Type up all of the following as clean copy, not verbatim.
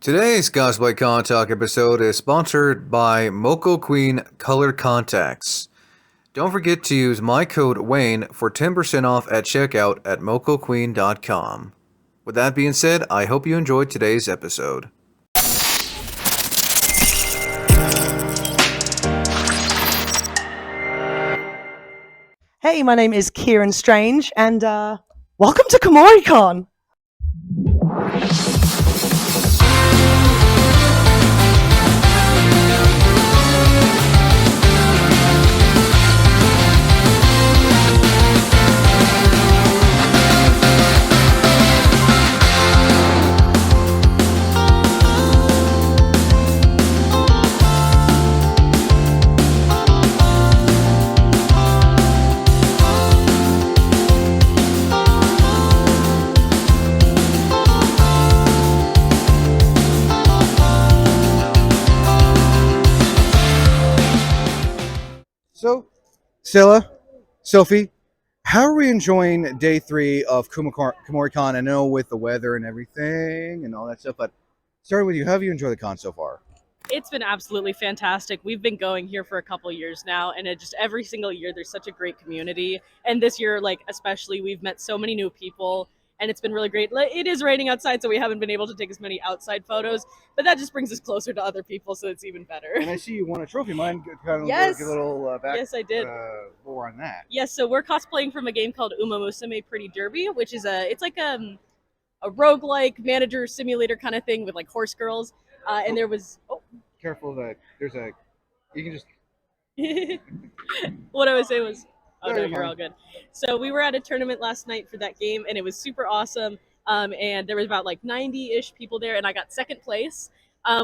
Today's Cosplay Con Talk episode is sponsored by Moko Queen Color Contacts. Don't forget to use my code Wayne for 10% off at checkout at mokoqueen.com. With that being said, I hope you enjoyed today's episode. Hey, my name is Ciaran Strange, and welcome to Kumoricon! So, Stella, Sophie, how are we enjoying day 3 of Kumoricon? I know with the weather and everything and all that stuff, but starting with you, how have you enjoyed the con so far? It's been absolutely fantastic. We've been going here for a couple years now, and it just every single year there's such a great community. And this year, especially, we've met so many new people, and it's been really great. It is raining outside, so we haven't been able to take as many outside photos, but that just brings us closer to other people, so it's even better. And I see you won a trophy. Mine kind of Yes. a little back. Yes, I did. More on that. Yes, so we're cosplaying from a game called Uma Musume Pretty Derby, which is a roguelike manager simulator kind of thing with horse girls. And there was Careful that there's a. You can just. what I was saying was, oh No, no, you're you're fine. all good. So we were at a tournament last night for that game, and it was super awesome. And there was about 90-ish people there, and I got second place,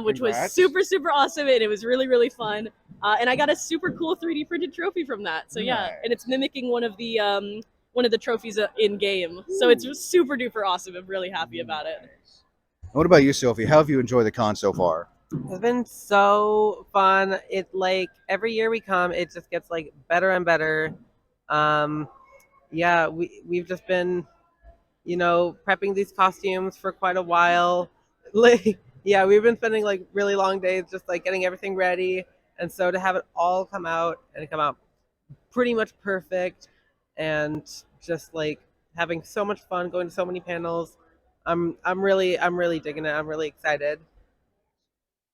which was Congrats. super, super awesome, and it was really, really fun. And I got a super cool 3D printed trophy from that. So yeah, Nice. and it's mimicking one of the trophies in game. So it's super duper awesome. I'm really happy about it. Nice. What about you, Sophie? How have you enjoyed the con so far? It's been so fun. It every year we come, it just gets better and better. Yeah, we've just been, prepping these costumes for quite a while. Yeah, we've been spending really long days just getting everything ready, and so to have it all come out and come out pretty much perfect, and just having so much fun, going to so many panels. I'm really digging it. I'm really excited.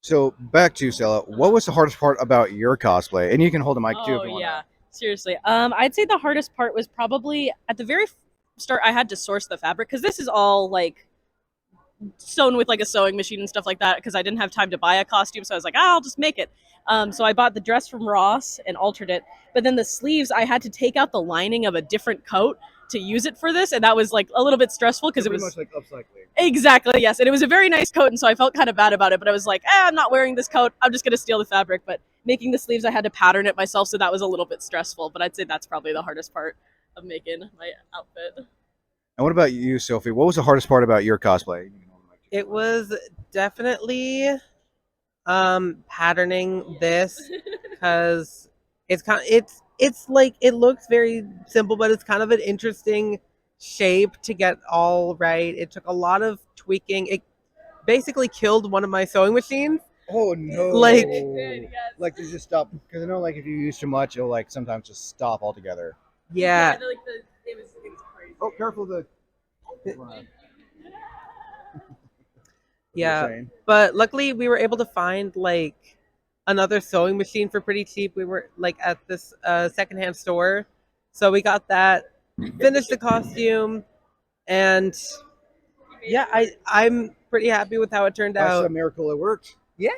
So back to you, Stella. What was the hardest part about your cosplay? And you can hold the mic too if Oh you want. yeah, seriously. I'd say the hardest part was probably at the very start. I had to source the fabric because this is all sewn with a sewing machine and stuff like that. Because I didn't have time to buy a costume, so I was like, I'll just make it. So I bought the dress from Ross and altered it. But then the sleeves, I had to take out the lining of a different coat to use it for this, and that was a little bit stressful because it was much like upcycling. exactly, yes, and it was a very nice coat, and so I felt kind of bad about it, but I was like, I'm not wearing this coat, I'm just gonna steal the fabric. But making the sleeves, I had to pattern it myself, so that was a little bit stressful, but I'd say that's probably the hardest part of making my outfit. And what about you, Sophie? What was the hardest part about your cosplay? It was definitely patterning this, because it looks very simple, but it's kind of an interesting shape to get all right. It took a lot of tweaking. It basically killed one of my sewing machines. Oh no! Yes. To just stop, because I know if you use too much, it'll sometimes just stop altogether. Yeah. It was crazy. Oh, careful the. Yeah. But luckily we were able to find another sewing machine for pretty cheap. We were at this secondhand store, so we got that, finished the costume, and yeah, I'm pretty happy with how it turned That's out. a miracle. It worked. Yeah.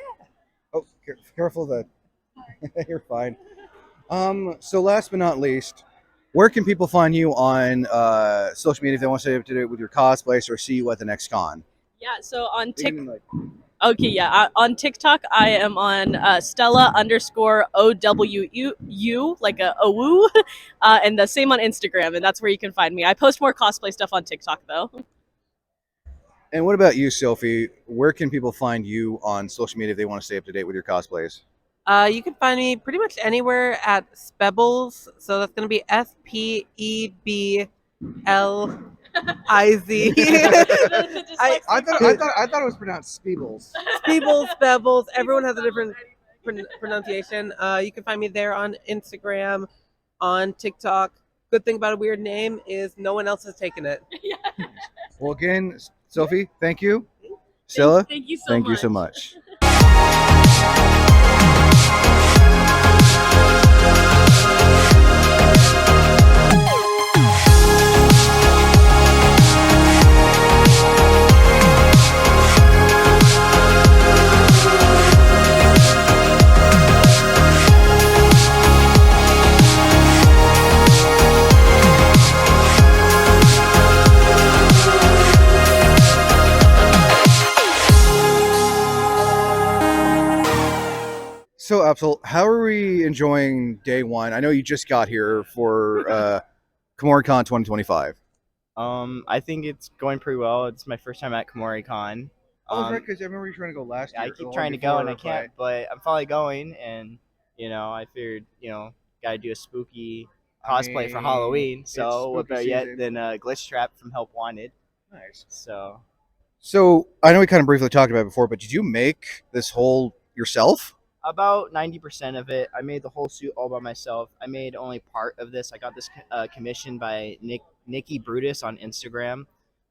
Oh, careful the. You're fine. So last but not least, where can people find you on social media if they want to stay up to date with your cosplays or see you at the next con? Yeah, so on They can, on TikTok, I am on Stella_OWU, like a OWU, and the same on Instagram, and that's where you can find me. I post more cosplay stuff on TikTok, though. And what about you, Sophie? Where can people find you on social media if they want to stay up to date with your cosplays? You can find me pretty much anywhere at Spebilz. So that's going to be Spebilz Izzy. I thought it was pronounced Spebilz. Spebilz. Everyone has a different pronunciation. You can find me there on Instagram, on TikTok. Good thing about a weird name is no one else has taken it. Well, again, Sophie, thank you. Stella, Thank you so thank much. you so much. So, Absol, how are we enjoying day one? I know you just got here for Kumoricon 2025. I think it's going pretty well. It's my first time at Kumoricon. Oh, that's right, because I remember you trying to go last year. I keep trying to go and I can't, but I'm finally going, and I figured, gotta do a spooky cosplay for Halloween. So what better yet than Glitch Trap from Help Wanted? Nice. So I know we kind of briefly talked about it before, but did you make this whole yourself? about 90% of it, I made the whole suit all by myself. I made only part of this. I got this commissioned by Nikki Brutus on Instagram.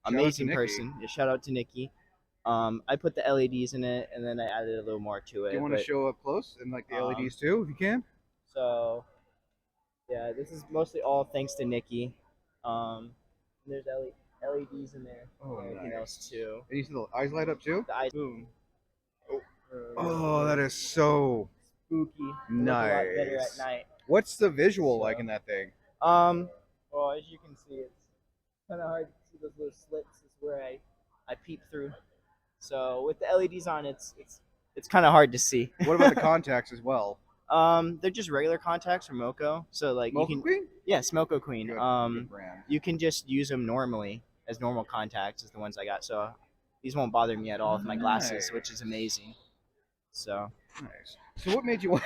Amazing person. Yeah, shout out to Nikki. I put the LEDs in it, and then I added a little more to it. Do you want to show up close and like the LEDs too, if you can? So, yeah, this is mostly all thanks to Nikki. There's LEDs in there. Oh, and everything else too. And you see the eyes light up too? The eyes. Boom. Oh, that is so spooky. Nice. A lot better at night. What's the visual like in that thing? Well, as you can see, it's kind of hard to see those little slits. Is where I peep through. So with the LEDs on, it's kind of hard to see. What about the contacts as well? They're just regular contacts from Moko. So like Moko Queen? Yes, Moko Queen. Good brand. You can just use them normally as normal contacts, is the ones I got. So these won't bother me at all with my glasses, which is amazing. So nice. So what made you want?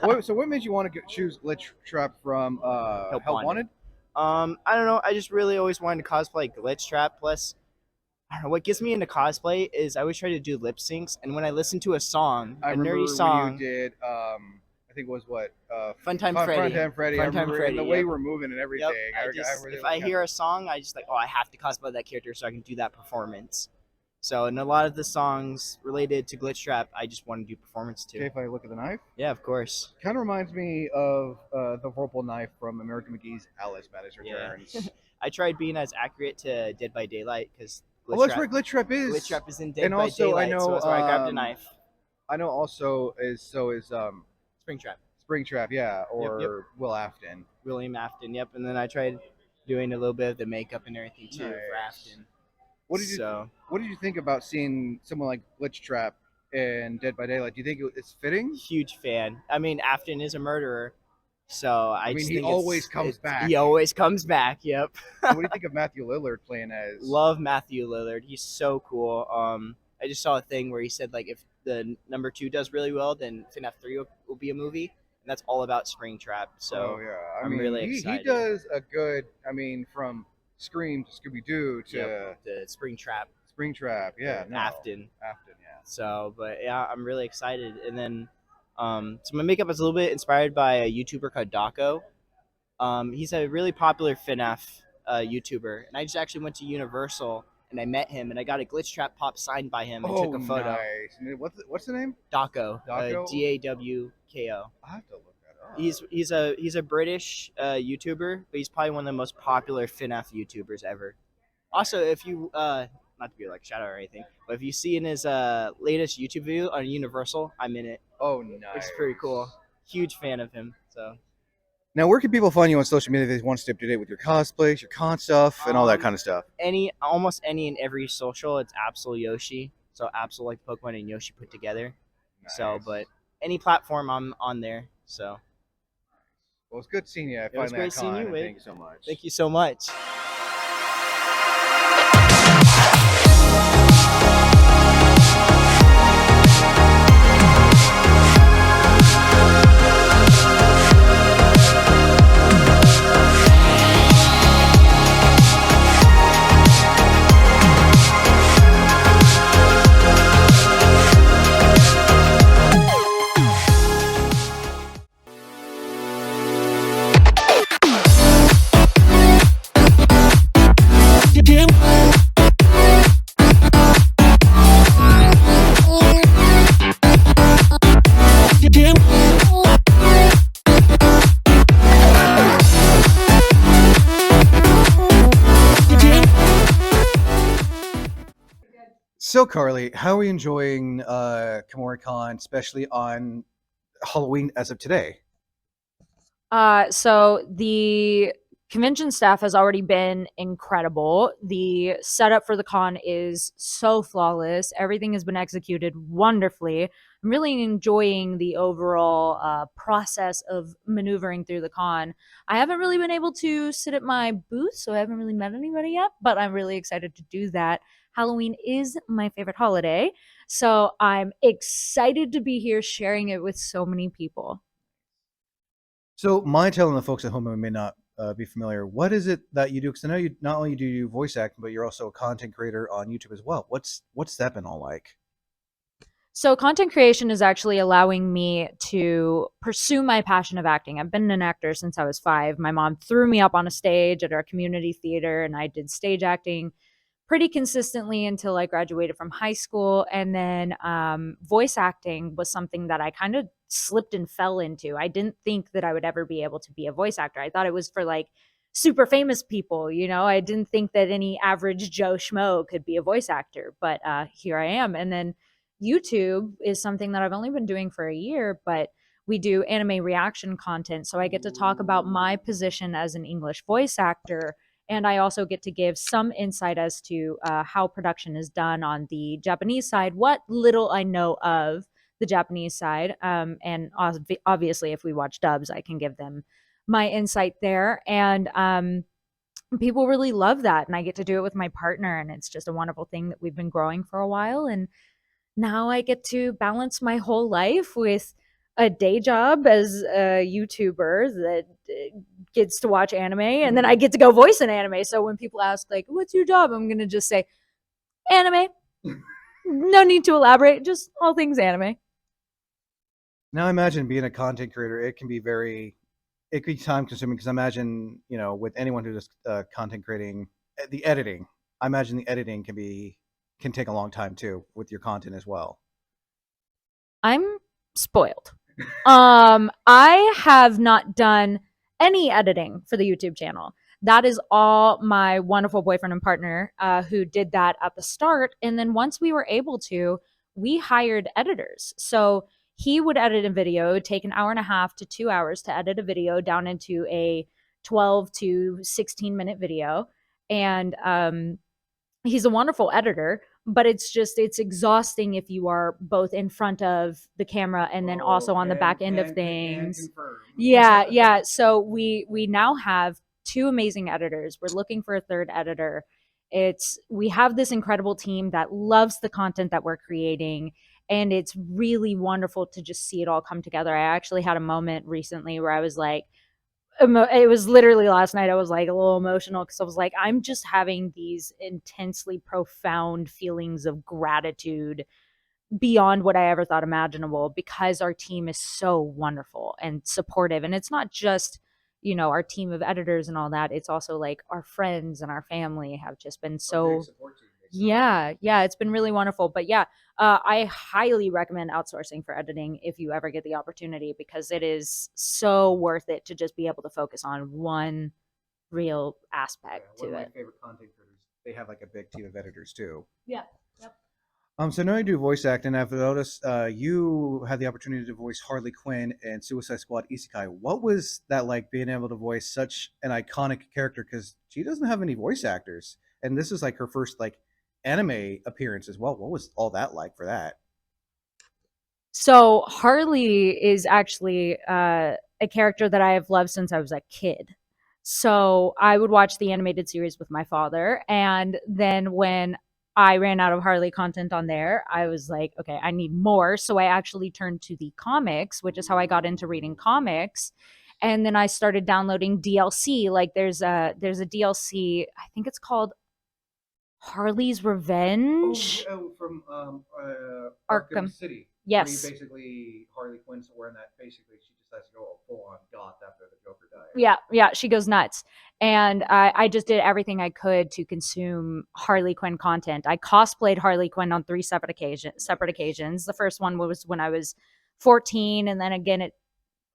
What made you want to choose Glitch Trap from Help Wanted? I don't know. I just really always wanted to cosplay Glitch Trap. Plus, I don't know what gets me into cosplay is I always try to do lip syncs, and when I listen to a song, a nerdy song, you did. I think it was what Funtime Freddy. Funtime Freddy. And the way you were moving and everything. Yep. If I hear a song, I just like, I have to cosplay that character so I can do that performance. So, in a lot of the songs related to Glitch Trap, I just want to do performance too. Okay, if I look at the knife? Yeah, of course. Kind of reminds me of the Whirlpool knife from American McGee's Alice Madness Returns. Yeah. I tried being as accurate to Dead by Daylight because that's where Glitch Trap is. Glitch Trap is in Dead by Daylight, so that's where I grabbed a knife. I know also is Spring Trap. Spring Trap, yeah, or yep. William Afton, yep. And then I tried doing a little bit of the makeup and everything too for Afton. What did you think about seeing someone like Glitch Trap in Dead by Daylight? Do you think it's fitting? Huge fan. I mean, Afton is a murderer, so I just think he always comes back. He always comes back. Yep. What do you think of Matthew Lillard playing as? Love Matthew Lillard. He's so cool. I just saw a thing where he said like if the number 2 does really well, then FNAF 3 will be a movie, and that's all about Spring Trap. So I'm really excited. He does a good. I mean, from Scream to Scooby Doo to the Spring Trap. Yeah. Afton, yeah. So, but yeah, I'm really excited. And then, so my makeup is a little bit inspired by a YouTuber called Dako. He's a really popular FNAF YouTuber, and I just actually went to Universal and I met him, and I got a Glitch Trap pop signed by him and took a photo. Nice. What's the name? Dako. Dako? Dawko. I have to look that up. He's a British YouTuber, but he's probably one of the most popular FNAF YouTubers ever. Also, if you not to be like shout out or anything, but if you see in his latest YouTube video on Universal, I'm in it. Oh, nice. It's pretty cool. Huge fan of him. So. Now, where can people find you on social media if they want to stay up to date with your cosplays, your con stuff, and all that kind of stuff? Almost any and every social. It's Absolyoshi. So Absol like Pokemon and Yoshi put together. Nice. So, but any platform I'm on there. So. Well, it's good seeing you. It was great seeing you, Wade. Thank you so much. Thank you so much. So, Carly, how are you enjoying Kumoricon, especially on Halloween as of today? So the convention staff has already been incredible. The setup for the con is so flawless. Everything has been executed wonderfully. I'm really enjoying the overall process of maneuvering through the con. I haven't really been able to sit at my booth, so I haven't really met anybody yet, but I'm really excited to do that. Halloween is my favorite holiday, so I'm excited to be here sharing it with so many people. So, mind telling the folks at home who may not be familiar, what is it that you do? Because I know you not only do you voice acting, but you're also a content creator on YouTube as well. What's that been all like? So, content creation is actually allowing me to pursue my passion of acting. I've been an actor since I was 5. My mom threw me up on a stage at our community theater, and I did stage acting pretty consistently until I graduated from high school. And then voice acting was something that I kind of slipped and fell into. I didn't think that I would ever be able to be a voice actor. I thought it was for like super famous people, you know. I didn't think that any average Joe Schmo could be a voice actor, but here I am. And then YouTube is something that I've only been doing for a year, but we do anime reaction content. So I get to talk about my position as an English voice actor, and I also get to give some insight as to how production is done on the Japanese side, what little I know of the Japanese side. And obviously, if we watch dubs, I can give them my insight there. And people really love that. And I get to do it with my partner. And it's just a wonderful thing that we've been growing for a while. And now I get to balance my whole life with a day job as a YouTuber that gets to watch anime, and then I get to go voice an anime. So when people ask like, "What's your job?" I'm gonna just say, "Anime." No need to elaborate. Just all things anime. Now, I imagine being a content creator, it can be time consuming because I imagine, with anyone who does content creating, the editing, I imagine the editing can take a long time too with your content as well. I'm spoiled. I have not done any editing for the YouTube channel. That is all my wonderful boyfriend and partner who did that at the start. And then once we were able to, we hired editors. So he would edit a video, it'd take an hour and a half to 2 hours to edit a video down into a 12 to 16-minute video. And he's a wonderful editor, but it's exhausting if you are both in front of the camera and then also on the back end of things. Yeah. So we now have 2 amazing editors. We're looking for a 3rd editor. We have this incredible team that loves the content that we're creating, and it's really wonderful to just see it all come together. I actually had a moment recently where I was like, it was literally last night. I was like a little emotional because I was like, I'm just having these intensely profound feelings of gratitude beyond what I ever thought imaginable, because our team is so wonderful and supportive. And it's not just, our team of editors and all that. It's also like our friends and our family have just been so, yeah, it's been really wonderful. But yeah, I highly recommend outsourcing for editing if you ever get the opportunity, because it is so worth it to just be able to focus on one real aspect One to of it. my favorite content creators, they have like a big team of editors too. Yeah. Yep. So now I do voice acting. I've noticed you had the opportunity to voice Harley Quinn and Suicide Squad Isekai. What was that like, being able to voice such an iconic character? Because she doesn't have any voice actors, and this is like her first like anime appearance as well. What was all that like for that? So Harley is actually a character that I have loved since I was a kid. So I would watch the animated series with my father, and then when I ran out of Harley content on there, I was like, okay, I need more. So I actually turned to the comics, which is how I got into reading comics. And then I started downloading DLC. Like there's a DLC, I think it's called Harley's Revenge. From Arkham City. Yes. Basically Harley Quinn's wearing that. Basically, she just has to go full on goth after the Joker dies. Yeah, she goes nuts. And I just did everything I could to consume Harley Quinn content. I cosplayed Harley Quinn on 3 separate occasions. The first one was when I was 14, and then again at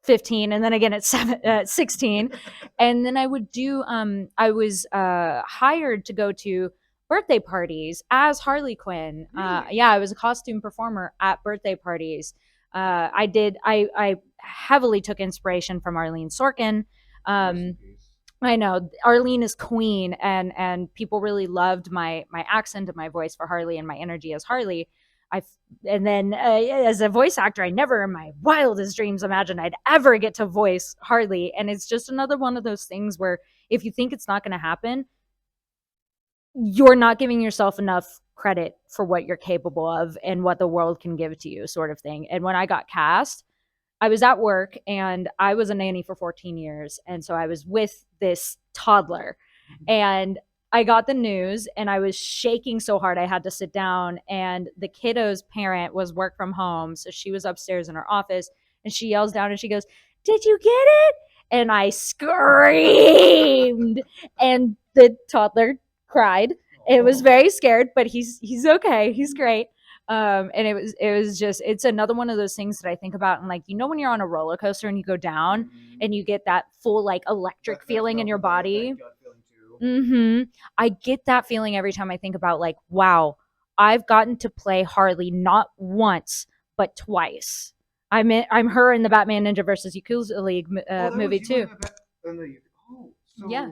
15, and then again at 16. And then I would do I was hired to go to birthday parties as Harley Quinn. Really? Yeah, I was a costume performer at birthday parties. I heavily took inspiration from Arlene Sorkin. Rest in Um, peace. I know Arlene is queen, and people really loved my accent and my voice for Harley and my energy as Harley. I and then as a voice actor, I never in my wildest dreams imagined I'd ever get to voice Harley, and it's just another one of those things where if you think it's not going to happen, you're not giving yourself enough credit for what you're capable of and what the world can give to you, sort of thing. And when I got cast, I was at work and I was a nanny for 14 years. And so I was with this toddler and I got the news and I was shaking so hard I had to sit down. And the kiddo's parent was work from home. So she was upstairs in her office and she yells down and she goes, "Did you get it?" And I screamed. And the toddler cried. It was very scared, but he's okay. He's great. And it was just, it's another one of those things that I think about and like, when you're on a roller coaster and you go down and you get that full like electric feeling in your body. I get that feeling every time I think about like, wow, I've gotten to play Harley not once but twice. I'm her in the Batman Ninja versus Yakuza League movie too. Yeah.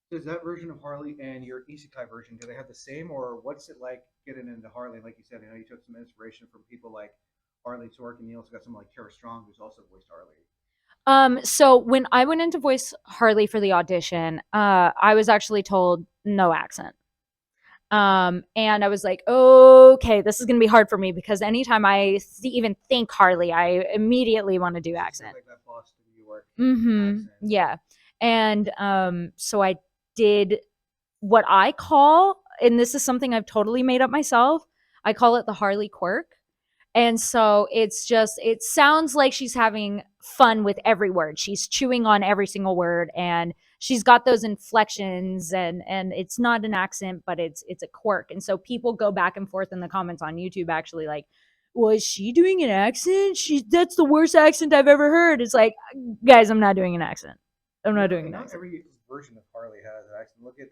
Does that version of Harley and your isekai version, do they have the same, or what's it like getting into Harley? Like you said, I know you took some inspiration from people like Harley Tork, and you also got someone like Tara Strong, who's also voiced Harley. So when I went into voice Harley for the audition, I was actually told no accent. And I was like, okay, this is gonna be hard for me because anytime I even think Harley, I immediately want to do accent. Like that Boston, New York accent. Yeah. And so I did what I call, and this is something I've totally made up myself, I call it the Harley quirk. And so it's just, it sounds like she's having fun with every word. She's chewing on every single word and she's got those inflections and it's not an accent, but it's a quirk. And so people go back and forth in the comments on YouTube actually like, was she doing an accent? That's the worst accent I've ever heard. It's like, guys, I'm not doing an accent. I'm not doing an accent. Every version of Harley has an accent. Look at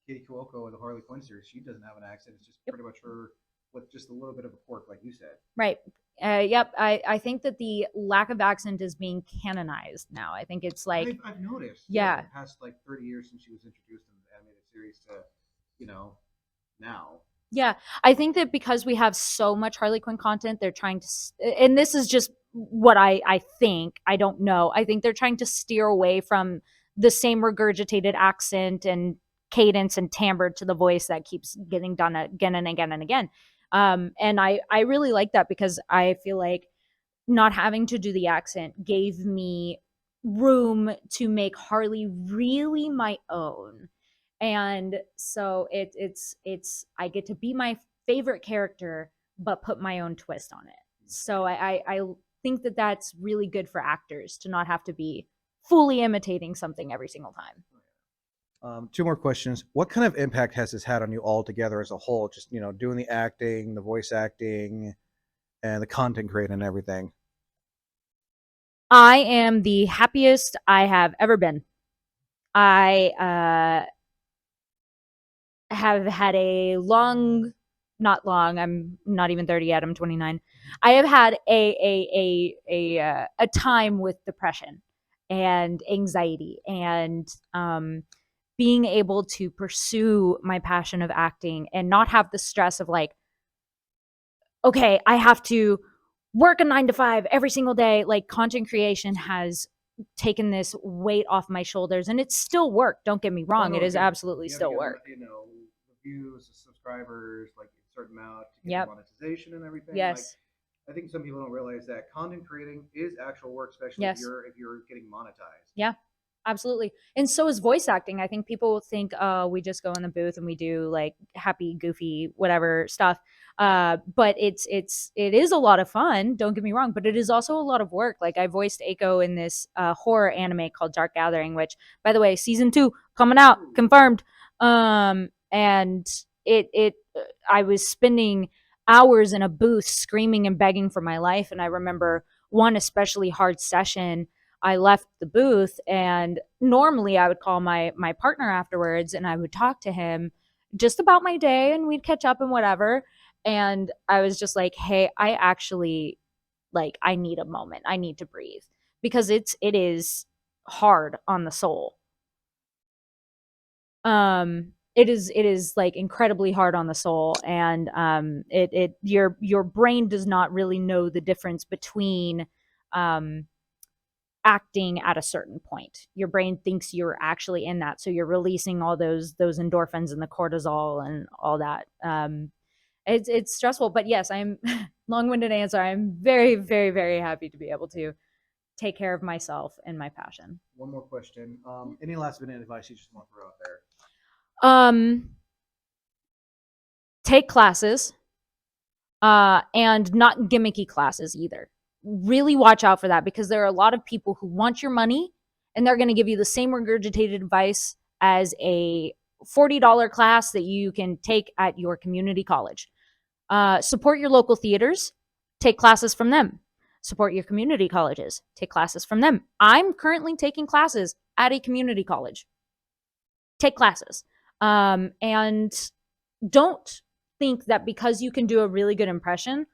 Katie Kuoko in the Harley Quinn series. She doesn't have an accent. It's just pretty much her with just a little bit of a quirk, like you said. Right. Yep. I think that the lack of accent is being canonized now. I think it's like I've noticed. Yeah. The past like 30 years since she was introduced in the animated series to, now. Yeah, I think that because we have so much Harley Quinn content, they're trying to, and this is just what I think. I don't know. I think they're trying to steer away from the same regurgitated accent and cadence and timbre to the voice that keeps getting done again and again and again. And I really like that because I feel like not having to do the accent gave me room to make Harley really my own. And so it's I get to be my favorite character but put my own twist on it. So I think that that's really good for actors to not have to be fully imitating something every single time. Two more questions. What kind of impact has this had on you all together as a whole? Just, doing the acting, the voice acting, and the content creating and everything. I am the happiest I have ever been. I have had a not long, I'm not even 30 yet, I'm 29. I have had a time with depression and anxiety and being able to pursue my passion of acting and not have the stress of like, okay, I have to work a 9 to 5 every single day. Like content creation has taken this weight off my shoulders and it's still work. Don't get me wrong. It is absolutely still work. Views, subscribers, like a certain amount to get monetization and everything. Yes. I think some people don't realize that content creating is actual work, especially if you're getting monetized. Yeah, absolutely. And so is voice acting. I think people think we just go in the booth and we do like happy, goofy, whatever stuff. But it is a lot of fun. Don't get me wrong, but it is also a lot of work. Like I voiced Aiko in this horror anime called Dark Gathering, which, by the way, season 2 coming out, confirmed. And I was spending hours in a booth screaming and begging for my life. And I remember one especially hard session, I left the booth and normally I would call my partner afterwards and I would talk to him just about my day, and we'd catch up and whatever. And I was just like, hey, I actually, like, I need a moment. I need to breathe, because it is hard on the soul. It is like incredibly hard on the soul, and your brain does not really know the difference between acting at a certain point. Your brain thinks you're actually in that, so you're releasing all those endorphins and the cortisol and all that. It's stressful, but yes, I'm long-winded answer. I'm very, very, very happy to be able to take care of myself and my passion. One more question. Any last minute advice you just want to throw out there? Take classes, and not gimmicky classes either. Really watch out for that, because there are a lot of people who want your money, and they're going to give you the same regurgitated advice as a $40 class that you can take at your community college. Support your local theaters, take classes from them. Support your community colleges, take classes from them. I'm currently taking classes at a community college. Take classes. And don't think that because you can do a really good impression,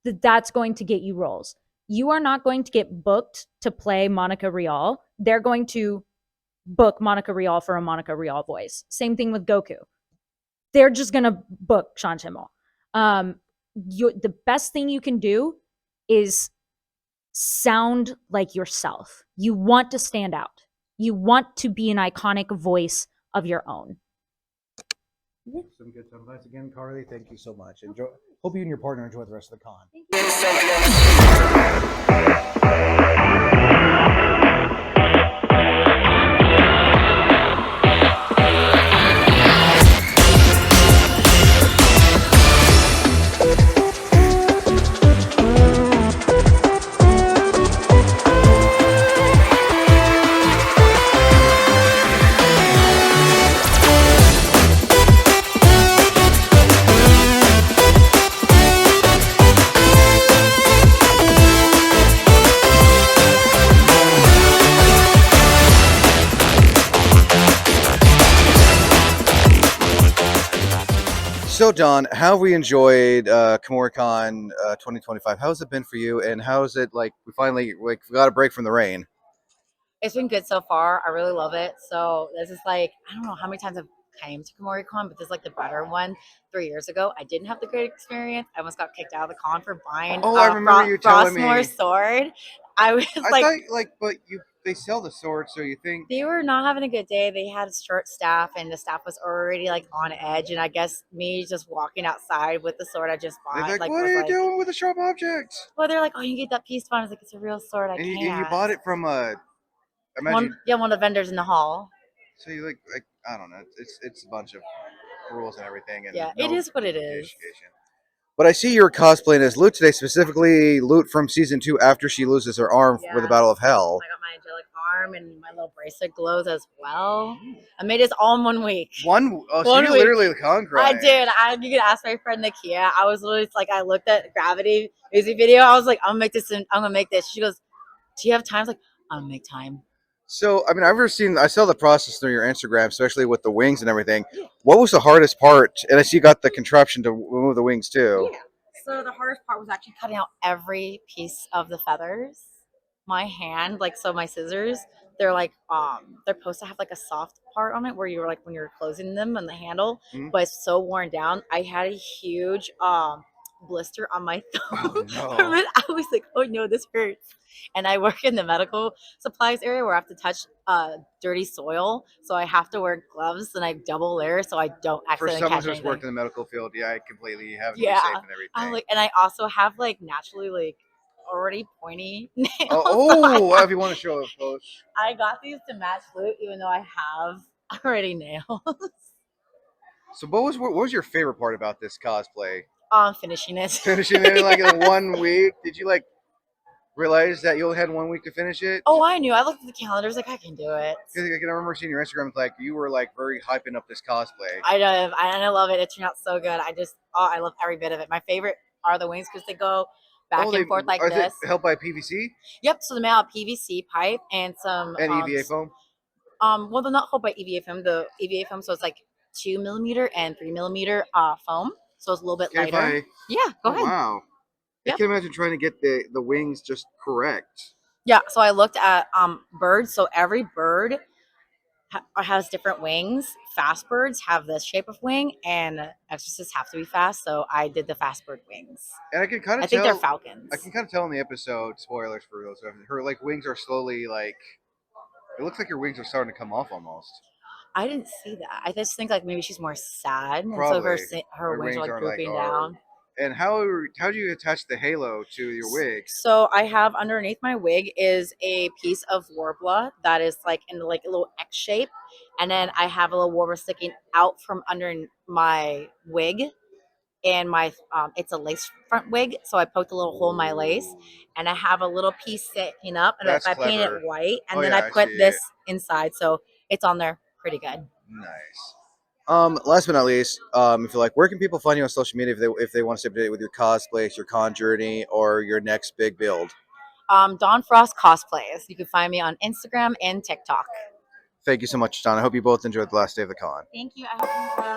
that's going to get you roles. You are not going to get booked to play Monica Rial. They're going to book Monica Rial for a Monica Rial voice. Same thing with Goku. They're just going to book Sean Timmel. The best thing you can do is sound like yourself. You want to stand out. You want to be an iconic voice of your own. Some good advice again, Karlii. Thank you so much. Enjoy. Hope you and your partner enjoy the rest of the con. So, Don, how have we enjoyed Kumoricon 2025? How's it been for you, and how's it like? We finally we got a break from the rain. It's been good so far. I really love it. So this is like, I don't know how many times I've came to Kumoricon, but this is like the better one. 3 years ago, I didn't have the great experience. I almost got kicked out of the con for buying Oh, I remember you telling me. Frostmore's sword. I was I like, thought, but they sell the sword, so you think they were not having a good day. They had short staff, and the staff was already like on edge. And I guess me just walking outside with the sword I just bought, they're like, what are you doing with a sharp object? Well, they're like, oh, you can get that piece fun. I was like, it's a real sword. I And can't. you bought it from one of the vendors in the hall. So you like I don't know. It's a bunch of rules and everything. And yeah, it is what it is. But I see you're cosplaying as Lute today, specifically Lute from season 2 after she loses her arm for the Battle of Hell. I got my angelic arm, and my little bracelet glows as well. I made this all in 1 week. So you literally con-grind. I did. You could ask my friend Nakia. I was literally like, I looked at Gravity music video. I was like, I'm gonna make this. She goes, do you have time? I was like, I'm gonna make time. So, I mean, I saw the process through your Instagram, especially with the wings and everything. What was the hardest part? And I see you got the contraption to remove the wings too. Yeah. So the hardest part was actually cutting out every piece of the feathers. My hand, my scissors, they're like, they're supposed to have like a soft part on it where you're like, when you're closing them on the handle, but it's so worn down. I had a huge, blister on my thumb. Oh, no. I was like, oh no, this hurts. And I work in the medical supplies area where I have to touch dirty soil, so I have to wear gloves and I double layer so I don't accidentally catch anything. For someone who's worked in the medical field, I completely have to be safe and everything. And I also have naturally already pointy nails. If you want to show a post. I got these to match Lute, even though I have already nails. So what was your favorite part about this cosplay? Finishing it. Finishing it in 1 week? Did you realize that you only had 1 week to finish it? Oh, I knew. I looked at the calendar. I was like, I can do it. Because I can remember seeing your Instagram. You were very hyping up this cosplay. I know, and I love it. It turned out so good. I love every bit of it. My favorite are the wings because they go back and forth like this. Is it held by PVC? Yep. So they made out PVC pipe and some EVA foam. Well, they're not held by EVA foam. The EVA foam, so it's 2mm and 3mm foam, so it's a little bit Okay, if lighter. Yeah, go oh, ahead. wow. I Yep. can imagine trying to get the wings just correct. Yeah, so I looked at birds. So every bird has different wings. Fast birds have this shape of wing, and exorcists have to be fast. So I did the fast bird wings. And I can kind I of think they're tell. falcons. I can kind of tell in the episode. Spoilers for those. Her like wings are slowly like. It looks like your wings are starting to come off almost. I didn't see that. I just think like maybe she's more sad, and so Probably. her wings are like drooping down. And how do you attach the halo to your wig? So I have underneath my wig is a piece of warbler that is like in like a little X shape, and then I have a little warbler sticking out from under my wig, and my it's a lace front wig, so I poked a little hole in my lace, and I have a little piece sticking up, and That's I paint it clever. white, and Oh, then yeah, I I put see this it. inside, so it's on there pretty good. Nice. Last but not least, if you like, where can people find you on social media if they want to stay up to date with your cosplays, your con journey, or your next big build? Dawn Frost Cosplays. You can find me on Instagram and TikTok. Thank you so much, Don. I hope you both enjoyed the last day of the con. Thank you. I hope you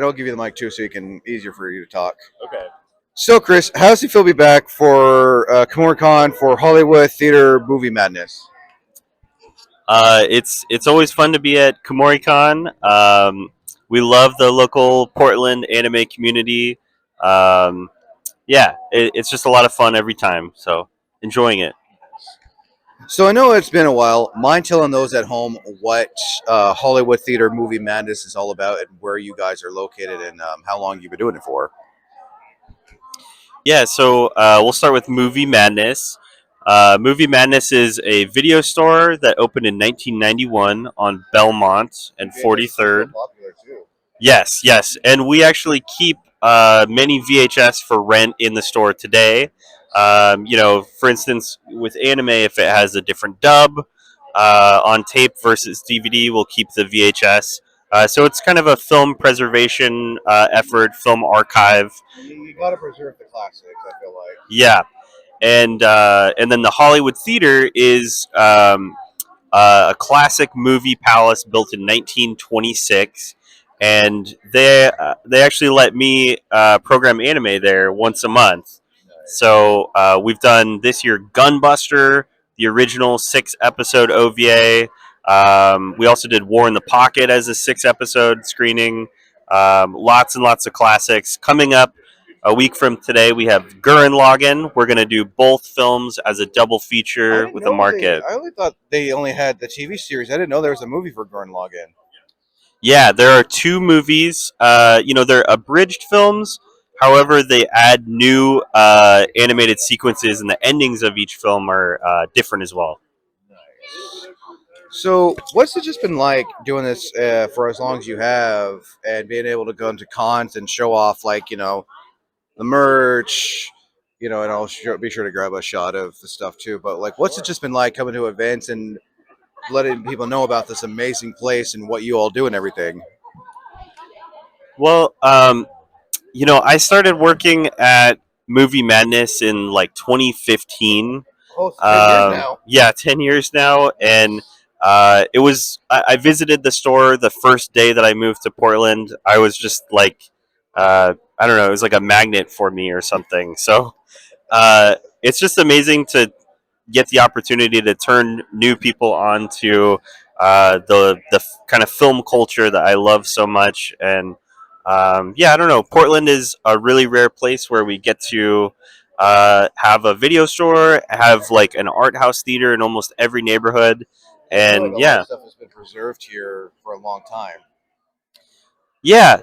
And I'll give you the mic too, so you can easier for you to talk. Okay. So, Chris, how does it feel to be back for Kumoricon for Hollywood Theater Movie Madness? It's always fun to be at Kumoricon. We love the local Portland anime community. It's just a lot of fun every time. So enjoying it. So I know it's been a while. Mind telling those at home what Hollywood Theater Movie Madness is all about and where you guys are located and how long you've been doing it for? Yeah, so we'll start with Movie Madness. Movie Madness is a video store that opened in 1991 on Belmont and 43rd. Yes, and we actually keep many VHS for rent in the store today. For instance, with anime, if it has a different dub on tape versus DVD, we'll keep the VHS. So it's kind of a film preservation effort, film archive. You got to preserve the classics, I feel like. Yeah, and then the Hollywood Theater is a classic movie palace built in 1926, and they actually let me program anime there once a month. So we've done this year Gunbuster, the original 6-episode OVA. We also did War in the Pocket as a 6-episode screening. Lots and lots of classics. Coming up a week from today, we have Gurren Lagann. We're going to do both films as a double feature with a market. I only thought they only had the TV series. I didn't know there was a movie for Gurren Lagann. Yeah, there are 2 movies. They're abridged films. However, they add new animated sequences, and the endings of each film are different as well. So, what's it just been like doing this for as long as you have, and being able to go into cons and show off, the merch, and I'll be sure to grab a shot of the stuff too. But what's it just been like coming to events and letting people know about this amazing place and what you all do and everything? Well, I started working at Movie Madness in 2015. Oh, 10 years now. Yeah, 10 years now, and it was. I visited the store the first day that I moved to Portland. I was just I don't know, it was like a magnet for me or something. So it's just amazing to get the opportunity to turn new people on to the kind of film culture that I love so much. And I don't know. Portland is a really rare place where we get to have a video store, have an art house theater in almost every neighborhood, and a lot of stuff has been preserved here for a long time. Yeah.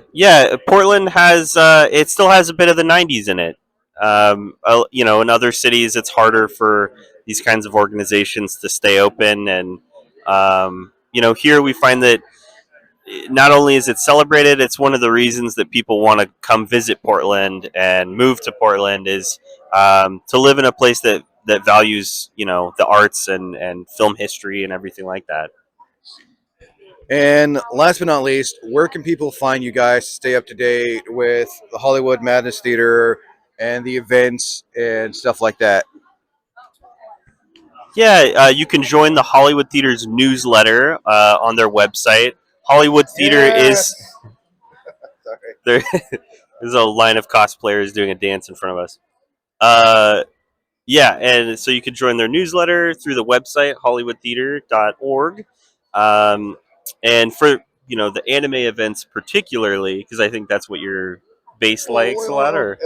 Portland has it still has a bit of the '90s in it. In other cities, it's harder for these kinds of organizations to stay open, and here we find that not only is it celebrated, it's one of the reasons that people want to come visit Portland and move to Portland is to live in a place that values, the arts and film history and everything like that. And last but not least, where can people find you guys to stay up to date with the Hollywood Madness Theater and the events and stuff like that? Yeah, you can join the Hollywood Theater's newsletter on their website. Hollywood Theater is there. There's a line of cosplayers doing a dance in front of us. Yeah, and so you can join their newsletter through the website hollywoodtheater.org. And for the anime events particularly, because I think that's what your base likes a lot, or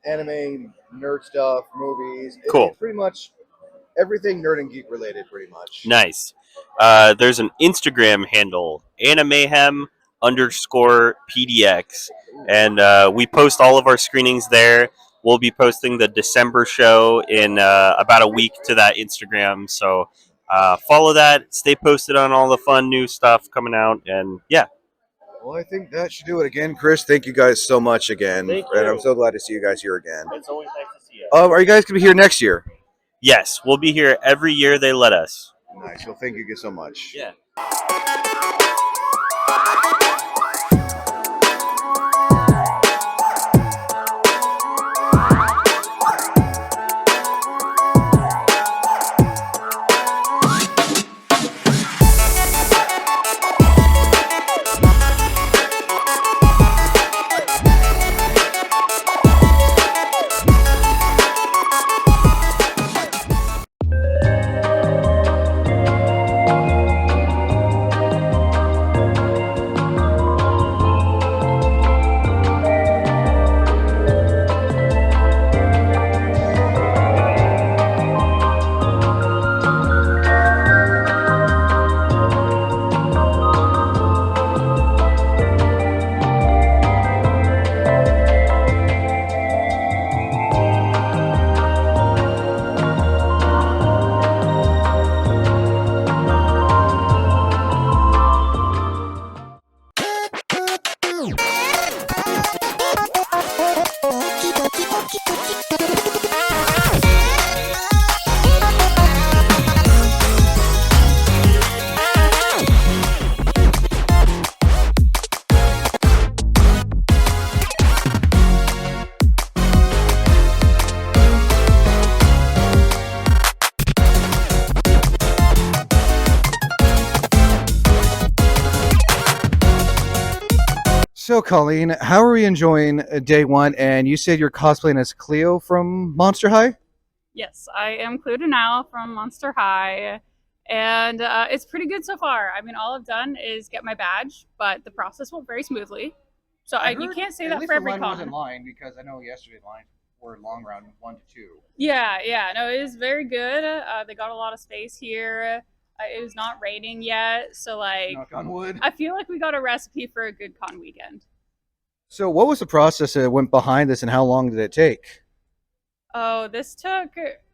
anime, nerd stuff, movies. Cool. It's pretty much everything nerd and geek related, pretty much. Nice. There's an Instagram handle, animehem_PDX, and we post all of our screenings there. We'll be posting the December show in about a week to that Instagram, so follow that. Stay posted on all the fun new stuff coming out, and yeah. Well, I think that should do it again, Chris. Thank you guys so much again, Thank you. and I'm so glad to see you guys here again. It's always nice to see you. Are you guys gonna be here next year? Yes, we'll be here every year they let us. Nice. Well, thank you so much. Yeah. So, Colleen, how are we enjoying day one? And you said you're cosplaying as Cleo from Monster High? Yes, I am Clued now from Monster High, and it's pretty good so far. I mean, all I've done is get my badge, but the process went very smoothly. So you can't say that for every con. The line wasn't line because I know yesterday the line were long round 1 to 2. Yeah, no, it is very good. They got a lot of space here. It was not raining yet, so Knock on wood. I feel like we got a recipe for a good con weekend. So, what was the process that went behind this, and how long did it take? Oh, this took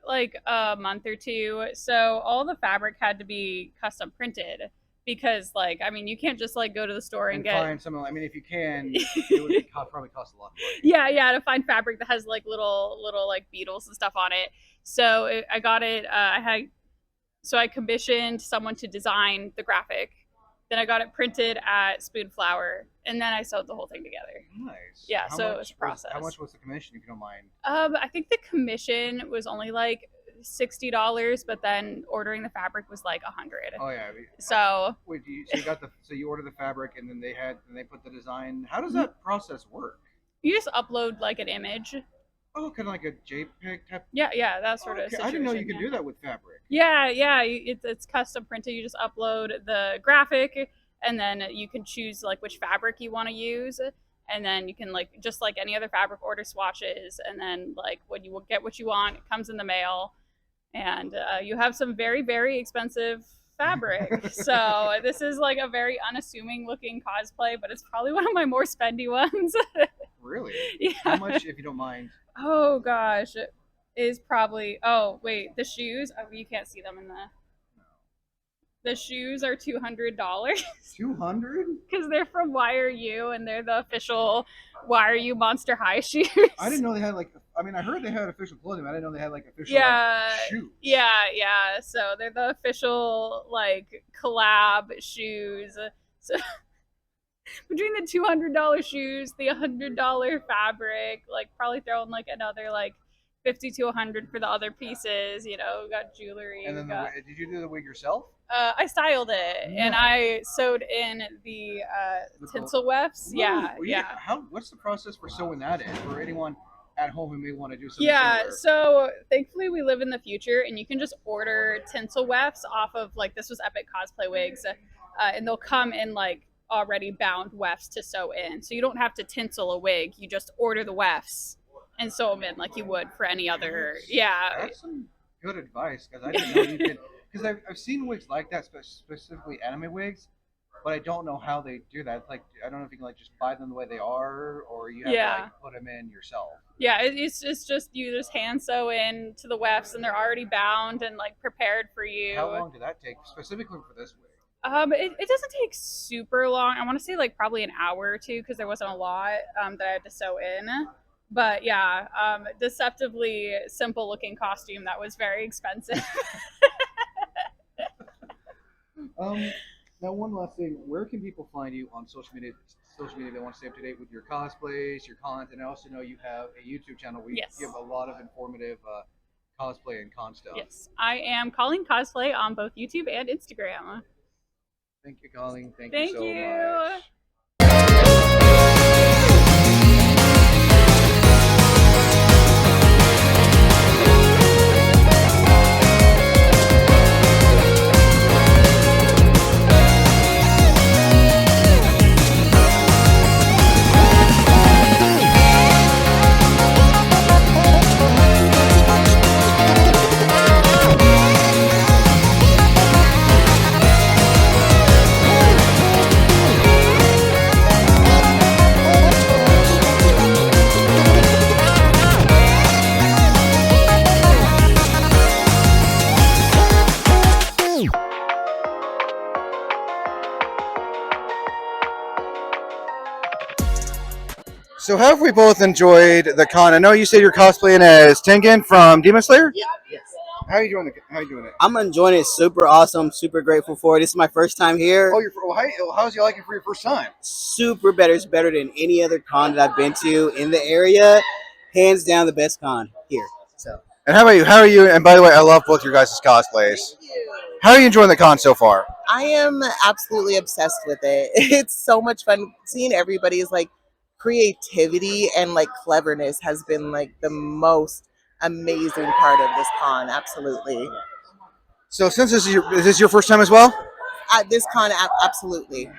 like a month or two. So all the fabric had to be custom printed because, you can't just go to the store and get find something. I mean, if you can, it would probably cost a lot. Yeah, to find fabric that has little beetles and stuff on it. So I got it. I commissioned someone to design the graphic. Then I got it printed at Spoonflower, and then I sewed the whole thing together. Nice. Yeah, so it was a process. How much was the commission, if you don't mind? I think the commission was only $60, but then ordering the fabric was $100. Oh yeah. So wait, you order the fabric, and then they put the design. How does that process work? You just upload an image. Oh, kind of like a JPEG type. Yeah, that sort of situation. I didn't know you could do that with fabric. Yeah, it's custom printed. You just upload the graphic, and then you can choose which fabric you want to use, and then you can just like any other fabric, order swatches, and then when you get what you want, it comes in the mail, and you have some very, very expensive fabric. So this is a very unassuming looking cosplay, but it's probably one of my more spendy ones. Really? Yeah. How much, if you don't mind? Oh gosh, it is probably. Oh wait, the shoes. Oh, you can't see them in The shoes are $200 200? because they're from YRU and they're the official YRU Monster High shoes. I didn't know they had like. I mean, I heard they had official clothing. But I didn't know they had like official Yeah, like, shoes. yeah. So they're the official like collab shoes. So between the $200 shoes, the $100 fabric, like probably throwing like another like 50 to 100 for the other pieces. You know, we got jewelry. And then did you do the wig yourself? I styled it and I sewed in the tinsel wefts. Yeah, Ooh, yeah. What's the process for sewing that in for anyone at home who may want to do something? Yeah, similar? so thankfully we live in the future and you can just order tinsel wefts off of like this was Epic Cosplay wigs, and they'll come in like already bound wefts to sew in. So you don't have to tinsel a wig. You just order the wefts and sew them in like you would for any other. Yeah. That's some good advice because I didn't know you could. Because I've seen wigs like that, specifically anime wigs, but I don't know how they do that. Like I don't know if you can like just buy them the way they are, or you have to like put them in yourself. Yeah, it's just you just hand sew in to the wefts and they're already bound and like prepared for you. How long did that take specifically for this wig? It doesn't take super long. I want to say like probably an hour or two because there wasn't a lot that I had to sew in. But yeah, deceptively simple looking costume that was very expensive. Now one last thing, where can people find you on social media? Social media, they want to stay up to date with your cosplays, your content. I also know you have a YouTube channel where you give a lot of informative cosplay and con stuff. Yes, I am Colleen Cosplay on both YouTube and Instagram. Thank you, Colleen. Thank you so much. So have we both enjoyed the con? I know you said you're cosplaying as Tengen from Demon Slayer? Yeah, yes. How are you doing it? I'm enjoying it. Super awesome. Super grateful for it. This is my first time here. Oh, how's you like it for your first time? Super better. It's better than any other con that I've been to in the area. Hands down the best con here. So. And how about you? How are you? And by the way, I love both your guys' cosplays. Thank you. How are you enjoying the con so far? I am absolutely obsessed with it. It's so much fun seeing everybody's like creativity and like cleverness has been like the most amazing part of this con. Absolutely. So since is this your first time as well? At this con, absolutely.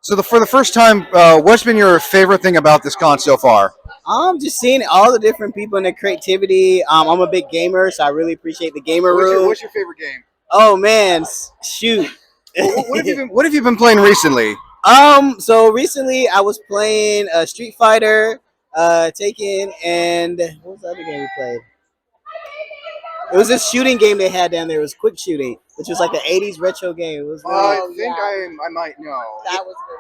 So for the first time, what's been your favorite thing about this con so far? Just seeing all the different people and their creativity. I'm a big gamer, so I really appreciate the gamer room. What's your favorite game? Oh man, shoot. What have you been playing recently? So recently I was playing Street Fighter, Taken, and what was the other game we played? It was this shooting game they had down there. It was quick shooting, which was like an 80s retro game. It was really, I might know.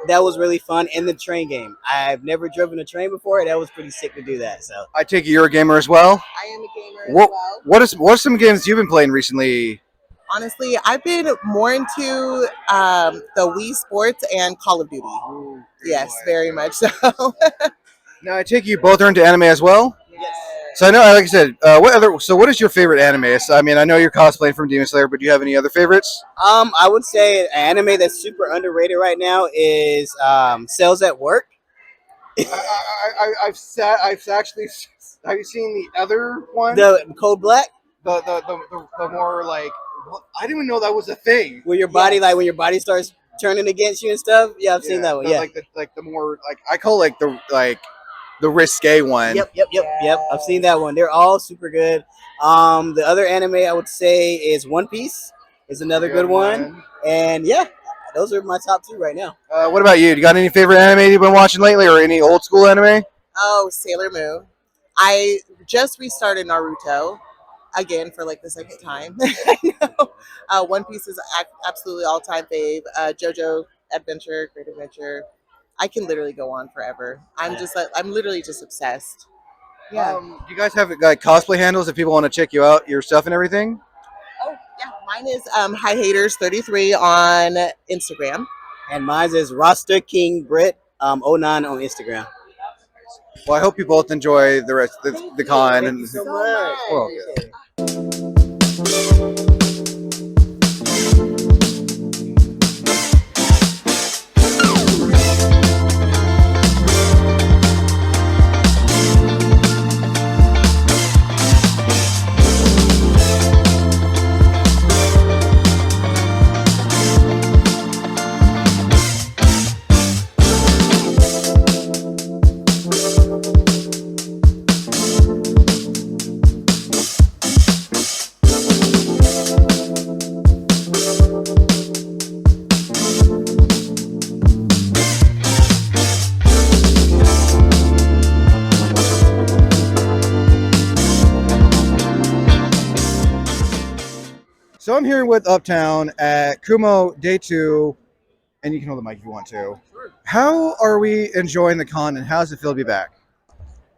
That was really fun. And the train game. I've never driven a train before. That was pretty sick to do that. So I take it you're a gamer as well? I am a gamer as well. What are some games you've been playing recently? Honestly, I've been more into the Wii Sports and Call of Duty. Ooh, yes, very much so. Now I take it you both are into anime as well? Yes. So I know, like I said, what is your favorite anime? So, I mean, I know you're cosplaying from Demon Slayer, but do you have any other favorites? I would say an anime that's super underrated right now is Cells at Work. Have you seen the other one? The Code Black? The more like, I didn't even know that was a thing. Where your body, like when your body starts turning against you and stuff. Yeah, I've seen that one. Yeah, like the more like I call it the risque one. Yep. I've seen that one. They're all super good. The other anime I would say is One Piece. Is another good one. And yeah, those are my top two right now. What about you? Do you got any favorite anime you've been watching lately, or any old school anime? Oh, Sailor Moon. I just restarted Naruto. again for like the second time. I know. One Piece is absolutely all-time fave. JoJo Adventure, Great Adventure. I can literally go on forever. I'm literally just obsessed. Yeah. Do you guys have like cosplay handles if people want to check you out, your stuff and everything? Oh yeah, mine is Hi Haters 33 on Instagram. And mine is Roster King Brit 09 on Instagram. Well, I hope you both enjoy the rest of the con. Thank And you so much. Well, So I'm here with Uptown at Kumo Day 2, and you can hold the mic if you want to. Sure. How are we enjoying the con, and how does it feel to be back?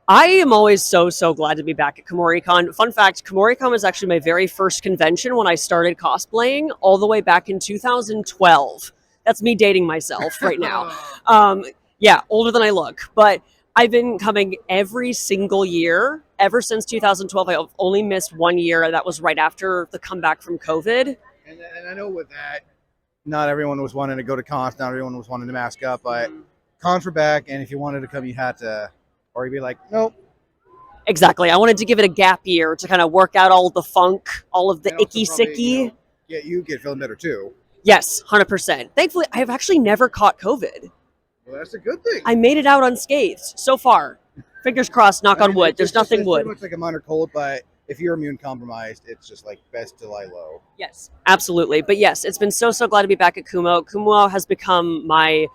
I am always so glad to be back at Kumoricon. Fun fact, Kumoricon was actually my very first convention when I started cosplaying all the way back in 2012. That's me dating myself right now. Yeah, older than I look. But I've been coming every single year ever since 2012. I've only missed 1 year, and that was right after the comeback from COVID. And I know with that, not everyone was wanting to go to cons, not everyone was wanting to mask up, but cons were back, and if you wanted to come, you had to, or you'd be like, nope. Exactly. I wanted to give it a gap year to kind of work out all the funk, all of the And also icky probably, sicky. Yeah, you get feeling better too. Yes, 100%. Thankfully, I have actually never caught COVID. Well, that's a good thing. I made it out unscathed so far. Fingers crossed, knock on wood. There's nothing It's wood. pretty much like a minor cold, but if you're immune compromised, it's just like best to lie low. Yes, absolutely. But yes, it's been so glad to be back at Kumo. Kumo has become my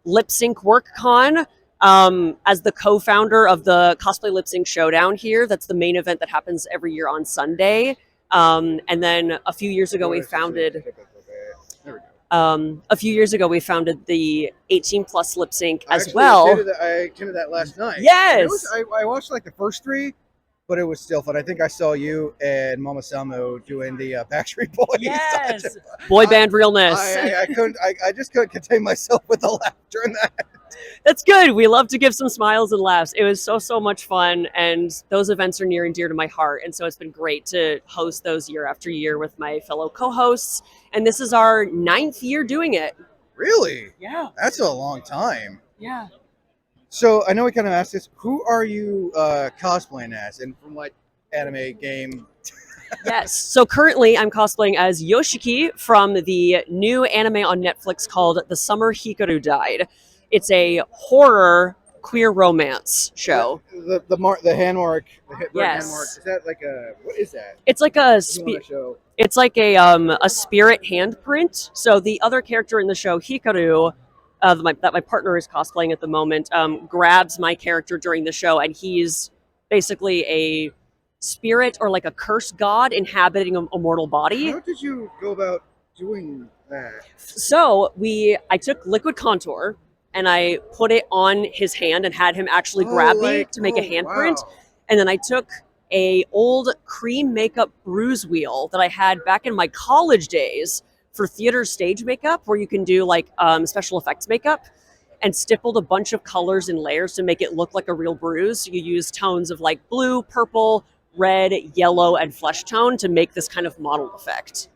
lip sync work con. As the co-founder of the Cosplay Lip Sync Showdown here, that's the main event that happens every year on Sunday. And then a few years ago we founded the 18 plus lip sync as well. I attended that last night. Yes. I watched like the first three, but it was still fun. I think I saw you and Mama Selmo doing the Backstreet Boys. Yes. Boy band realness. I just couldn't contain myself with the laugh during that. That's good. We love to give some smiles and laughs. It was so much fun, and those events are near and dear to my heart. And so it's been great to host those year after year with my fellow co-hosts. And this is our 9th year doing it. Really? Yeah. That's a long time. Yeah. So I know we kind of asked this. Who are you cosplaying as, and from what anime game? Yes. So currently I'm cosplaying as Yoshiki from the new anime on Netflix called The Summer Hikaru Died. It's a horror queer romance show. The hand mark, the hit Yes. hand mark. Is that like a, what is that? It's like a show. it's like a spirit handprint. So the other character in the show, Hikaru, that my partner is cosplaying at the moment, grabs my character during the show, and he's basically a spirit or like a cursed god inhabiting a mortal body. How did you go about doing that? So I took liquid contour and I put it on his hand and had him actually grab me to make a handprint. Wow. And then I took a old cream makeup bruise wheel that I had back in my college days for theater stage makeup, where you can do like special effects makeup, and stippled a bunch of colors and layers to make it look like a real bruise. So you use tones of like blue, purple, red, yellow, and flesh tone to make this kind of model effect.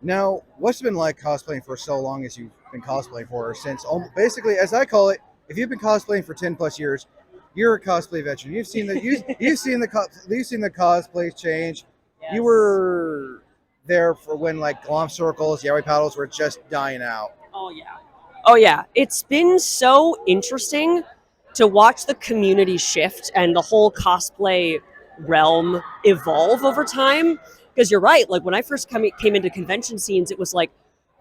Now, what's it been like cosplaying for so long as you've been cosplaying for, since basically, as I call it, if you've been cosplaying for 10 plus years, you're a cosplay veteran. You've seen you've seen the cosplays change. Yes. You were there for when like glom circles, yaoi paddles were just dying out. Oh yeah. It's been so interesting to watch the community shift and the whole cosplay realm evolve over time. Because you're right, like when I first came into convention scenes, it was like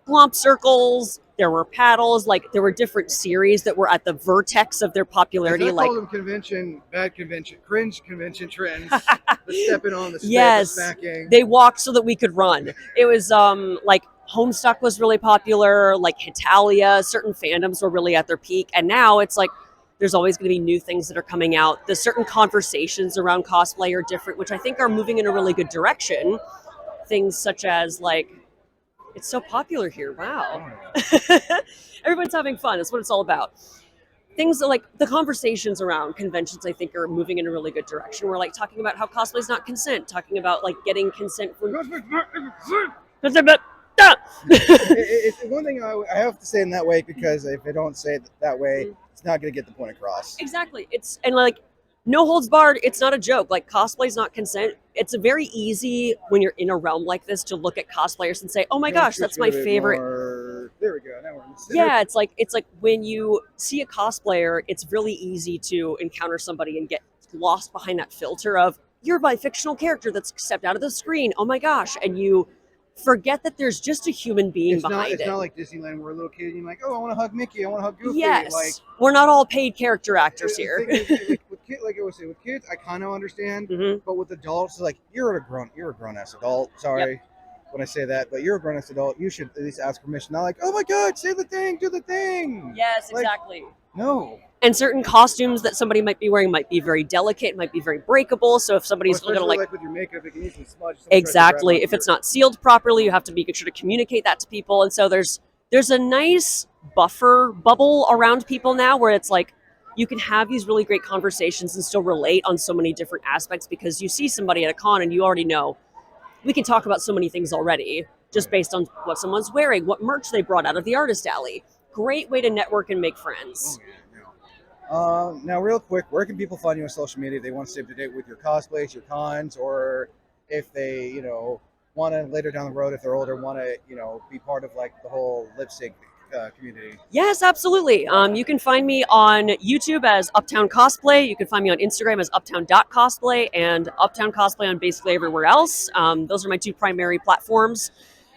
glomp circles, There were paddles, like there were different series that were at the vertex of their popularity. I Like call them convention, bad convention, cringe convention trends. The stepping on the spit, yes, the smacking. they walked so that we could run. It was like Homestuck was really popular, like Hitalia, certain fandoms were really at their peak. And now it's like there's always going to be new things that are coming out. The certain conversations around cosplay are different, which I think are moving in a really good direction. Things such as like, it's so popular here. Wow. Everyone's having fun. That's what it's all about. Things like the conversations around conventions, I think, are moving in a really good direction. We're like talking about how cosplay is not consent, talking about like getting consent from. It's one thing I have to say in that way, because if I don't say it that way, it's not going to get the point across. Exactly. It's and like no holds barred. It's not a joke. Like cosplay is not consent. It's a very easy when you're in a realm like this to look at cosplayers and say, "Oh my gosh, that's my favorite." There we go. Now we're Yeah, it's like when you see a cosplayer, it's really easy to encounter somebody and get lost behind that filter of you're my fictional character that's stepped out of the screen. Oh my gosh, and you forget that there's just a human being behind it. It's not like Disneyland where a little kid, you're like, oh, I want to hug Mickey, I want to hug Goofy. Yes, like, we're not all paid character actors here. Like I would say, with kids, I kind of understand, Mm-hmm. but with adults, it's like you're a grown ass adult. Sorry when I say that, but you're a grown ass adult. You should at least ask permission. Not like, oh my god, say the thing, do the thing. Yes, Like, exactly. No. And certain costumes that somebody might be wearing might be very delicate, might be very breakable. So if somebody's Especially going to with your makeup, it can easily smudge. exactly, if it's not sealed properly, you have to be sure to communicate that to people. And so there's a nice buffer bubble around people now where it's like you can have these really great conversations and still relate on so many different aspects, because you see somebody at a con and you already know we can talk about so many things already just based on what someone's wearing, what merch they brought out of the artist alley. Great way to network and make friends. Now, real quick, where can people find you on social media if they want to stay up to date with your cosplays, your cons, or if they, want to later down the road, if they're older, want to, be part of like the whole lip sync community? Yes, absolutely. You can find me on YouTube as Uptown Cosplay. You can find me on Instagram as uptown.cosplay and Uptown Cosplay on basically everywhere else. Those are my two primary platforms.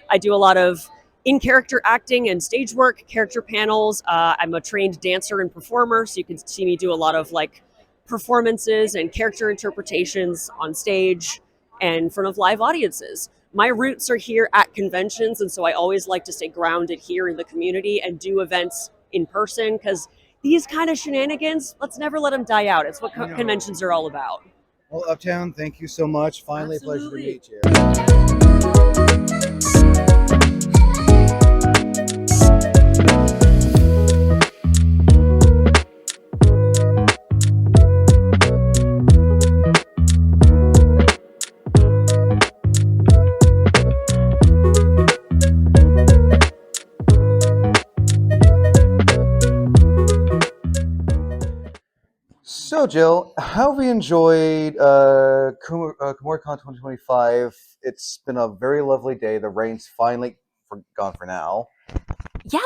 I do a lot of in-character acting and stage work, character panels. I'm a trained dancer and performer, so you can see me do a lot of like performances and character interpretations on stage and in front of live audiences. My roots are here at conventions, and so I always like to stay grounded here in the community and do events in person, because these kind of shenanigans, let's never let them die out. It's what conventions are all about. Well, Uptown, thank you so much. Finally, Absolutely. A pleasure to meet you. So, Jill, how have you enjoyed Kumoricon 2025? It's been a very lovely day. The rain's finally gone for now. Yeah,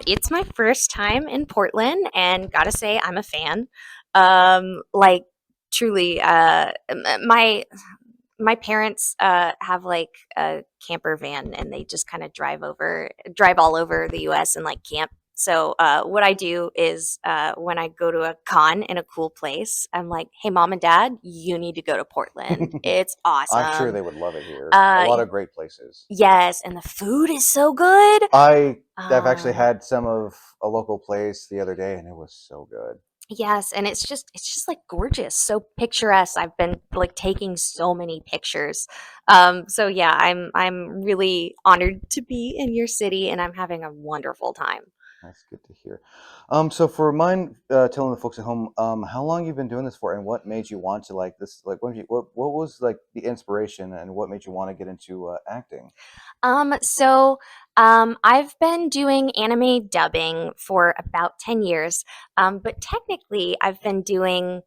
it's my first time in Portland, and gotta say, I'm a fan. Like, truly, my parents have like a camper van, and they just kind of drive all over the U.S. and like camp. So what I do is when I go to a con in a cool place, I'm like, "Hey, mom and dad, you need to go to Portland. It's awesome." I'm sure they would love it here. A lot of great places. Yes, and the food is so good. I've actually had some of a local place the other day, and it was so good. Yes, and it's just like gorgeous, so picturesque. I've been like taking so many pictures. So yeah, I'm really honored to be in your city, and I'm having a wonderful time. That's good to hear. So for mine, telling the folks at home, how long you've been doing this for, and what made you want to like this? Like, what was like the inspiration, and what made you want to get into acting? I've been doing anime dubbing for about 10 years. But technically I've been doing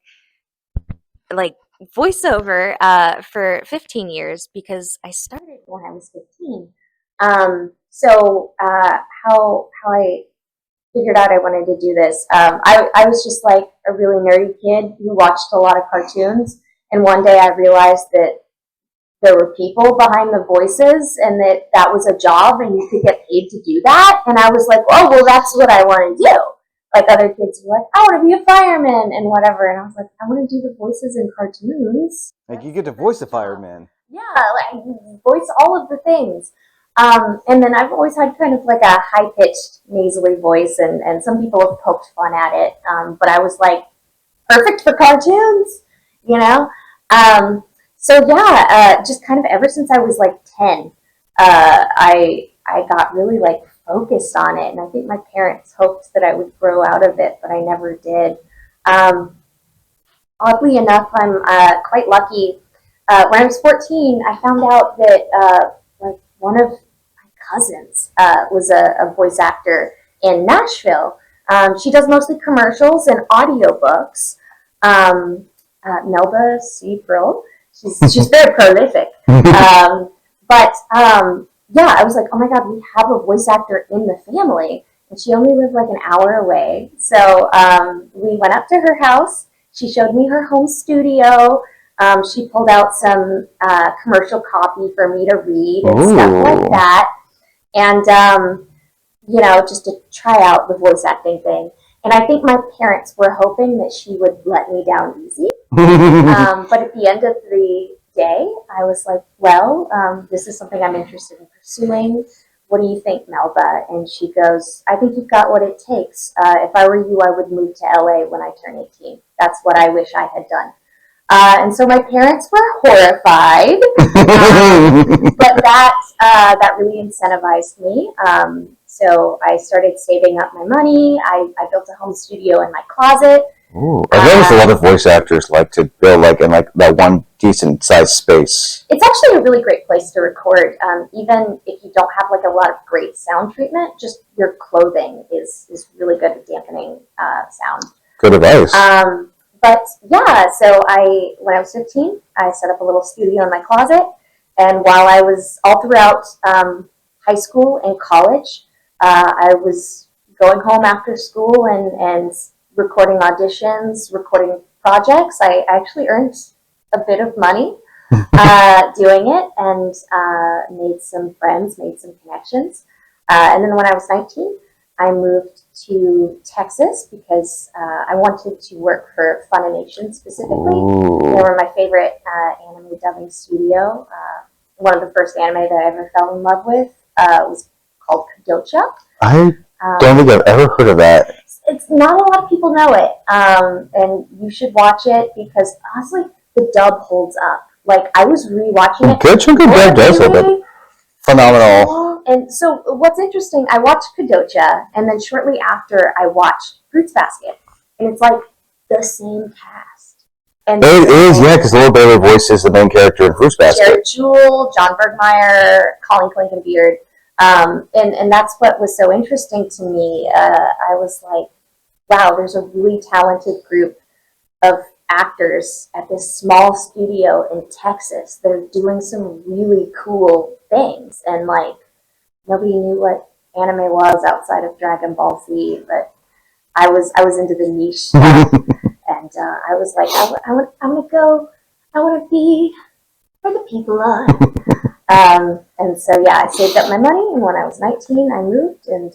like voiceover for 15 years because I started when I was 15. How I figured out I wanted to do this. I was just like a really nerdy kid who watched a lot of cartoons, and one day I realized that there were people behind the voices and that was a job and you could get paid to do that. And I was like, oh, well, that's what I want to do. Like other kids were like, I want to be a fireman and whatever. And I was like, I want to do the voices in cartoons. Like you get to voice a fireman. Yeah, like voice all of the things. And then I've always had kind of like a high-pitched, nasally voice, and some people have poked fun at it. But I was like, perfect for cartoons, you know? So yeah, just kind of ever since I was like 10, I got really like focused on it. And I think my parents hoped that I would grow out of it, but I never did. Oddly enough, I'm quite lucky. When I was 14, I found out that like one of my cousins was a voice actor in Nashville. She does mostly commercials and audiobooks. Melba C. Brill. She's very prolific. But yeah, I was like, oh my God, we have a voice actor in the family. And she only lived like an hour away. So we went up to her house. She showed me her home studio. She pulled out some commercial copy for me to read and stuff like that. And, you know, just to try out the voice acting thing. And I think my parents were hoping that she would let me down easy. But at the end of the day, I was like, well, this is something I'm interested in pursuing. What do you think, Melba? And she goes, I think you've got what it takes. If I were you, I would move to LA when I turn 18. That's what I wish I had done. And so my parents were horrified, but that really incentivized me. So I started saving up my money. I built a home studio in my closet. Ooh, I noticed a lot of voice actors like to build like in like that one decent sized space. It's actually a really great place to record. Even if you don't have like a lot of great sound treatment, just your clothing is really good at dampening sound. Good advice. But yeah, so when I was 15, I set up a little studio in my closet, and while I was all throughout high school and college, I was going home after school and recording auditions, recording projects. I actually earned a bit of money doing it, and made some friends, made some connections. And then when I was 19, I moved to Texas because I wanted to work for Funimation specifically. They were my favorite anime dubbing studio. One of the first anime that I ever fell in love with was called Kadocha. I don't think I've ever heard of that. It's not a lot of people know it, and you should watch it because honestly, the dub holds up. Like I was rewatching it. Good chunk of dub does hold up. Phenomenal. And so what's interesting, I watched Kadocha, and then shortly after I watched Fruits Basket, and it's like the same cast. And It is, yeah, because Lord Bailey voices the main character in Fruits Basket. Jared Jewell, John Bergmeyer, Colleen Cosplay. And that's what was so interesting to me. I was like, wow, there's a really talented group of actors at this small studio in Texas. They're doing some really cool things, and like nobody knew what anime was outside of Dragon Ball Z, but I was into the niche stuff, and I was like, I want to be where the people are. And so yeah, I saved up my money, and when I was 19, I moved, and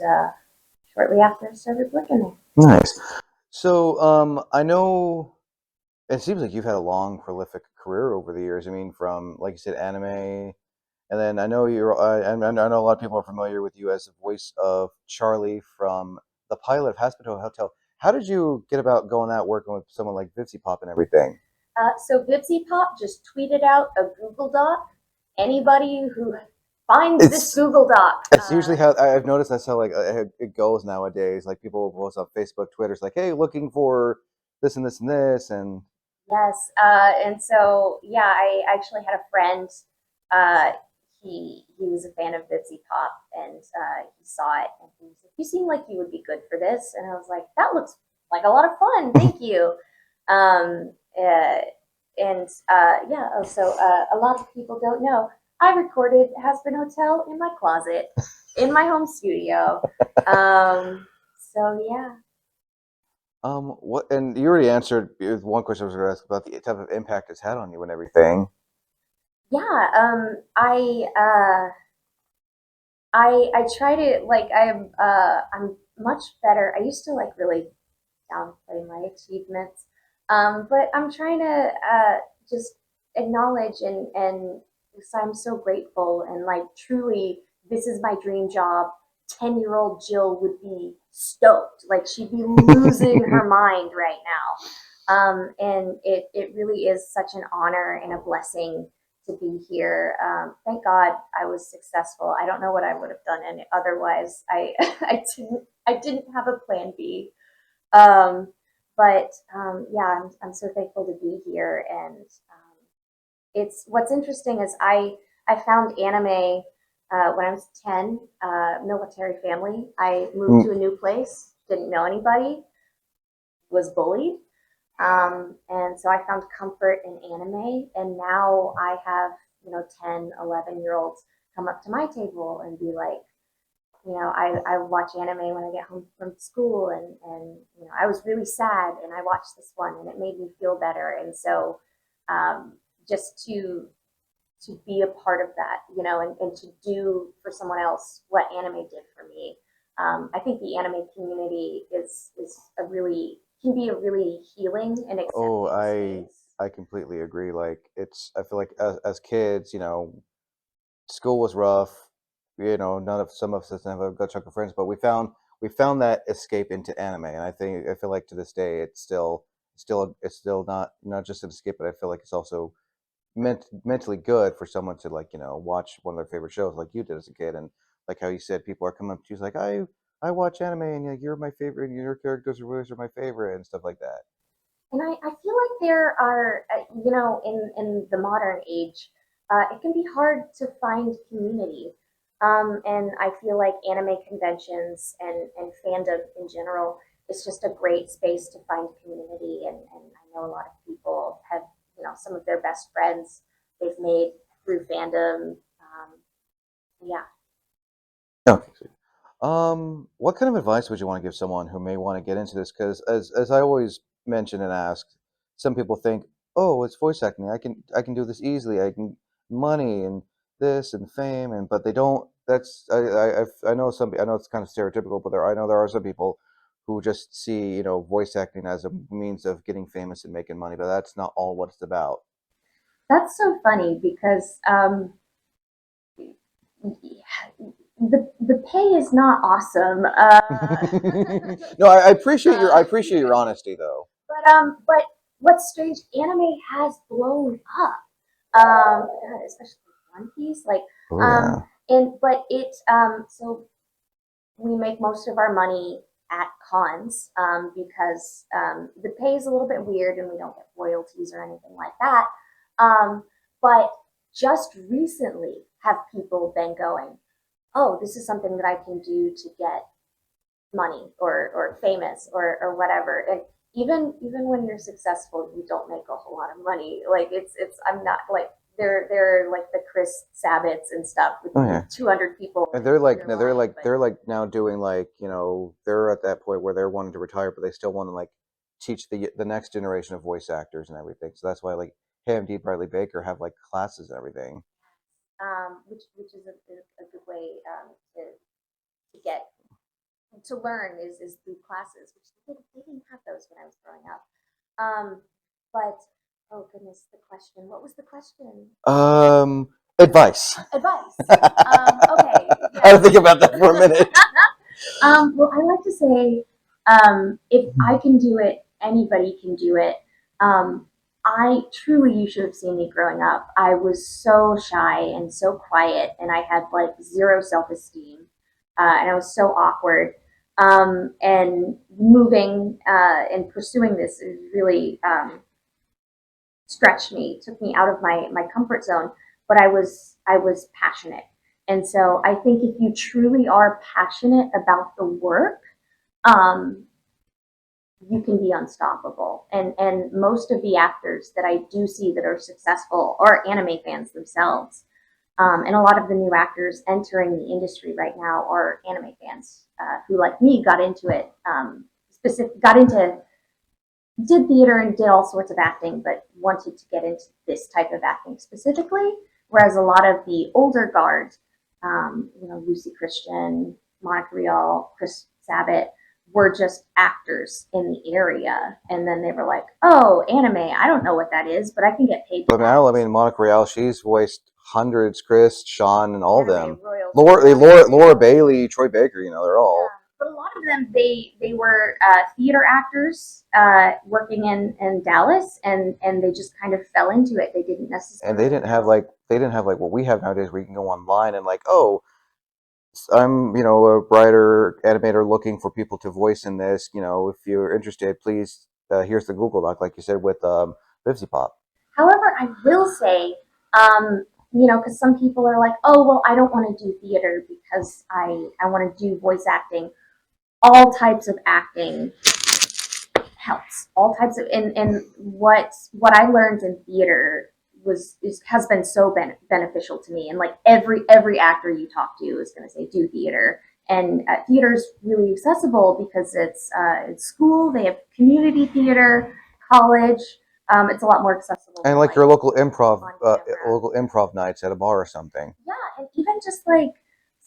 shortly after, I started working there. Nice. So I know it seems like you've had a long, prolific career over the years. I mean, from like you said, anime, and then I know I know a lot of people are familiar with you as the voice of Charlie from the pilot of Hospital Hotel. How did you get about going out working with someone like Vipsy Pop and everything? So Vipsy Pop just tweeted out a Google Doc. Anybody who finds this Google Doc. It's usually how I've noticed. That's how like it goes nowadays. Like people will post on Facebook, Twitter. It's like, hey, looking for this and this and this, and Yes, and so yeah, I actually had a friend. He was a fan of Vipsy Pop, and he saw it, and he was like, "You seem like you would be good for this." And I was like, "That looks like a lot of fun. Thank you." So a lot of people don't know. I recorded Has Been Hotel in my closet, in my home studio. So yeah. What? And you already answered one question I was going to ask about the type of impact it's had on you and everything. Yeah, I try to like I'm much better. I used to like really downplay my achievements, but I'm trying to just acknowledge and so I'm so grateful and like truly this is my dream job. 10-year-old Jill would be stoked, like she'd be losing her mind right now, and it really is such an honor and a blessing to be here. Thank God I was successful. I don't know what I would have done any otherwise. I didn't have a plan B. Um, but yeah, I'm so thankful to be here. And it's what's interesting is I found anime when I was 10. Military family. I moved to a new place, didn't know anybody, was bullied. And so I found comfort in anime, and now I have, 10, 11 year olds come up to my table and be like, I watch anime when I get home from school, and I was really sad and I watched this one and it made me feel better. And so just to be a part of that, and to do for someone else what anime did for me. I think the anime community is can be a really healing and Oh, accepting space. I completely agree. Like I feel like as kids, school was rough. None of some of us didn't have a good chunk of friends, but we found that escape into anime, and I feel like to this day it's still not just an escape, but I feel like it's also mentally good for someone to like watch one of their favorite shows like you did as a kid, and like how you said people are coming up to you like I watch anime and you're my favorite, and your characters are my favorite and stuff like that. And I feel like there are, in the modern age, it can be hard to find community. And I feel like anime conventions and fandom in general is just a great space to find community. And I know a lot of people have, some of their best friends they've made through fandom. Yeah. Okay. What kind of advice would you want to give someone who may want to get into this? Because as I always mention and ask, some people think, oh, it's voice acting. I can do this easily. I can money and this and fame, and but they don't. That's I know it's kind of stereotypical, but I know there are some people who just see voice acting as a means of getting famous and making money, but that's not all what it's about. That's so funny because the pay is not awesome. No, I appreciate your honesty though. But what's strange, anime has blown up. God, especially One Piece, like, Oh yeah. and but it so we make most of our money at cons because the pay is a little bit weird and we don't get royalties or anything like that. But just recently have people been going, oh, this is something that I can do to get money or famous or whatever. And even when you're successful, you don't make a whole lot of money. Like it's I'm not like they're like the Chris Sabbats and stuff with Oh yeah. 200 people. And they're like, no, they're like now doing like, they're at that point where they're wanting to retire, but they still want to like teach the next generation of voice actors and everything. So that's why like him, D. Bradley Baker have like classes and everything. Which is a good way to get to learn is through classes, which they didn't have those when I was growing up. But oh goodness, the question. What was the question? Advice. Advice. Okay. I had to think about that for a minute. Well, I like to say, if I can do it, anybody can do it. I truly, you should have seen me growing up. I was so shy and so quiet, and I had like zero self-esteem, and I was so awkward. And moving and pursuing this is really stretched me, took me out of my comfort zone. But I was passionate, and so I think if you truly are passionate about the work, um, you can be unstoppable. And most of the actors that I do see that are successful are anime fans themselves. And a lot of the new actors entering the industry right now are anime fans who, like me, got into it. Got into did theater and did all sorts of acting, but wanted to get into this type of acting specifically. Whereas a lot of the older guard, Lucy Christian, Monica Rial, Chris Sabat, were just actors in the area, and then they were like, "Oh, anime! I don't know what that is, but I can get paid." But now, I mean, Monica Rial, she's voiced hundreds, Chris, Sean, and all of them. Laura Bailey, Troy Baker, they're all. But a lot of them, they were theater actors working in Dallas, and they just kind of fell into it. They didn't necessarily. And they didn't have like what we have nowadays, where you can go online and like, oh, I'm a writer animator looking for people to voice in this. If you're interested, please here's the Google Doc, like you said with Bibsy Pop. However, I will say, because some people are like, oh, well, I don't want to do theater because I want to do voice acting. All types of acting helps. All types of and what I learned in theater has been so beneficial to me. And like every actor you talk to is going to say do theater. And theater is really accessible because it's school. They have community theater, college. It's a lot more accessible. And like your local improv nights at a bar or something. Yeah, and even just like.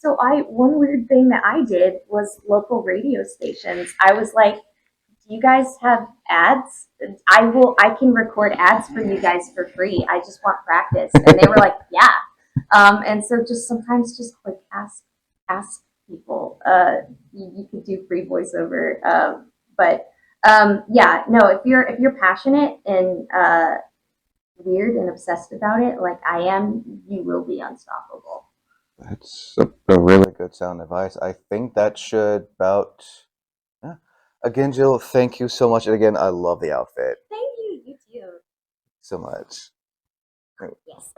So one weird thing that I did was local radio stations. I was like, do you guys have ads? I can record ads for you guys for free. I just want practice. And they were like, yeah. And so just sometimes just like ask people. You could do free voiceover. If you're passionate and weird and obsessed about it, like I am, you will be unstoppable. That's a really good sound advice. I think that should about. Yeah. Again, Jill, thank you so much. And again, I love the outfit. Thank you. You too. So much. Yes.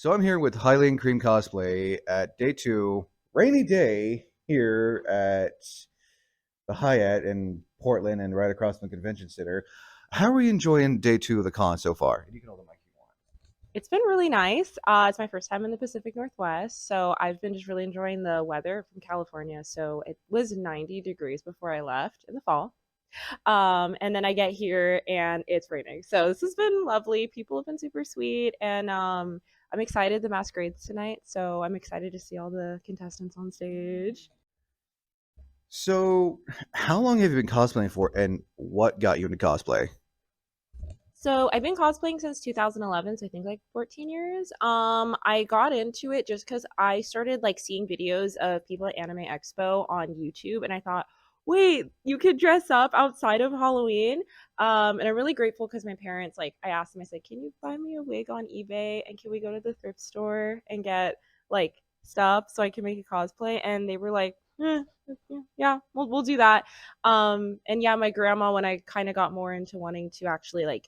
So I'm here with Hylian Cream Cosplay at day 2, rainy day here at the Hyatt in Portland and right across from the convention center. How are you enjoying day 2 of the con so far? You can hold the mic. It's been really nice. It's my first time in the Pacific Northwest, so I've been just really enjoying the weather from California. So it was 90 degrees before I left in the fall. And then I get here and it's raining. So this has been lovely. People have been super sweet, and I'm excited. The masquerade's tonight, so I'm excited to see all the contestants on stage. So, how long have you been cosplaying for, and what got you into cosplay? So I've been cosplaying since 2011, so I think like 14 years. I got into it just because I started like seeing videos of people at Anime Expo on YouTube, and I thought, wait, you could dress up outside of Halloween. And I'm really grateful because my parents, like, I asked them, I said, can you buy me a wig on eBay, and can we go to the thrift store and get like stuff so I can make a cosplay? And they were like, yeah, we'll do that. And yeah, my grandma, when I kind of got more into wanting to actually like,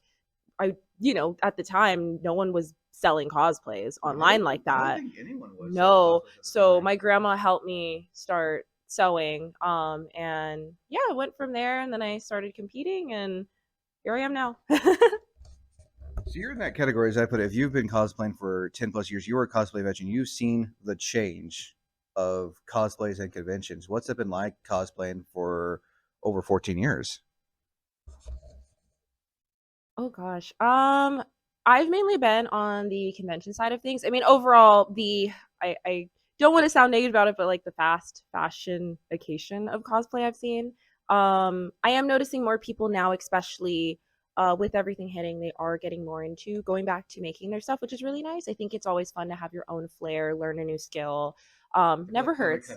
at the time, no one was selling cosplays online like that. I don't think anyone was. No. So my grandma helped me start sewing. And yeah, I went from there, and then I started competing, and here I am now. So you're in that category, as I put it. If you've been cosplaying for 10 plus years, you're a cosplay veteran. You've seen the change of cosplays and conventions. What's it been like cosplaying for over 14 years? Oh gosh. I've mainly been on the convention side of things. I mean, overall, I don't want to sound negative about it, but like the fast fashion-ification of cosplay I've seen. I am noticing more people now, especially with everything hitting, they are getting more into going back to making their stuff, which is really nice. I think it's always fun to have your own flair, learn a new skill. Never hurts.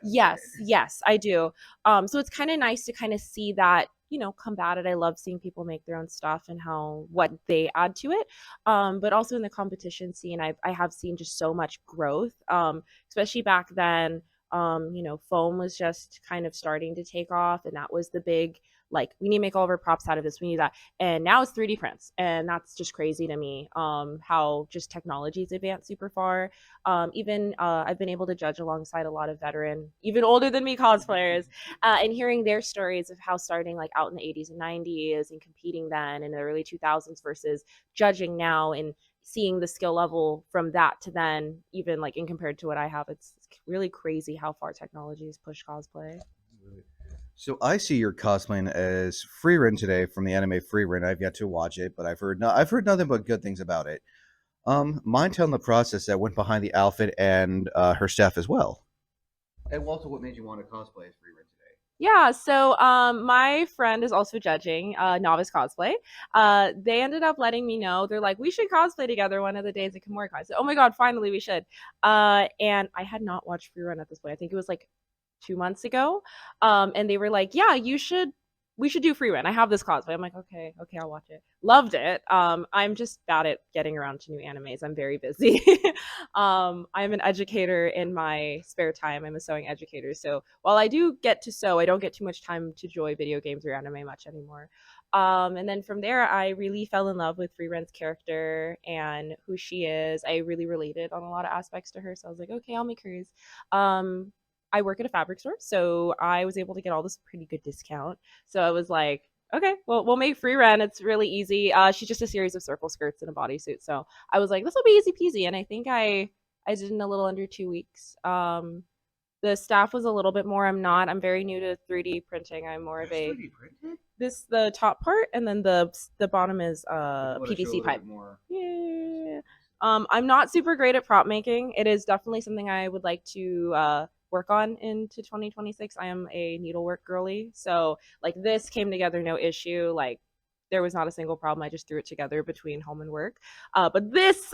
Yes, I do. So it's kind of nice to kind of see that, combat it. I love seeing people make their own stuff and what they add to it. But also in the competition scene, I have seen just so much growth, especially back then. Foam was just kind of starting to take off, and that was the big, like, we need to make all of our props out of this, we need that. And now it's 3D prints, and that's just crazy to me, how just technology's advanced super far. Even I've been able to judge alongside a lot of veteran, even older than me cosplayers, and hearing their stories of how starting like out in the 80s and 90s and competing then in the early 2000s versus judging now, and seeing the skill level from that to then, even like in compared to what I have, it's really crazy how far technology has pushed cosplay. So I see you're cosplaying as Freerin today from the anime Freerin. I've yet to watch it, but I've heard nothing but good things about it. Mind telling the process that went behind the outfit and her staff as well. And also, what made you want to cosplay as Freerin today? Yeah, so my friend is also judging Novice Cosplay. They ended up letting me know. They're like, we should cosplay together one of the days at Kumoricon. I said, oh my god, finally we should. And I had not watched Freerun at this point. I think it was like 2 months ago. And they were like, yeah, we should do Freerun. I have this cosplay. I'm like, okay, I'll watch it. Loved it. I'm just bad at getting around to new animes. I'm very busy. I'm an educator in my spare time. I'm a sewing educator. So while I do get to sew, I don't get too much time to enjoy video games or anime much anymore. And then from there, I really fell in love with Freerun's character and who she is. I really related on a lot of aspects to her. So I was like, okay, I'll make hers. I work at a fabric store, so I was able to get all this pretty good discount. So I was like, okay, well, we'll make Freerun. It's really easy. She's just a series of circle skirts and a bodysuit. So I was like, this will be easy peasy. And I think I did in a little under 2 weeks. The staff was a little bit more. I'm very new to 3D printing. I'm more of a 3D printed? the top part, and then the bottom is PVC pipe. Yeah. I'm not super great at prop making. It is definitely something I would like to work on into 2026. I am a needlework girly, so like this came together no issue. Like there was not a single problem. I just threw it together between home and work. But this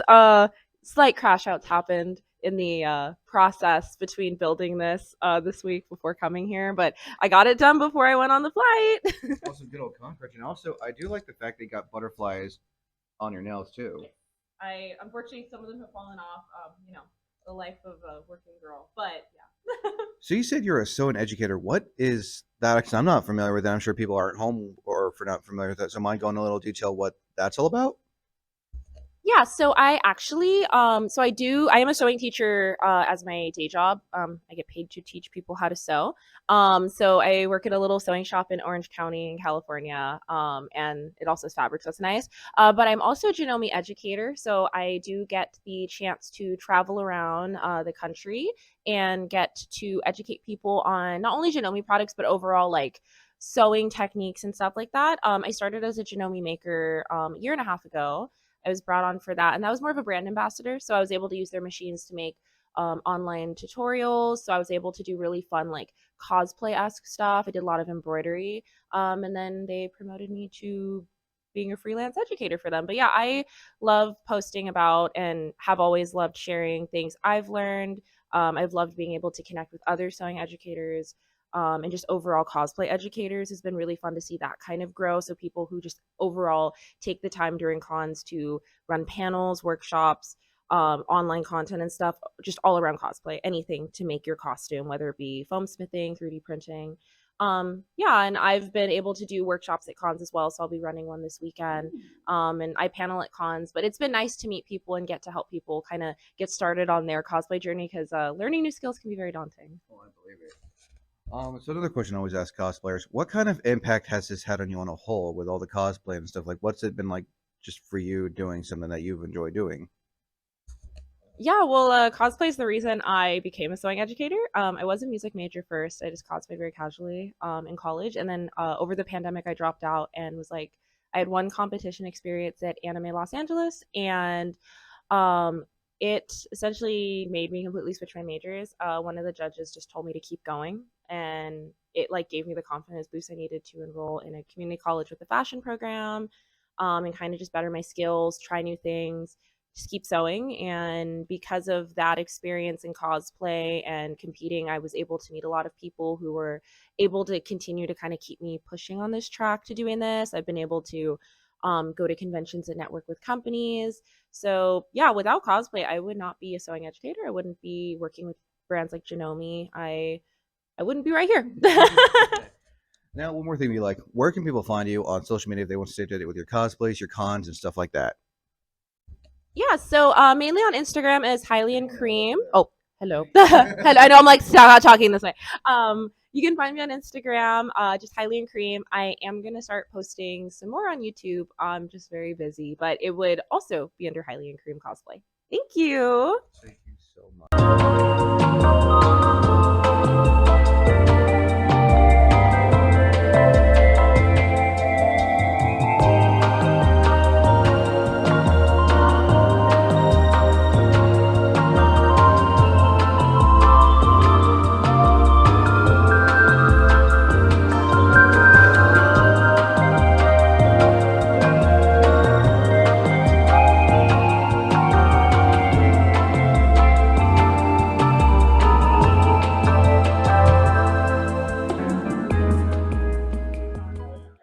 slight crash outs happened in the process between building this week before coming here, but I got it done before I went on the flight. Also, good old concrete. And also, I do like the fact that you got butterflies on your nails too. I unfortunately some of them have fallen off. The life of a working girl, but yeah. So you said you're a sewing educator. What is that? Because I'm not familiar with that. I'm sure people aren't home or for not familiar with that. So mind going a little detail what that's all about? Yeah, so I actually, I am a sewing teacher as my day job. I get paid to teach people how to sew. So I work at a little sewing shop in Orange County in California, and it also is fabric, so it's nice. But I'm also a Janome educator, so I do get the chance to travel around the country and get to educate people on not only Janome products, but overall like sewing techniques and stuff like that. I started as a Janome maker a year and a half ago. I was brought on for that, and that was more of a brand ambassador. So I was able to use their machines to make online tutorials. So I was able to do really fun like cosplay-esque stuff. I did a lot of embroidery, and then they promoted me to being a freelance educator for them. But yeah, I love posting about and have always loved sharing things I've learned. I've loved being able to connect with other sewing educators. And just overall cosplay educators has been really fun to see that kind of grow. So people who just overall take the time during cons to run panels, workshops, online content and stuff, just all around cosplay, anything to make your costume, whether it be foam smithing, 3D printing. Yeah, and I've been able to do workshops at cons as well. So I'll be running one this weekend. And I panel at cons, but it's been nice to meet people and get to help people kind of get started on their cosplay journey, because learning new skills can be very daunting. Oh, I believe it. So another question I always ask cosplayers: what kind of impact has this had on you on a whole with all the cosplay and stuff? Like, what's it been like just for you doing something that you've enjoyed doing? Yeah, well, cosplay is the reason I became a sewing educator. I was a music major first. I just cosplayed very casually in college, and then over the pandemic, I dropped out and was like, I had one competition experience at Anime Los Angeles, and it essentially made me completely switch my majors. One of the judges just told me to keep going, and it like gave me the confidence boost I needed to enroll in a community college with a fashion program. and kind of just better my skills, try new things, just keep sewing. And because of that experience in cosplay and competing, I was able to meet a lot of people who were able to continue to kind of keep me pushing on this track to doing this. I've been able to go to conventions and network with companies. So yeah, without cosplay, I would not be a sewing educator. I wouldn't be working with brands like Janome. I wouldn't be right here. Now, one more thing, be like, where can people find you on social media if they want to stay updated with your cosplays, your cons, and stuff like that? Yeah, so mainly on Instagram is Hylian Cream. Oh, hello. Hello. I know I'm like talking this way. You can find me on Instagram, just Hylian Cream. I am gonna start posting some more on YouTube. I'm just very busy, but it would also be under Hylian Cream Cosplay. Thank you. Thank you so much.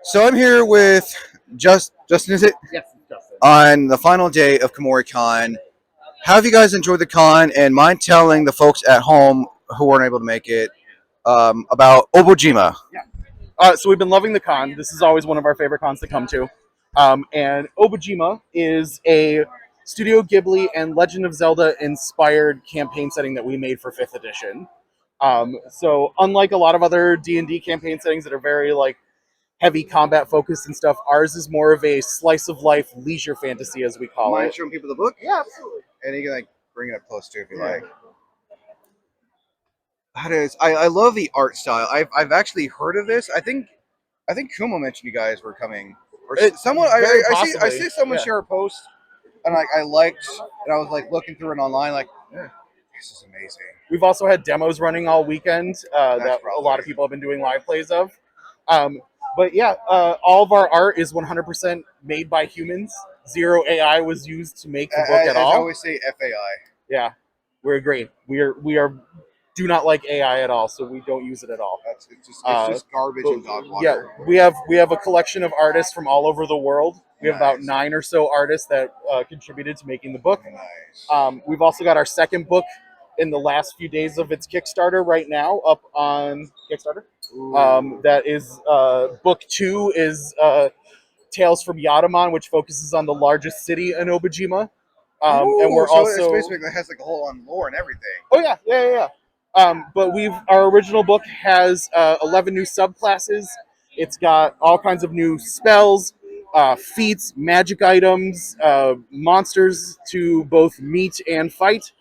So I'm here with Justin, is it? Yes, it's Justin. On the final day of Kumoricon. How have you guys enjoyed the con? And mind telling the folks at home who weren't able to make it about Oboijma? So we've been loving the con. This is always one of our favorite cons to come to. And Oboijma is a Studio Ghibli and Legend of Zelda inspired campaign setting that we made for 5th edition. So unlike a lot of other D&D campaign settings that are very like heavy combat focused and stuff, ours is more of a slice of life leisure fantasy, as we call Mind it. showing people the book? Yeah, absolutely. And you can like bring it up close too if you like. That is, I love the art style. I've actually heard of this. I think Kumo mentioned you guys were coming, or someone. I see someone share a post, and like I liked, and I was like looking through it online, like this is amazing. We've also had demos running all weekend that a lot of people have been doing live plays of. But yeah, all of our art is 100% made by humans. Zero AI was used to make the book at all. I always say FAI. Yeah, we agree. We are do not like AI at all, so we don't use it at all. It's just garbage and dog water. Yeah, we have a collection of artists from all over the world. We have about 9 or so artists that contributed to making the book. Nice. We've also got our second book in the last few days of its Kickstarter right now up on Kickstarter. That is book 2 is Tales from Yadaman, which focuses on the largest city in Oboijma. And we're so also it's basically has like a whole on lore and everything. Oh yeah. But our original book has 11 new subclasses. It's got all kinds of new spells, feats, magic items, monsters to both meet and fight.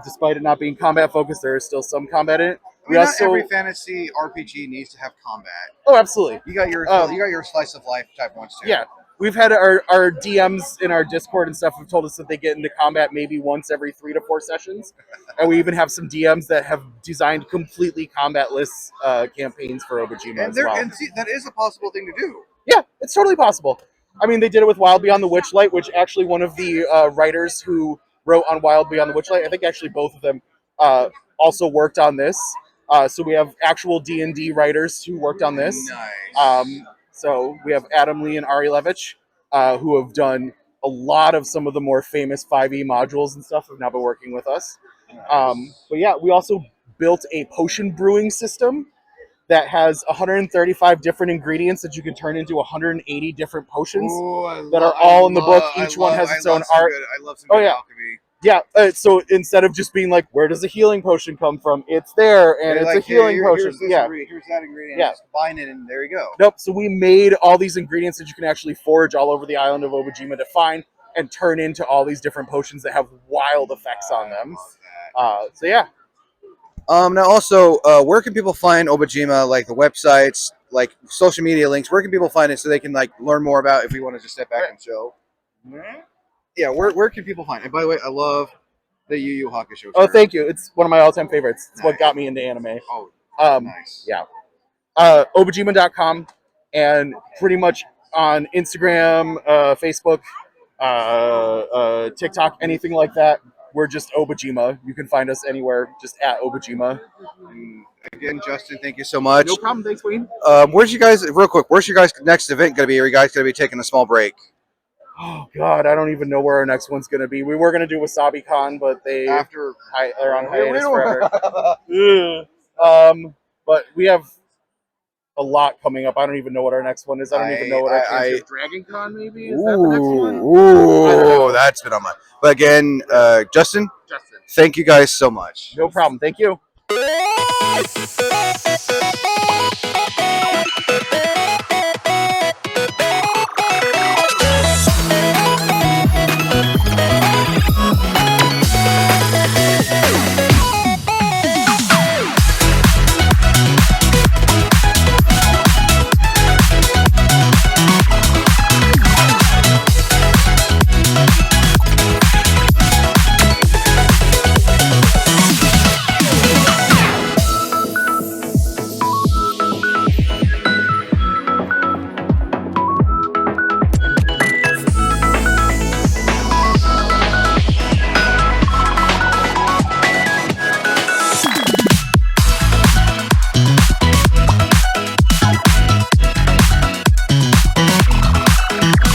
Despite it not being combat focused, there is still some combat in it. I mean, not every fantasy RPG needs to have combat. Oh, absolutely. You got your slice of life type ones too. Yeah, we've had our DMs in our Discord and stuff have told us that they get into combat maybe once every 3 to 4 sessions, and we even have some DMs that have designed completely combatless campaigns for Oboijma as well. And see, that is a possible thing to do. Yeah, it's totally possible. I mean, they did it with Wild Beyond the Witchlight, which actually one of the writers who wrote on Wild Beyond the Witchlight, I think actually both of them also worked on this. So we have actual D&D writers who worked on this. Nice. So we have Adam Lee and Ari Levitch, who have done a lot of some of the more famous 5e modules and stuff, have now been working with us. But yeah, we also built a potion brewing system that has 135 different ingredients that you can turn into 180 different potions that are all in the book. Each one has its own art. I love some good alchemy. Yeah, so instead of just being like, where does a healing potion come from? It's there, and it's a healing potion. Here's that ingredient. Yeah. Just combine it, and there you go. Nope, so we made all these ingredients that you can actually forage all over the island of Oboijma to find and turn into all these different potions that have wild effects on them. So yeah. Now also, where can people find Oboijma, like the websites, like social media links? Where can people find it so they can like learn more about if we want to just step back and show? Yeah, where can people find it? And by the way, I love the Yu Yu Hakusho. Oh, thank you. It's one of my all-time favorites. It's what got me into anime. Oh, nice. Yeah. Oboijma.com, and pretty much on Instagram, Facebook, TikTok, anything like that. We're just Oboijma. You can find us anywhere, just at Oboijma. Again, Justin, thank you so much. No problem. Thanks, Wayne. Where's you guys, real quick, where's your guys' next event going to be? Are you guys going to be taking a small break? Oh God, I don't even know where our next one's gonna be. We were gonna do Wasabi Con, but they're on hiatus forever. But we have a lot coming up. I don't even know what our next one is. I don't even know what our chance is. Dragon Con, maybe? Is that the next one? Ooh, that's been on my. But again, Justin, thank you guys so much. No problem. Thank you.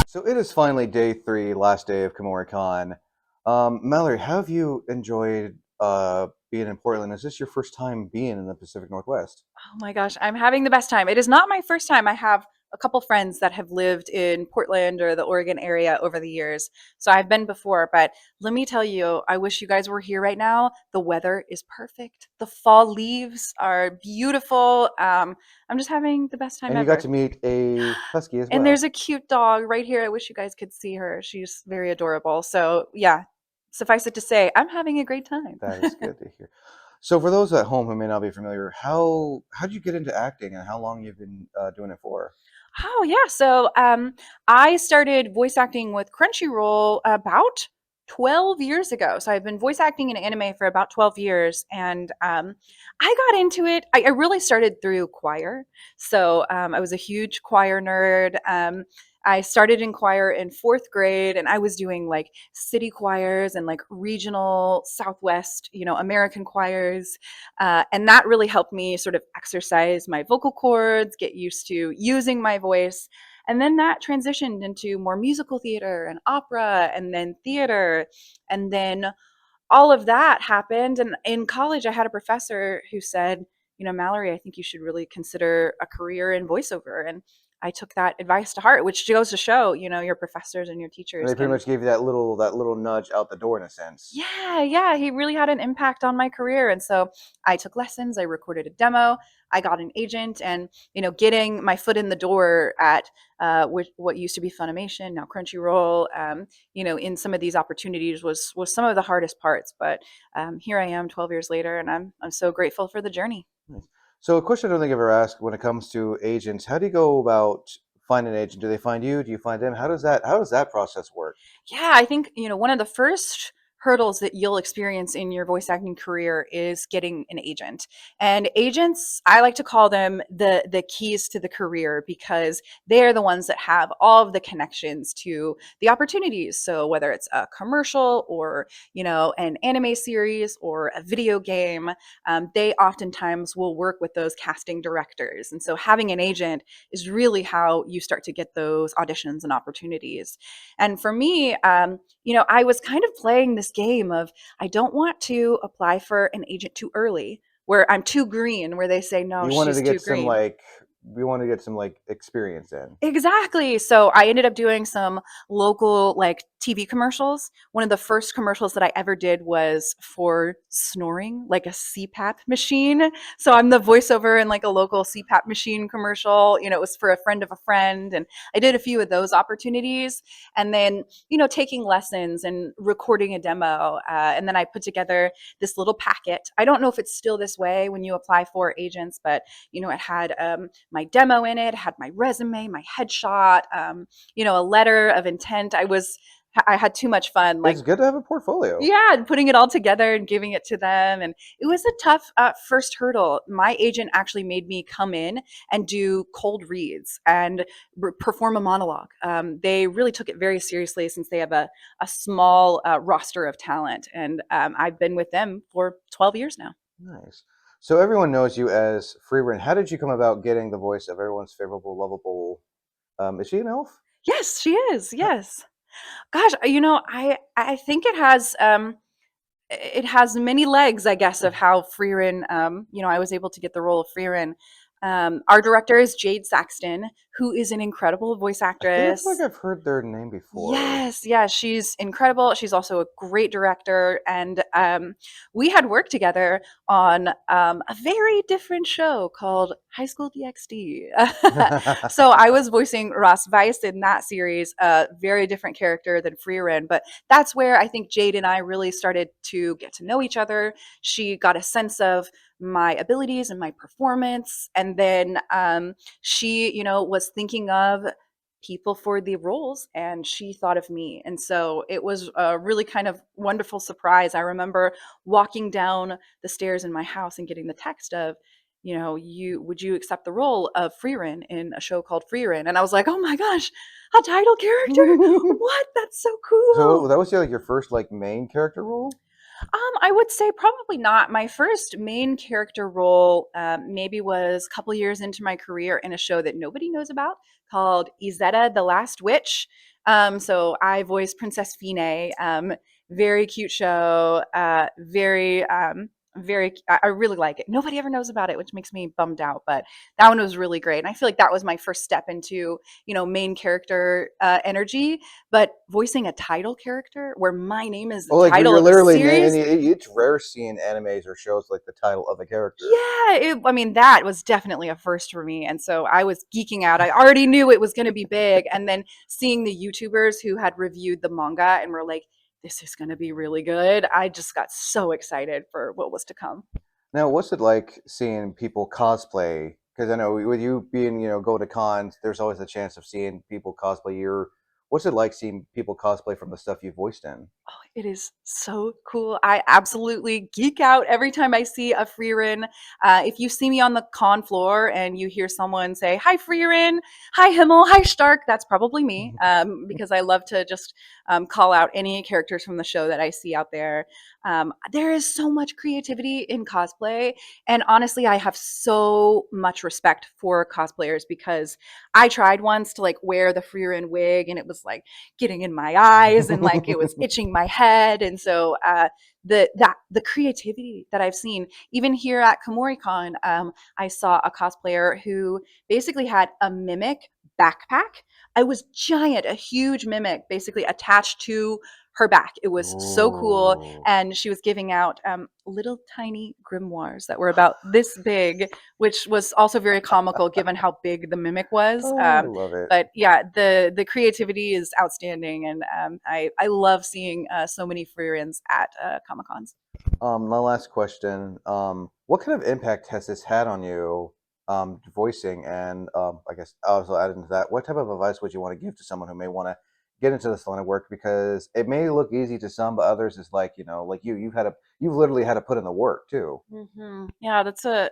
So it is finally day 3, last day of Kumoricon. Mallorie, how have you enjoyed being in Portland? Is this your first time being in the Pacific Northwest? Oh my gosh, I'm having the best time. It is not my first time. I have a couple friends that have lived in Portland or the Oregon area over the years. So I've been before, but let me tell you, I wish you guys were here right now. The weather is perfect. The fall leaves are beautiful. I'm just having the best time And you ever. got to meet a husky as well. And there's a cute dog right here. I wish you guys could see her. She's very adorable. So yeah, suffice it to say, I'm having a great time. That is good to hear. So for those at home who may not be familiar, how did you get into acting and how long you've been doing it for? Oh yeah, so I started voice acting with Crunchyroll about 12 years ago. So I've been voice acting in anime for about 12 years, and I got into it. I really started through choir. So I was a huge choir nerd. I started in choir in 4th grade, and I was doing like city choirs and like regional Southwest, American choirs. And that really helped me sort of exercise my vocal cords, get used to using my voice. And then that transitioned into more musical theater and opera and then theater. And then all of that happened. And in college, I had a professor who said, Mallorie, I think you should really consider a career in voiceover. And I took that advice to heart, which goes to show, your professors and your teachers. They pretty much gave you that little nudge out the door in a sense. Yeah, he really had an impact on my career. And so I took lessons, I recorded a demo, I got an agent, and getting my foot in the door at what used to be Funimation, now Crunchyroll, in some of these opportunities was some of the hardest parts. But here I am 12 years later, and I'm so grateful for the journey. Nice. So a question I don't think I've ever asked when it comes to agents: how do you go about finding an agent? Do they find you? Do you find them? How does that process work? Yeah, I think, one of the first hurdles that you'll experience in your voice acting career is getting an agent. And agents, I like to call them the keys to the career, because they're the ones that have all of the connections to the opportunities. So whether it's a commercial or, an anime series or a video game, they oftentimes will work with those casting directors. And so having an agent is really how you start to get those auditions and opportunities. And for me, I was kind of playing this game of, I don't want to apply for an agent too early, where I'm too green, where they say, no, You wanted she's to get too some green. we want to get some experience in. Exactly. So I ended up doing some local TV commercials. One of the first commercials that I ever did was for snoring, like a CPAP machine. So I'm the voiceover in a local CPAP machine commercial. It was for a friend of a friend, and I did a few of those opportunities. And then, taking lessons and recording a demo. And then I put together this little packet. I don't know if it's still this way when you apply for agents, but it had my demo in it, had my resume, my headshot, a letter of intent. I was I had too much fun. Like, It's good to have a portfolio. yeah, and putting it all together and giving it to them. And it was a tough first hurdle. My agent actually made me come in and do cold reads and perform a monologue. They really took it very seriously since they have a small roster of talent. And I've been with them for 12 years now. Nice. So everyone knows you as Freerin. How did you come about getting the voice of everyone's favorable, lovable? Is she an elf? Yes, she is. Yes. Gosh, I think it has many legs, I guess, of how Freerin, I was able to get the role of Freerin. Our director is Jade Saxton, who is an incredible voice I feel actress. like I've heard their name before. Yes, she's incredible. She's also a great director, and we had worked together on a very different show called High School DxD. So I was voicing Ross Weiss in that series, a very different character than Freerin, but that's where I think Jade and I really started to get to know each other. She got a sense of my abilities and my performance, and then she, was thinking of people for the roles, and she thought of me. And so it was a really kind of wonderful surprise. I remember walking down the stairs in my house and getting the text of, would you accept the role of Freerin in a show called Freerin? And I was like, oh my gosh, a title character. What? That's so cool. So that was your first main character role? I would say probably not. My first main character role maybe was a couple years into my career in a show that nobody knows about called Izetta the Last Witch. So I voiced Princess Fine. Very cute show. I really like it. Nobody ever knows about it, which makes me bummed out, but that one was really great. And I feel like that was my first step into, main character energy, but voicing a title character where my name is the title of the series. It's rare seeing animes or shows like the title of a character. Yeah, that was definitely a first for me. And so I was geeking out. I already knew it was going to be big. And then seeing the YouTubers who had reviewed the manga and were like, this is going to be really good. I just got so excited for what was to come. Now, what's it like seeing people cosplay? Because I know with you being, go to cons, there's always a chance of seeing people cosplay. What's it like seeing people cosplay from the stuff you voiced in? Oh, it is so cool. I absolutely geek out every time I see a Freerin. If you see me on the con floor and you hear someone say, hi, Freerin, hi, Himmel, hi, Stark, that's probably me, because I love to just call out any characters from the show that I see out there. There is so much creativity in cosplay. And honestly, I have so much respect for cosplayers because I tried once to wear the Freerin wig and it was getting in my eyes and it was itching my head. And so the creativity that I've seen, even here at Kumoricon, I saw a cosplayer who basically had a mimic backpack. It was giant, a huge mimic basically attached to her back. It was so cool. And she was giving out little tiny grimoires that were about this big, which was also very comical given how big the mimic was. I love it. But yeah, the creativity is outstanding. And I love seeing so many Freerins at Comic-Cons. My last question, what kind of impact has this had on you, voicing? And I guess also adding to that, what type of advice would you want to give to someone who may want to get into this line of work? Because it may look easy to some, but others is you've literally had to put in the work too. Mm-hmm. Yeah, that's a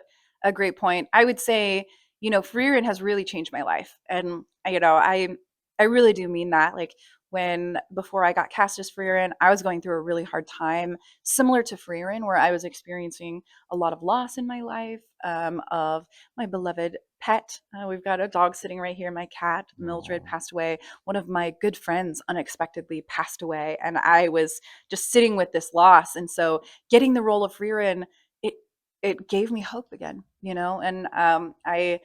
great point. I would say, Freerin has really changed my life. And, I really do mean that. Before I got cast as Freerin, I was going through a really hard time, similar to Freerin, where I was experiencing a lot of loss in my life, of my beloved pet. We've got a dog sitting right here. My cat, Mildred, passed away. One of my good friends unexpectedly passed away. And I was just sitting with this loss. And so getting the role of Freerin, it gave me hope again, and I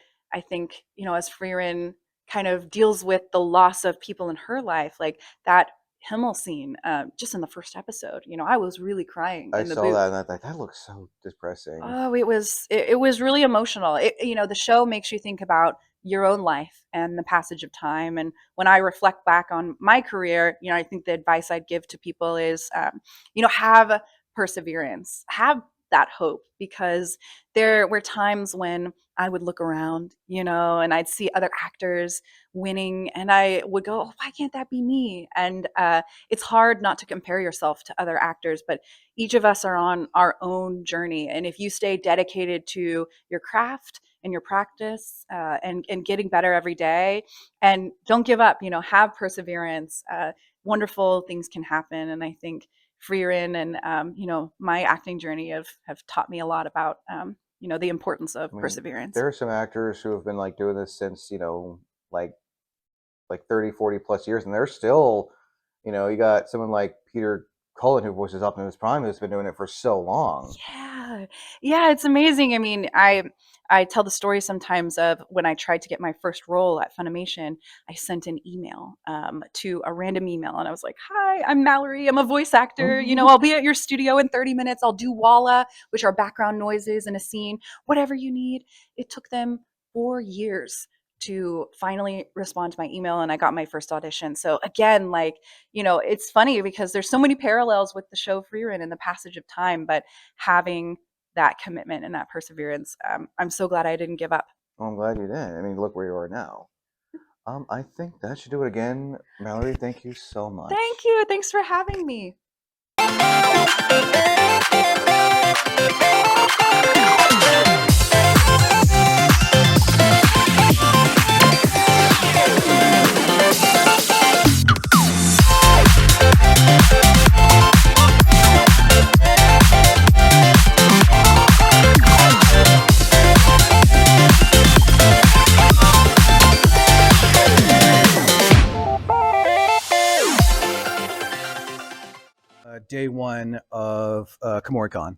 think, as Freerin kind of deals with the loss of people in her life, like that Himmel scene, just in the first episode, I was really crying I in the saw booth. that and I thought that looks so depressing. Oh, it was really emotional. The show makes you think about your own life and the passage of time. And when I reflect back on my career, I think the advice I'd give to people is, have perseverance, have that hope, because there were times when I would look around, and I'd see other actors winning, and I would go, oh, why can't that be me? And it's hard not to compare yourself to other actors, but each of us are on our own journey. And if you stay dedicated to your craft and your practice, and getting better every day, and don't give up, have perseverance, wonderful things can happen. And I think Freerin and my acting journey have taught me a lot about the importance of perseverance. There are some actors who have been like doing this since, like 30, 40 plus years, and they're still, you got someone like Peter Cullen who voices Optimus Prime who's been doing it for so long. Yeah, it's amazing. I mean, I tell the story sometimes of when I tried to get my first role at Funimation. I sent an email to a random email, and I was like, "Hi, I'm Mallorie. I'm a voice actor. I'll be at your studio in 30 minutes. I'll do walla, which are background noises in a scene. Whatever you need." It took them 4 years to finally respond to my email, and I got my first audition. So again, it's funny because there's so many parallels with the show Freerin and the passage of time, but having that commitment and that perseverance, I'm so glad I didn't give up. Well, I'm glad you did. I mean, look where you are now. I think that should do it again. Mallorie, thank you so much. Thank you. Thanks for having me. Day one of Kumoricon.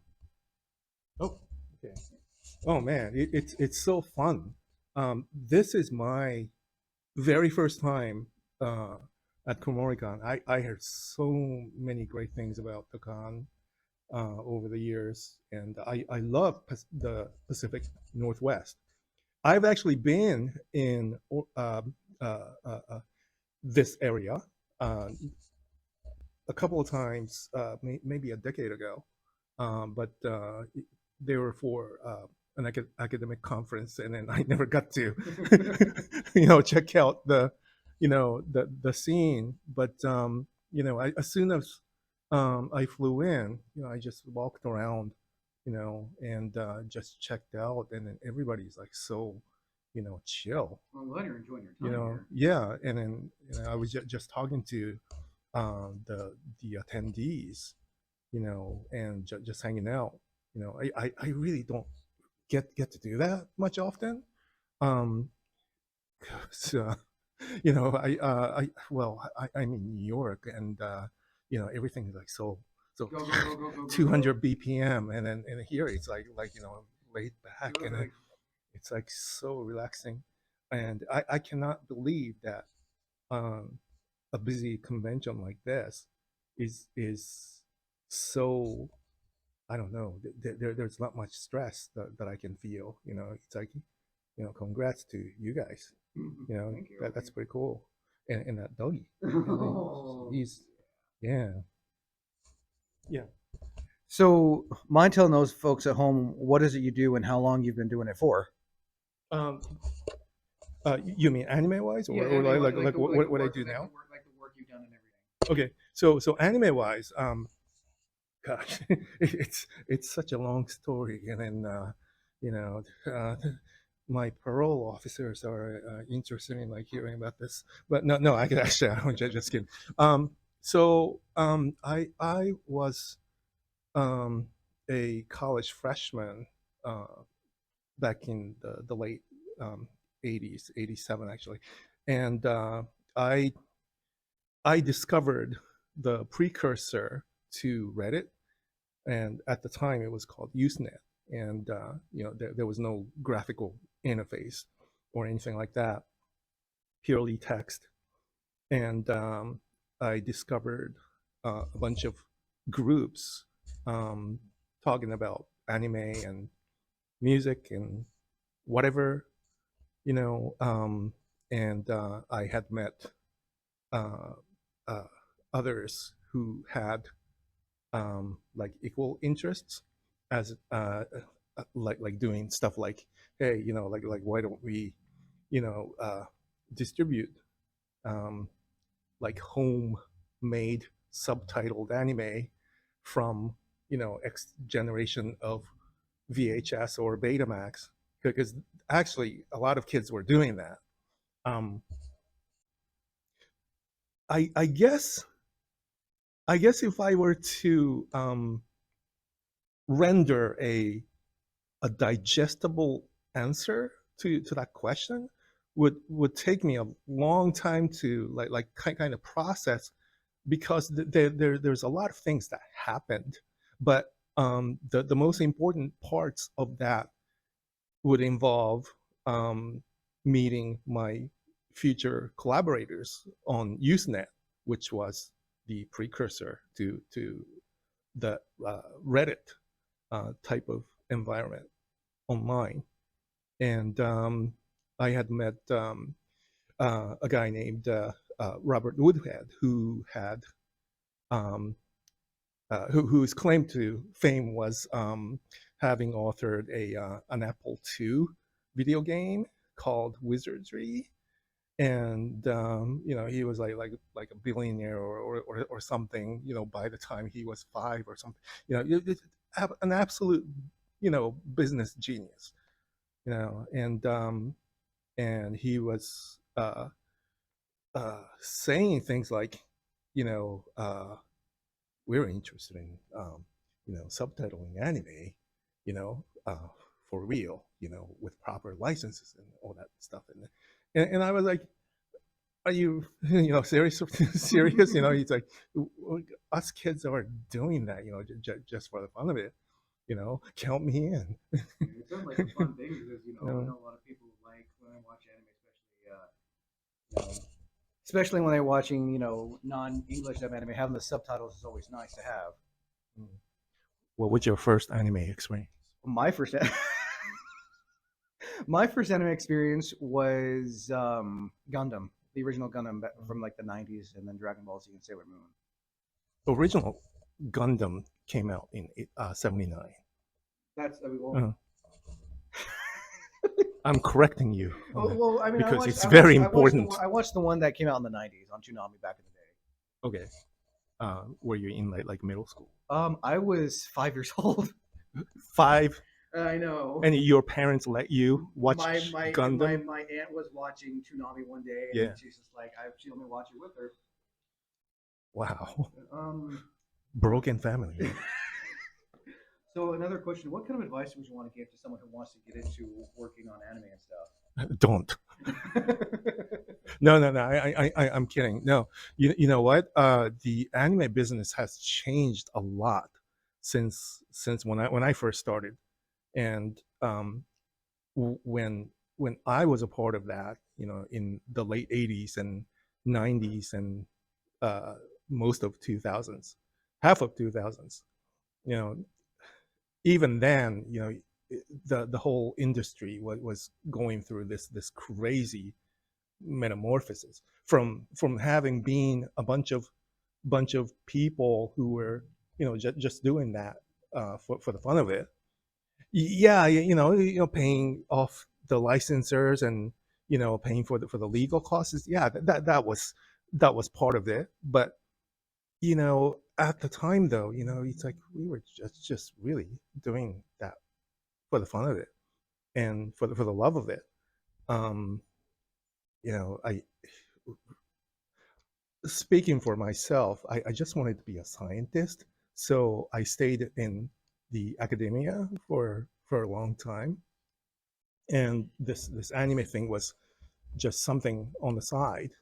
Oh, okay. Oh man, it's so fun. This is my very first time at Kumoricon. I heard so many great things about the con over the years, and I love the Pacific Northwest. I've actually been in this area a couple of times, maybe a decade ago, but they were for an academic conference, and then I never got to, check out the scene. But as soon as I flew in, I just walked around, and just checked out, and then everybody's like so, chill. Well, I'm glad you're enjoying your time here. Yeah, and then I was just talking to the attendees, and just hanging out. I really don't get to do that much often. So, I'm in New York, and everything is like so Go, 200 BPM, and then here it's like laid back, and then it's like so relaxing, and I cannot believe that a busy convention like this is so, I don't know, there's not much stress that I can feel. It's like, congrats to you guys. Thank you. That's pretty cool. And that doggy, Oh. he's yeah. So, mind telling those folks at home what is it you do and how long you've been doing it for? You mean anime wise, or what I do now? Like the work you've done and everything. Okay, so anime wise, gosh, it's such a long story, and then my parole officers are interested in like hearing about this, but no, I could actually, I'm just kidding. I was a college freshman back in the late 80s, 87 actually, and I discovered the precursor to Reddit, and at the time it was called Usenet, and there was no graphical interface or anything like that, purely text, and I discovered a bunch of groups talking about anime and music and whatever, and I had met others who had like equal interests, as like doing stuff like, hey, like why don't we, distribute like homemade subtitled anime from X generation of VHS or Betamax, because actually a lot of kids were doing that. I guess if I were to render a digestible answer to that question, would take me a long time to like kind of process, because there's a lot of things that happened, but the most important parts of that would involve meeting my future collaborators on Usenet, which was the precursor to the Reddit type of environment online. And I had met a guy named Robert Woodhead, who had whose claim to fame was having authored an Apple II video game called Wizardry, and he was like a billionaire or something, by the time he was 5 or something. An absolute business genius, and he was saying things like, we're interested in subtitling anime, for real, with proper licenses and all that stuff. And I was like, are you serious? Serious? He's like, us kids are doing that, just for the fun of it. Count me in. It sounds like a fun thing because I know a lot of people like when I watch anime, especially when they're watching non-English dub anime. Having the subtitles is always nice to have. What was your first anime experience? My first anime experience was Gundam, the original Gundam from like the 90s, and then Dragon Ball Z and Sailor Moon. The original Gundam came out in 79. That's I'm correcting you well, I mean, because it's very important. I watched the one that came out in the 90s on Toonami back in the day. Okay. Were you in like middle school? I was 5 years old. 5? I know. And your parents let you watch my Gundam? My aunt was watching Toonami one day, and Yeah. she's just like, she let me watch it with her. Wow. Broken family. So another question: what kind of advice would you want to give to someone who wants to get into working on anime and stuff? Don't. No. I'm kidding. No, you know what? The anime business has changed a lot since when I first started, and when I was a part of that, in the late '80s and '90s and most of 2000s, half of 2000s, even then, the whole industry was going through this crazy metamorphosis from having been a bunch of people who were just doing that for the fun of it. Yeah, paying off the licensors and paying for the legal costs. Yeah, that was part of it. But at the time though, it's like we were just really doing that for the fun of it and for the love of it. I speaking for myself, I just wanted to be a scientist, so I stayed in the academia for a long time, and this anime thing was just something on the side.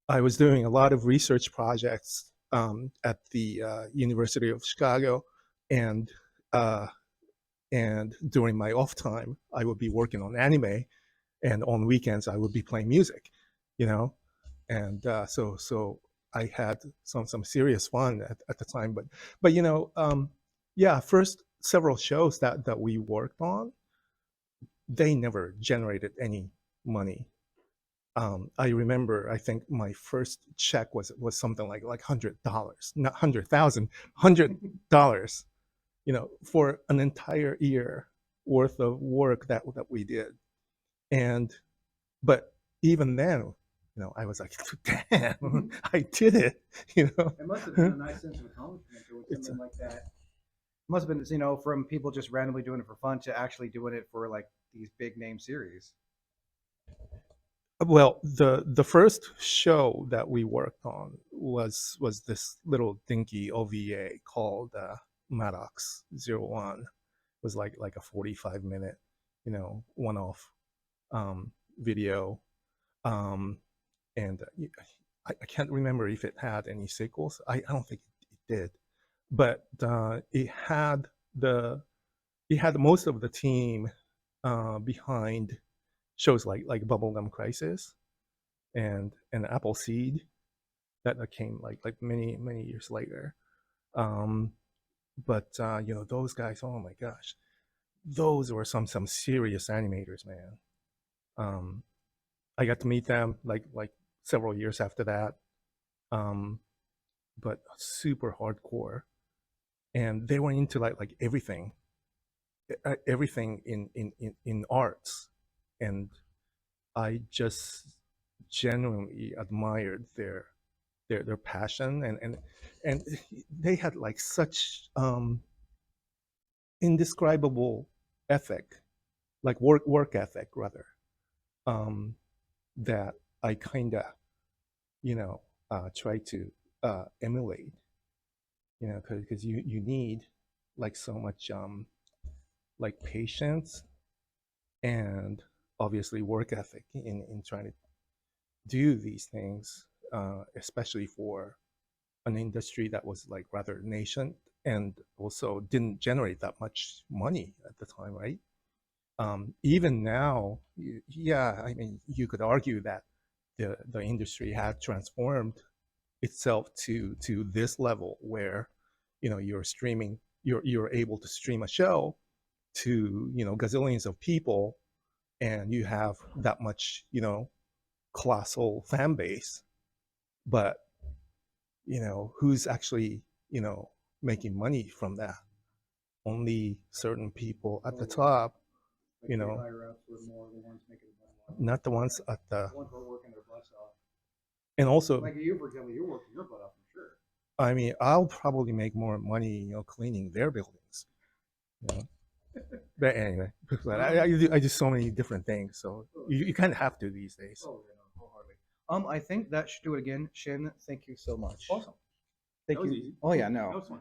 I was doing a lot of research projects at the University of Chicago, and during my off time, I would be working on anime, and on weekends I would be playing music, and so I had some serious fun at the time. But yeah, first several shows that we worked on, they never generated any money. I remember, I think my first check was something like $100, not $100,000, $100. for an entire year worth of work that we did. But even then, I was like, damn, I did it. It must have been a nice sense of accomplishment doing something like that. It must have been, from people just randomly doing it for fun to actually doing it for like these big name series. Well, the first show that we worked on was this little dinky OVA called Maddox 01. It was like a 45-minute, one-off video, and I can't remember if it had any sequels. I don't think it did, but it had most of the team behind shows like Bubblegum Crisis and Appleseed that came like many years later. But those guys, oh my gosh, those were some serious animators, man. I got to meet them like several years after that, but super hardcore, and they were into like everything in arts, and I just genuinely admired their passion, and they had like such indescribable ethic, like work ethic rather, that I kinda try to emulate, because you need like so much like patience and obviously work ethic in trying to do these things, especially for an industry that was like rather nascent and also didn't generate that much money at the time, right? Even now, yeah, I mean, you could argue that the industry had transformed itself to this level where you're able to stream a show to gazillions of people, and you have that much colossal fan base, but who's actually making money from that? Only certain people at the top, not the ones at the ones who are working their butts off. and also, Like you, for example, you're working your butt off for sure. I mean, I'll probably make more money cleaning their buildings, but anyway, I do so many different things, so you kind of have to these days. Oh, yeah, no, wholeheartedly. I think that should do it again. Shin, thank you so much. Awesome. Thank That was you. easy. Oh yeah, That no. was fun.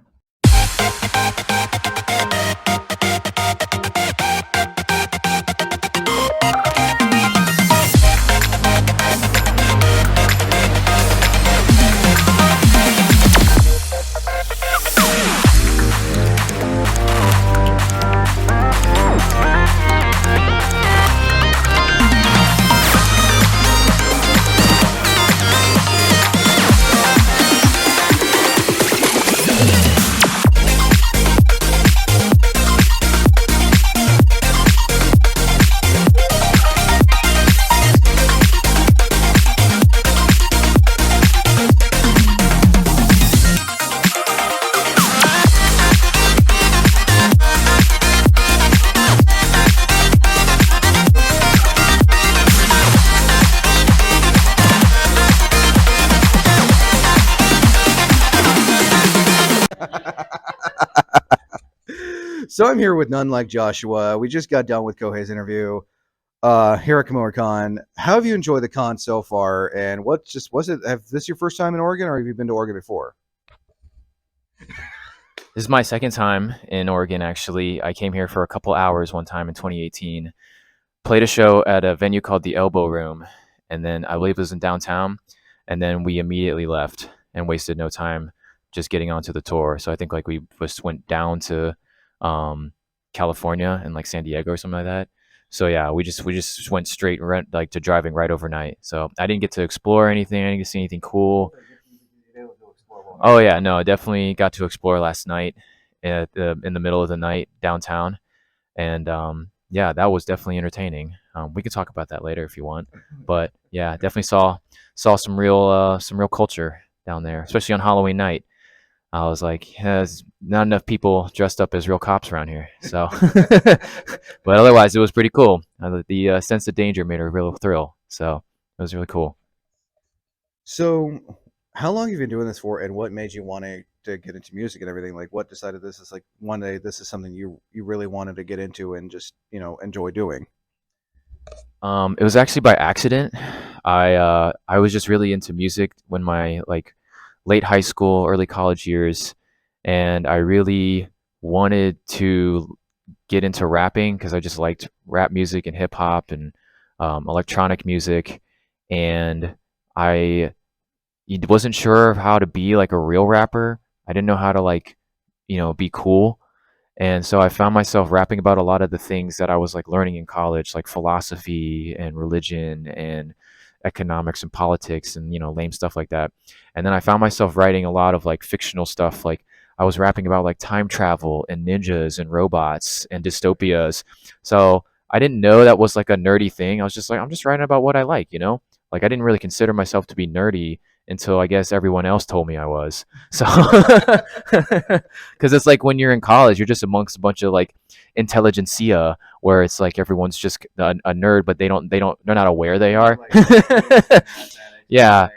So I'm here with none like Joshua. We just got done with Kohei's interview here at Kumoricon. How have you enjoyed the con so far? And was this your first time in Oregon, or have you been to Oregon before? This is my second time in Oregon, actually. I came here for a couple hours one time in 2018, played a show at a venue called the Elbow Room, and then I believe it was in downtown, and then we immediately left and wasted no time just getting onto the tour. So I think like we just went down to California and like San Diego or something like that. So yeah, we just went straight like to driving right overnight. So I didn't get to explore anything. I didn't get to see anything cool. Oh yeah, no, I definitely got to explore last night in the middle of the night downtown, and yeah, that was definitely entertaining. We could talk about that later if you want, but yeah, definitely saw some real culture down there, especially on Halloween night. I was like, yeah, there's not enough people dressed up as real cops around here. So, but otherwise, it was pretty cool. The sense of danger made a real thrill. So it was really cool. So, how long have you been doing this for, and what made you want to get into music and everything? Like, what decided this is like one day this is something you really wanted to get into and just enjoy doing? It was actually by accident. I was just really into music when my like late high school, early college years, and I really wanted to get into rapping because I just liked rap music and hip hop and electronic music, and I wasn't sure of how to be like a real rapper. I didn't know how to like be cool. And so I found myself rapping about a lot of the things that I was like learning in college, like philosophy and religion and economics and politics and lame stuff like that. And then I found myself writing a lot of like fictional stuff. Like I was rapping about like time travel and ninjas and robots and dystopias. So I didn't know that was like a nerdy thing. I was just like, I'm just writing about what I like. Like I didn't really consider myself to be nerdy until I guess everyone else told me I was. So, because it's like when you're in college, you're just amongst a bunch of like intelligentsia, where it's like everyone's just a nerd, but they're not aware they are. Yeah,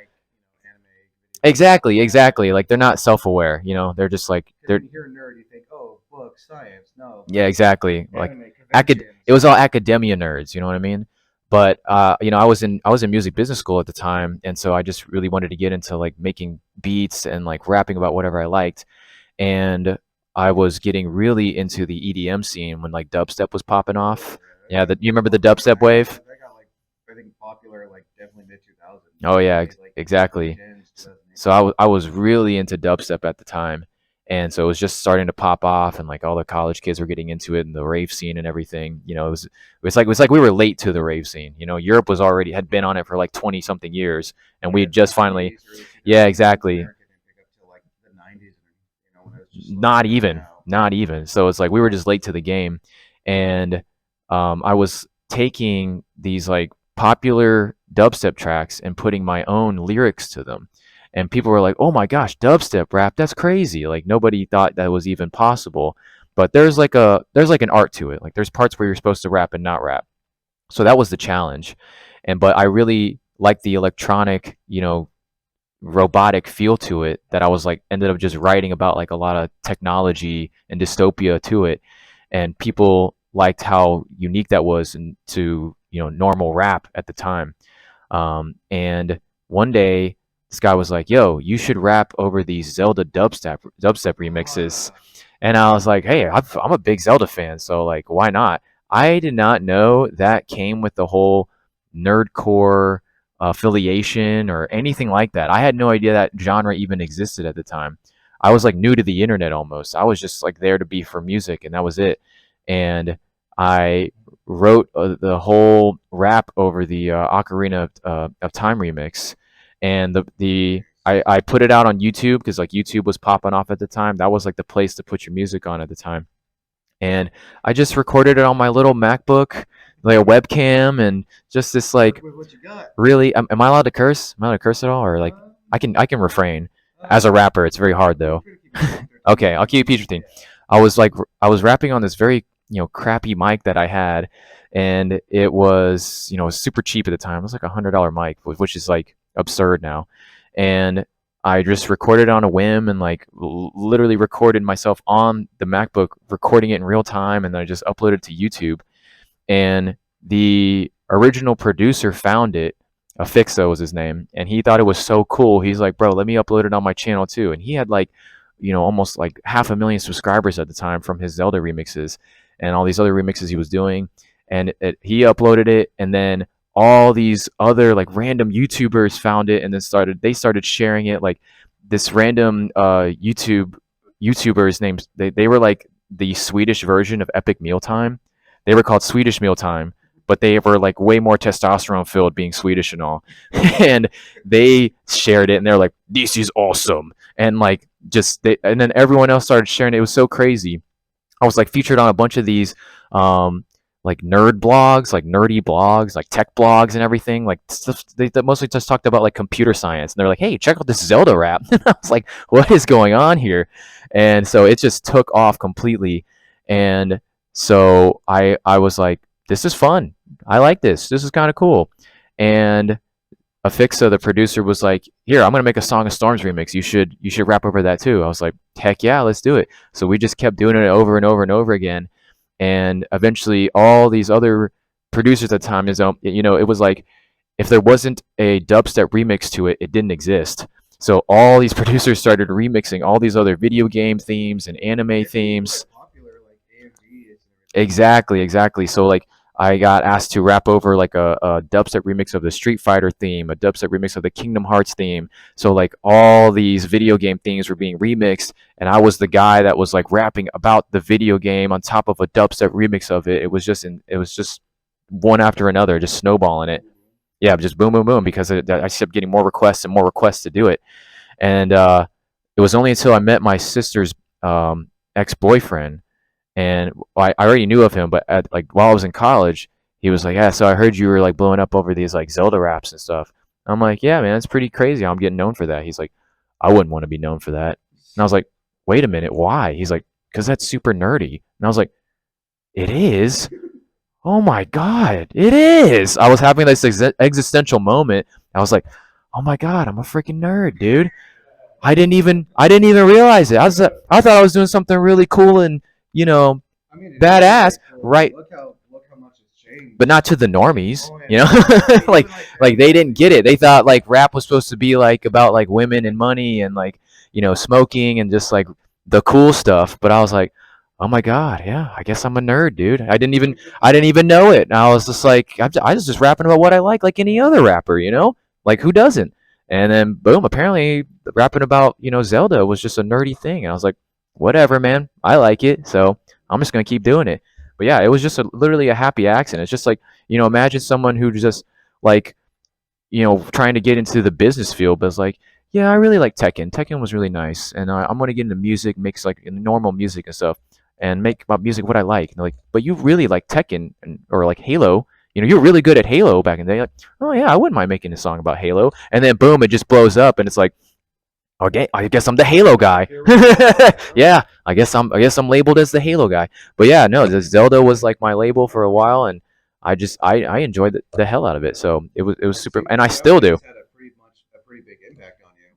exactly. Like they're not self-aware. They're just like they're. When you hear nerd, you think, oh, books, science. No. Yeah, exactly. Like Anime, it was all academia nerds. You know what I mean? But I was in music business school at the time, and so I just really wanted to get into like making beats and like rapping about whatever I liked. And I was getting really into the EDM scene when like dubstep was popping off. Yeah, you remember the dubstep wave? That got like I think popular like definitely mid 2000s. Oh yeah, exactly. So I was really into dubstep at the time, and so it was just starting to pop off, and like all the college kids were getting into it, and the rave scene and everything. It was like we were late to the rave scene. Europe had been on it for like 20 something years, and we had just finally, yeah, exactly. Not even. So it's like we were just late to the game, and I was taking these like popular dubstep tracks and putting my own lyrics to them, and people were like, "Oh my gosh, dubstep rap, that's crazy!" Like nobody thought that was even possible. But there's like an art to it. Like there's parts where you're supposed to rap and not rap. So that was the challenge, but I really liked the electronic, robotic feel to it, that I was like ended up just writing about like a lot of technology and dystopia to it, and people liked how unique that was and to normal rap at the time. And one day this guy was like, "Yo, you should rap over these Zelda dubstep remixes," and I was like, "Hey, I'm a big Zelda fan, so like why not?" I did not know that came with the whole nerdcore affiliation or anything like that. I had no idea that genre even existed at the time. I was like new to the internet almost. I was just like there to be for music, and that was it. And I wrote the whole rap over the Ocarina of Time remix, and I put it out on YouTube because like YouTube was popping off at the time. That was like the place to put your music on at the time. And I just recorded it on my little MacBook, like a webcam, and just this like really. Am I allowed to curse? Am I allowed to curse at all, or like I can refrain? As a rapper, it's very hard though. Okay, I'll keep it PG-13. I was rapping on this very crappy mic that I had, and it was super cheap at the time. It was like $100 mic, which is like absurd now, and I just recorded on a whim and like literally recorded myself on the MacBook, recording it in real time, and then I just uploaded it to YouTube. And the original producer found it. Afixo was his name, and he thought it was so cool. He's like, "Bro, let me upload it on my channel too." And he had like, almost like 500,000 subscribers at the time from his Zelda remixes and all these other remixes he was doing. And he uploaded it, and then all these other like random YouTubers found it, and then started sharing it. Like this random YouTubers names, they were like the Swedish version of Epic Mealtime. They were called Swedish Mealtime, but they were like way more testosterone filled, being Swedish and all. And they shared it, and they're like, "This is awesome," and like and then everyone else started sharing it. It was so crazy. I was like featured on a bunch of these like nerd blogs, like nerdy blogs, like tech blogs and everything, like stuff they mostly just talked about like computer science. And they're like, hey, check out this Zelda rap. And I was like, what is going on here? And so it just took off completely. And so I was like, this is fun. I like this. This is kind of cool. And Afixa, the producer, was like, here, I'm gonna make a Song of Storms remix. You should rap over that too. I was like, heck yeah, let's do it. So we just kept doing it over and over and over again. And eventually all these other producers at the time, it was like, if there wasn't a dubstep remix to it, it didn't exist. So all these producers started remixing all these other video game themes and anime themes. Exactly. So like I got asked to rap over like a dubstep remix of the Street Fighter theme, a dubstep remix of the Kingdom Hearts theme. So like all these video game themes were being remixed, and I was the guy that was like rapping about the video game on top of a dubstep remix of it. It was just one after another, just snowballing it. Yeah, just boom, boom, boom, because I kept getting more requests and more requests to do it. And it was only until I met my sister's ex-boyfriend. And I already knew of him, but while I was in college, he was like, yeah, so I heard you were like blowing up over these like Zelda raps and stuff. I'm like, yeah, man, it's pretty crazy how I'm getting known for that. He's like, I wouldn't want to be known for that. And I was like, wait a minute, why? He's like, because that's super nerdy. And I was like, it is? Oh my God, it is. I was having this existential moment. I was like, oh my God, I'm a freaking nerd, dude. I didn't even realize it. I thought I was doing something really cool and, badass, right? Look how much it's changed. But not to the normies, like they didn't get it. They thought like rap was supposed to be like about like women and money and like smoking and just like the cool stuff. But I was like, oh my God, yeah, I guess I'm a nerd, dude. I didn't even know it. And I was just like, I was just rapping about what I like any other rapper, like who doesn't? And then boom, apparently rapping about Zelda was just a nerdy thing. And I was like, whatever, man, I like it, so I'm just gonna keep doing it. But yeah, it was just literally a happy accident. It's just like imagine someone who just like trying to get into the business field, but it's like, yeah, I really like Tekken. Tekken was really nice, and I'm gonna get into music, mix like normal music and stuff, and make my music what I like. And they're like, but you really like Tekken or like Halo. You're really good at Halo back in the day. Like, oh yeah, I wouldn't mind making a song about Halo. And then boom, it just blows up, and it's like, okay, I guess I'm the Halo guy. Yeah, I guess I'm labeled as the Halo guy. But yeah, no, the Zelda was like my label for a while, and I enjoyed the hell out of it. So it was super, and I still do.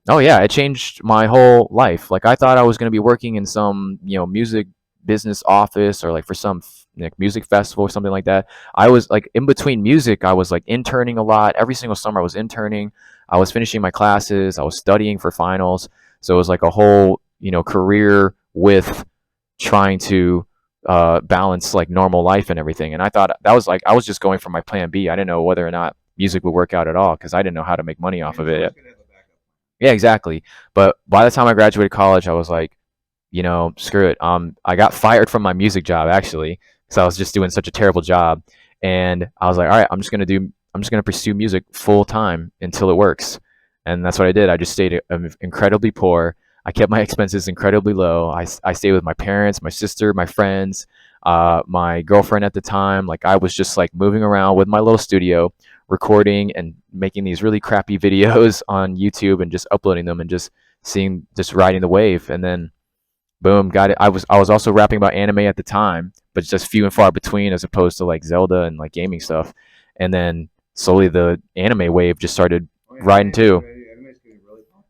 Oh yeah, it changed my whole life. Like I thought I was gonna be working in some music business office or like for some like music festival or something like that. I was like in between music, I was like interning a lot. Every single summer I was interning. I was finishing my classes. I was studying for finals. So it was like a whole career with trying to balance like normal life and everything. And I thought that was like I was just going for my plan B. I didn't know whether or not music would work out at all because I didn't know how to make money off of it. Yeah, exactly. But by the time I graduated college, I was like, screw it. I got fired from my music job actually because I was just doing such a terrible job. And I was like, all right, I'm just gonna pursue music full time until it works. And that's what I did. I just stayed incredibly poor. I kept my expenses incredibly low. I stayed with my parents, my sister, my friends, my girlfriend at the time. Like I was just like moving around with my little studio, recording and making these really crappy videos on YouTube and just uploading them and just riding the wave. And then boom, got it. I was also rapping about anime at the time, but just few and far between as opposed to like Zelda and like gaming stuff. And then slowly the anime wave just started riding too.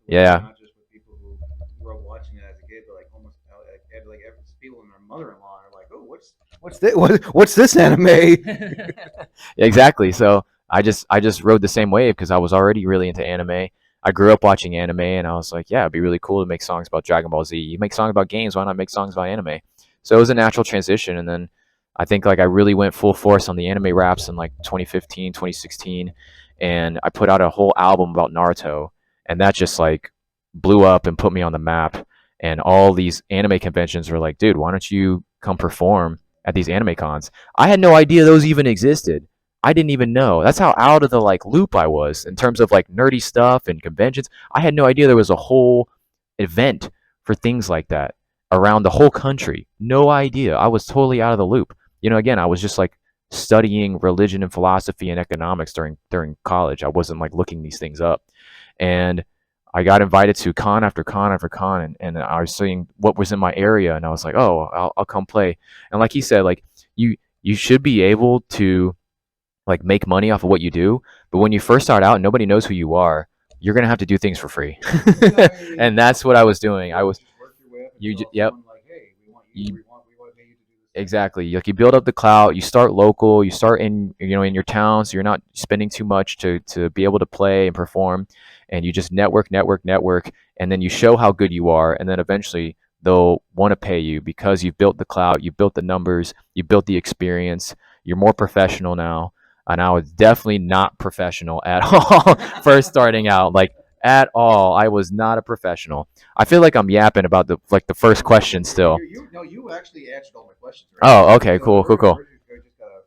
Yeah. Not just with people who grew up watching it as a kid, but like almost like people and their mother-in-law are like, oh, what's this anime? Yeah, exactly. So I just rode the same wave because I was already really into anime. I grew up watching anime, and I was like, yeah, it'd be really cool to make songs about Dragon Ball Z. You make songs about games, why not make songs about anime? So it was a natural transition, and then I think like I really went full force on the anime raps in like 2015, 2016, and I put out a whole album about Naruto, and that just like blew up and put me on the map. And all these anime conventions were like, dude, why don't you come perform at these anime cons? I had no idea those even existed. I didn't even know. That's how out of the like loop I was in terms of like nerdy stuff and conventions. I had no idea there was a whole event for things like that around the whole country. No idea. I was totally out of the loop. Again, I was just like studying religion and philosophy and economics during college. I wasn't like looking these things up, and I got invited to con after con after con, and I was seeing what was in my area, and I was like, oh, I'll come play. And like he said, like you should be able to like make money off of what you do, but when you first start out and nobody knows who you are, you're gonna have to do things for free. And that's what I was doing. Yep. Exactly. Like you build up the clout, you start local, you start in in your town, so you're not spending too much to be able to play and perform, and you just network, and then you show how good you are, and then eventually they'll want to pay you because you've built the clout, you built the numbers, you built the experience, you're more professional now. And I was definitely not professional at all first starting out, like at all. I was not a professional. I feel like I'm yapping about the first question still. You actually answered all my questions. Oh, okay, cool.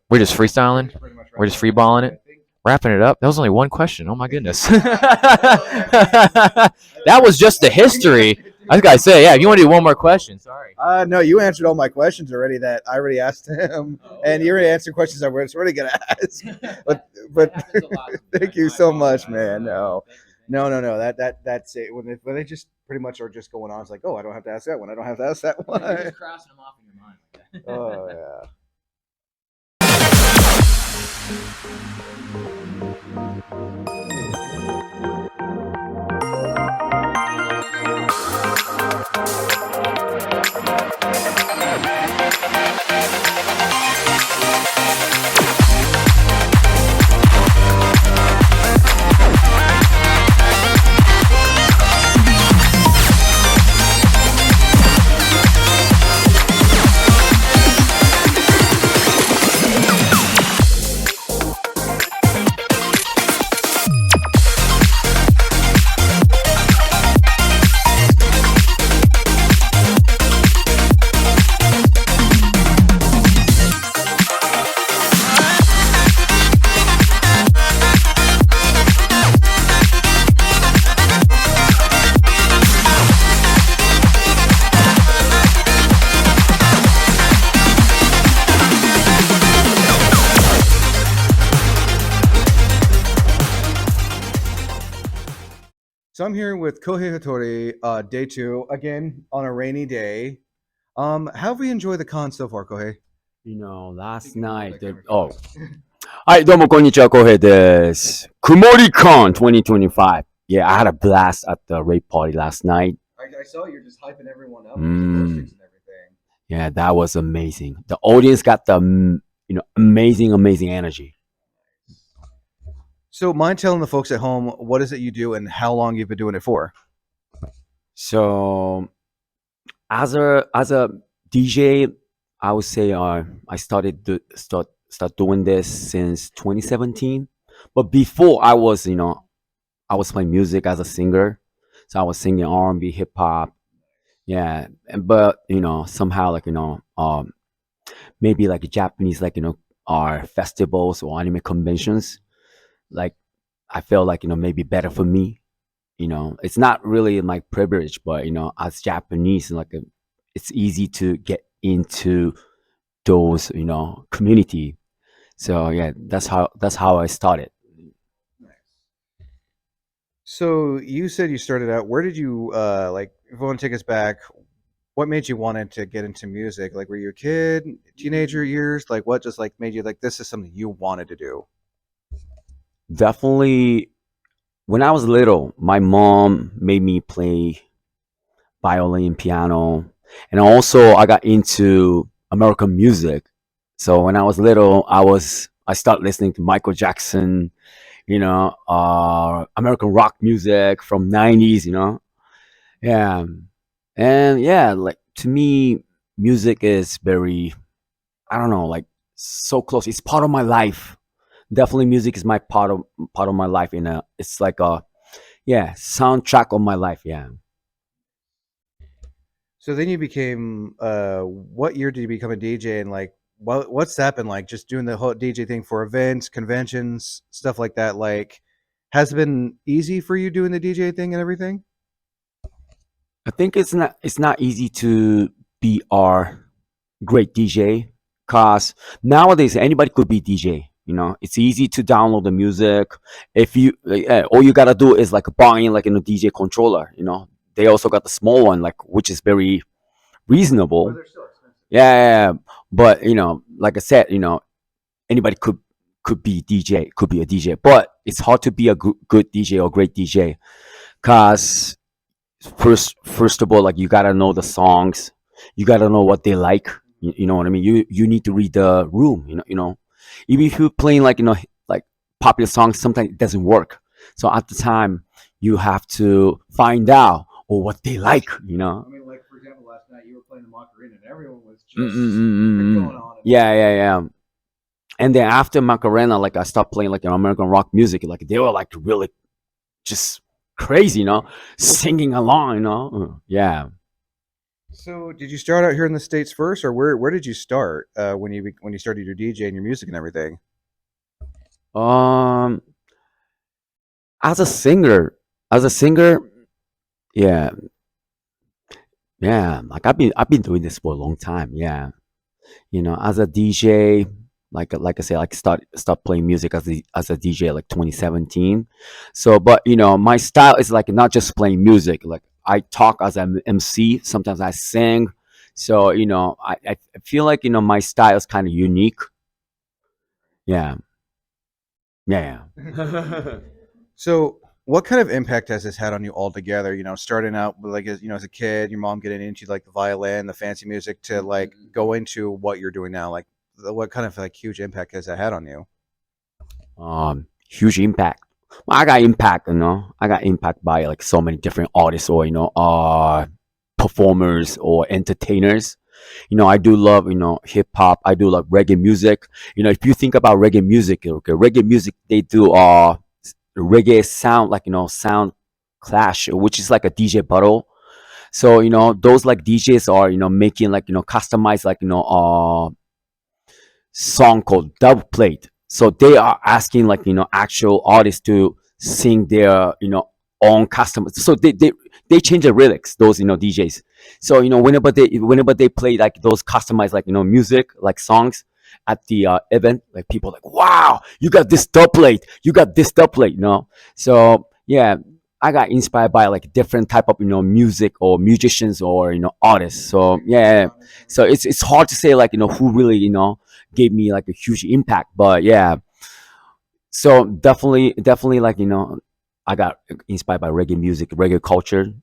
We're just freestyling. We're just freeballing it, wrapping it up. That was only one question. Oh my goodness. That was just the history. I was gonna say, yeah. If you want to do one more question, sorry. No, you answered all my questions already that I already asked him, and you already answered questions I was already gonna ask. But thank you so much, man. No. That's it. When they just pretty much are just going on, it's like, oh, I don't have to ask that one. I don't have to ask that one. You're just crossing them off in your mind. Oh yeah. So I'm here with Kohei Hattori, day 2, again on a rainy day. How have we enjoyed the con so far, Kohei? Last night, Hi, どうもこんにちは、Kohei です。Kumoricon 2025. Yeah, I had a blast at the raid party last night. I saw you're just hyping everyone up. Yeah, that was amazing. The audience got the amazing energy. So mind telling the folks at home, what is it you do and how long you've been doing it for? So, as a DJ, I would say I started to start doing this since 2017. But before I was playing music as a singer, so I was singing R&B, hip hop, yeah. But somehow maybe like Japanese our festivals or anime conventions. Like I felt like maybe better for me. It's not really my privilege, but as Japanese, it's easy to get into those community. So yeah, that's how I started. So you said you started out. Where did you if you want to take us back? What made you wanted to get into music? Like, were you a kid, teenager years? Like, what just made you this is something you wanted to do? Definitely, when I was little, my mom made me play violin, piano, and also I got into American music. So when I was little, I started listening to Michael Jackson, American rock music from 90s, yeah, and yeah, to me, music is very, I don't know, so close. It's part of my life. Definitely, music is my part of my life. It's like a soundtrack of my life. Yeah. So then you became. What year did you become a DJ? And what's that been like? Just doing the whole DJ thing for events, conventions, stuff like that. Has it been easy for you doing the DJ thing and everything? I think it's not easy to be our great DJ Cause nowadays anybody could be DJ. It's easy to download the music. If you all you gotta do is like buying like DJ controller. They also got the small one, like which is very reasonable. Yeah. But like I said, anybody could be DJ, could be a DJ, but it's hard to be a good DJ or great DJ, cause first of all, like you gotta know the songs, you gotta know what they like. You know what I mean? You need to read the room. Even if you're playing like like popular songs, sometimes it doesn't work. So at the time, you have to find out or what they like. I mean, like for example, last night you were playing the Macarena and everyone was just going on. Yeah. And then after Macarena, like I stopped playing like American rock music. Like they were like really just crazy, singing along, Yeah. So, did you start out here in the States first, or where did you start when you started your DJ and your music and everything? As a singer, yeah, like I've been doing this for a long time. Yeah, as a DJ, like I say, like start playing music as a DJ like 2017. So, but my style is like not just playing music. Like I talk as an MC. Sometimes I sing. So I feel like my style is kind of unique. Yeah. So, what kind of impact has this had on you altogether? Starting out with like as a kid, your mom getting into like the violin, the fancy music, to like go into what you're doing now. Like, what kind of like huge impact has that had on you? Huge impact. Well, I got impact. I got impact by like so many different artists or performers or entertainers. I do love hip hop. I do love reggae music. If you think about reggae music, okay, reggae music they do reggae sound like sound clash, which is like a DJ battle. So those like DJs are making like customized like song called dub plate. So they are asking like actual artists to sing their own custom. So they change the lyrics. Those DJs. So whenever they play like those customized like music like songs at the event, like people are like, wow, you got this dub plate, So yeah, I got inspired by like different type of music or musicians or artists. So yeah, so it's hard to say like who really gave me like a huge impact, but yeah. So definitely like I got inspired by reggae music, reggae culture,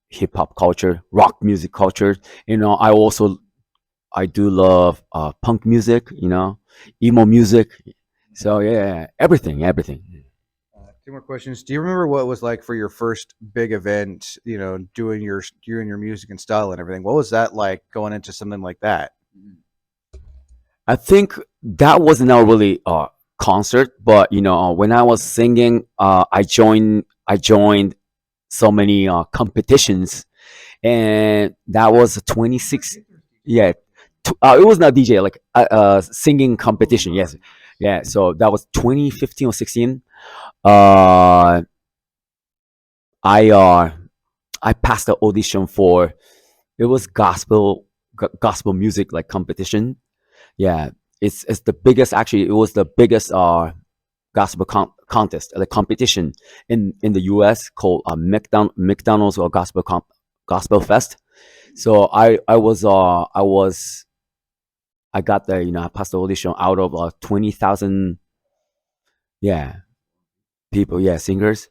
hip hop culture, rock music culture. I do love punk music, emo music. So yeah, everything. Two more questions. Do you remember what it was like for your first big event? Doing your music and style and everything. What was that like going into something like that? I think that wasn't a really concert, but when I was singing, I joined so many competitions, and that was 26. Yeah, it was not DJ, like singing competition. Yes, yeah. So that was 2015 or 16. I passed the audition for, it was gospel music like competition. Yeah, it's the biggest, actually it was the biggest gospel contest, like competition in the US, called McDonald's or gospel fest. So I got the I passed the audition out of 20,000, yeah, people, yeah, singers.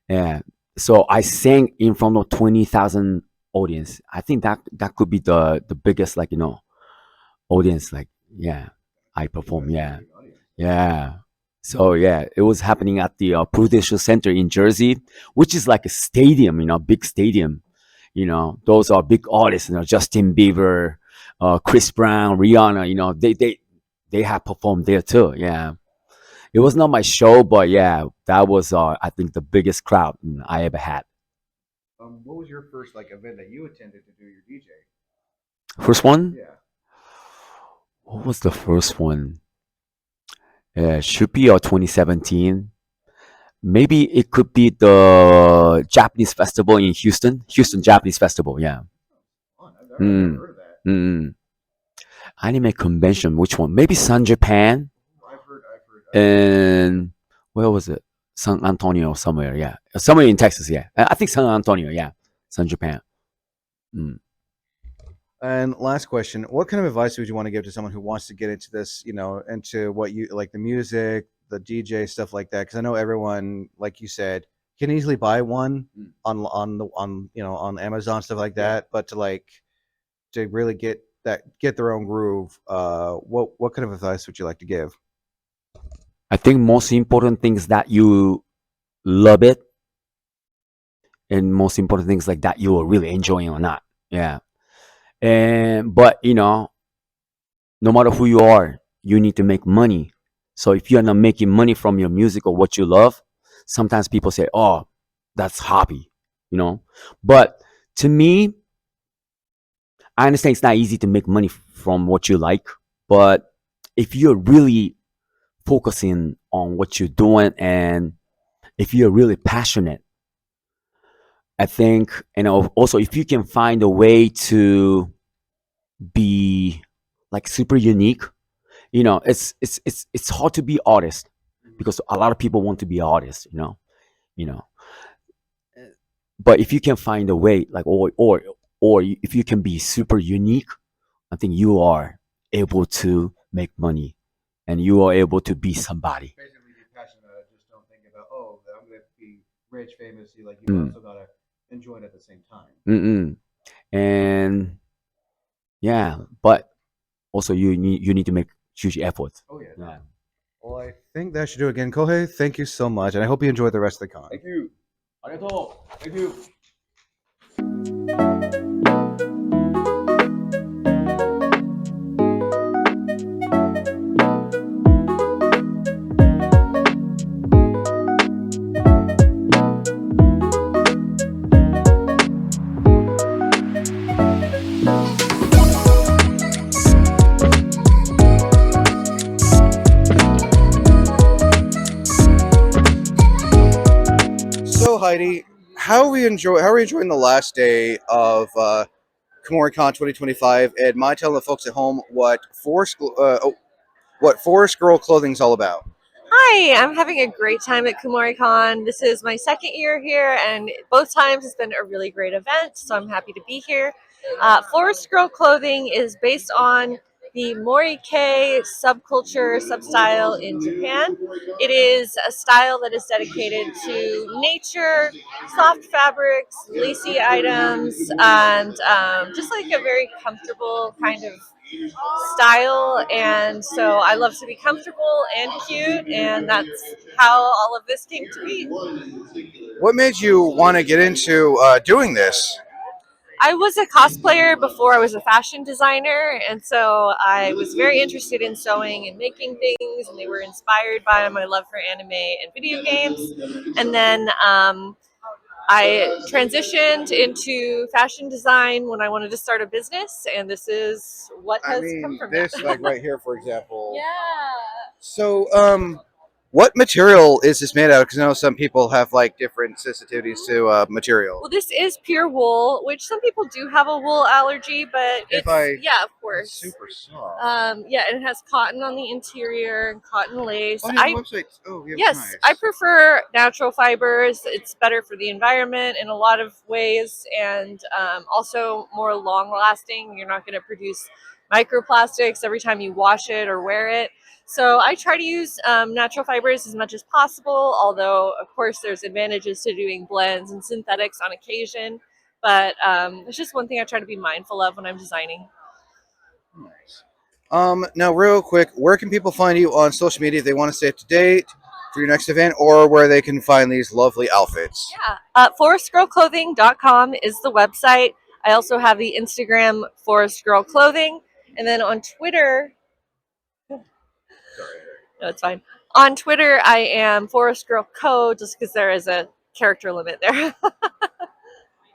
Yeah, so I sang in front of 20,000 audience. I think that could be the biggest like audience, like, yeah, I perform. Yeah. So yeah, it was happening at the Prudential Center in Jersey, which is like a stadium, big stadium. Those are big artists, Justin Bieber, Chris Brown, Rihanna. They have performed there too. Yeah, it was not my show, but yeah, that was I think the biggest crowd I ever had. What was your first like event that you attended to do your DJ? First one? Yeah. What was the first one? Should be 2017. Maybe it could be the Japanese festival in Houston Japanese festival. Yeah. I've never heard of that. anime convention. Which one? Maybe San Japan. And where was it? San Antonio somewhere. Yeah, somewhere in Texas. Yeah, I think San Antonio. Yeah, San Japan. Mm. And last question: what kind of advice would you want to give to someone who wants to get into this? You know, into what you like, the music, the DJ stuff like that. Because I know everyone, like you said, can easily buy one on on Amazon, stuff like that. But to really get their own groove, what kind of advice would you like to give? I think most important things that you love it, and most important things like that you are really enjoying or not. Yeah. But no matter who you are, you need to make money. So if you're not making money from your music or what you love, sometimes people say, "Oh, that's hobby," But to me, I understand it's not easy to make money from what you like, but if you're really focusing on what you're doing and if you're really passionate, I think, also if you can find a way to be like super unique, it's hard to be artist because a lot of people want to be artists, you know. But if you can find a way, like or if you can be super unique, I think you are able to make money, and you are able to be somebody. Basically, be passionate about it. Just don't think about, oh, I'm gonna be rich, famous. You Mm. also gotta enjoy it at the same time. Mm-mm. And yeah, but also you need to make huge efforts. Oh yeah. Yeah. Well, I think that should do it again. Kohei, thank you so much, and I hope you enjoy the rest of the con. Thank you. Arigato. Thank you. So Heidi, how are we enjoying the last day of Kumoricon 2025? And mind telling the folks at home what Forest Girl clothing's all about. Hi, I'm having a great time at Kumoricon. This is my second year here, and both times it's been a really great event, so I'm happy to be here. Forest Girl clothing is based on the Morike subculture, substyle in Japan. It is a style that is dedicated to nature, soft fabrics, lacy items, and just like a very comfortable kind of style. And so I love to be comfortable and cute, and that's how all of this came to be. What made you want to get into doing this? I was a cosplayer before I was a fashion designer, and so I was very interested in sewing and making things, and they were inspired by my love for anime and video games. And then I transitioned into fashion design when I wanted to start a business, and this is what has come from This, that. like right here, for example. Yeah. So, what material is this made out of? Because I know some people have like different sensitivities to material. Well, this is pure wool, which some people do have a wool allergy, but it's yeah, of course. Super soft. Yeah, and it has cotton on the interior and cotton lace. Oh, you have a website. Oh, yeah, Yes, nice. I prefer natural fibers. It's better for the environment in a lot of ways, and also more long-lasting. You're not going to produce microplastics every time you wash it or wear it. So I try to use natural fibers as much as possible, although of course there's advantages to doing blends and synthetics on occasion. But it's just one thing I try to be mindful of when I'm designing. Now, real quick, where can people find you on social media if they want to stay up to date for your next event, or where they can find these lovely outfits? Yeah, forestgirlclothing.com is the website. I also have the Instagram Forest Girl Clothing, and then on Twitter. No, it's fine. On Twitter, I am Forest Girl Co. Just because there is a character limit there.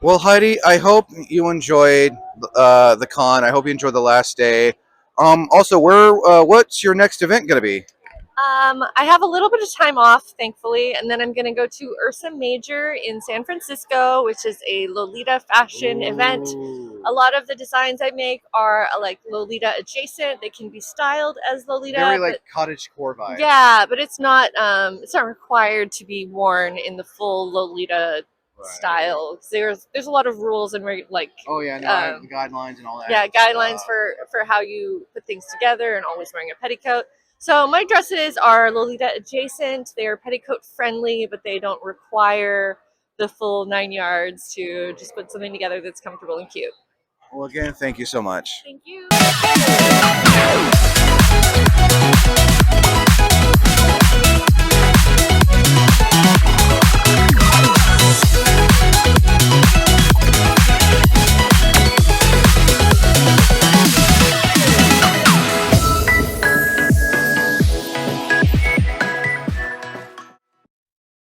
Well, Heidi, I hope you enjoyed the con. I hope you enjoyed the last day. Also, what's your next event going to be? I have a little bit of time off, thankfully, and then I'm going to go to Ursa Major in San Francisco, which is a Lolita fashion event. A lot of the designs I make are like Lolita adjacent. They can be styled as Lolita. Very like but cottage core vibe. yeah, but it's not required to be worn in the full Lolita style. There's a lot of rules and Oh yeah, no, I have the guidelines and all that. yeah, guidelines for how you put things together and always wearing a petticoat. So my dresses are Lolita adjacent. They're petticoat friendly, but they don't require the full 9 yards to just put something together that's comfortable and cute. Well, again, thank you so much. Thank you.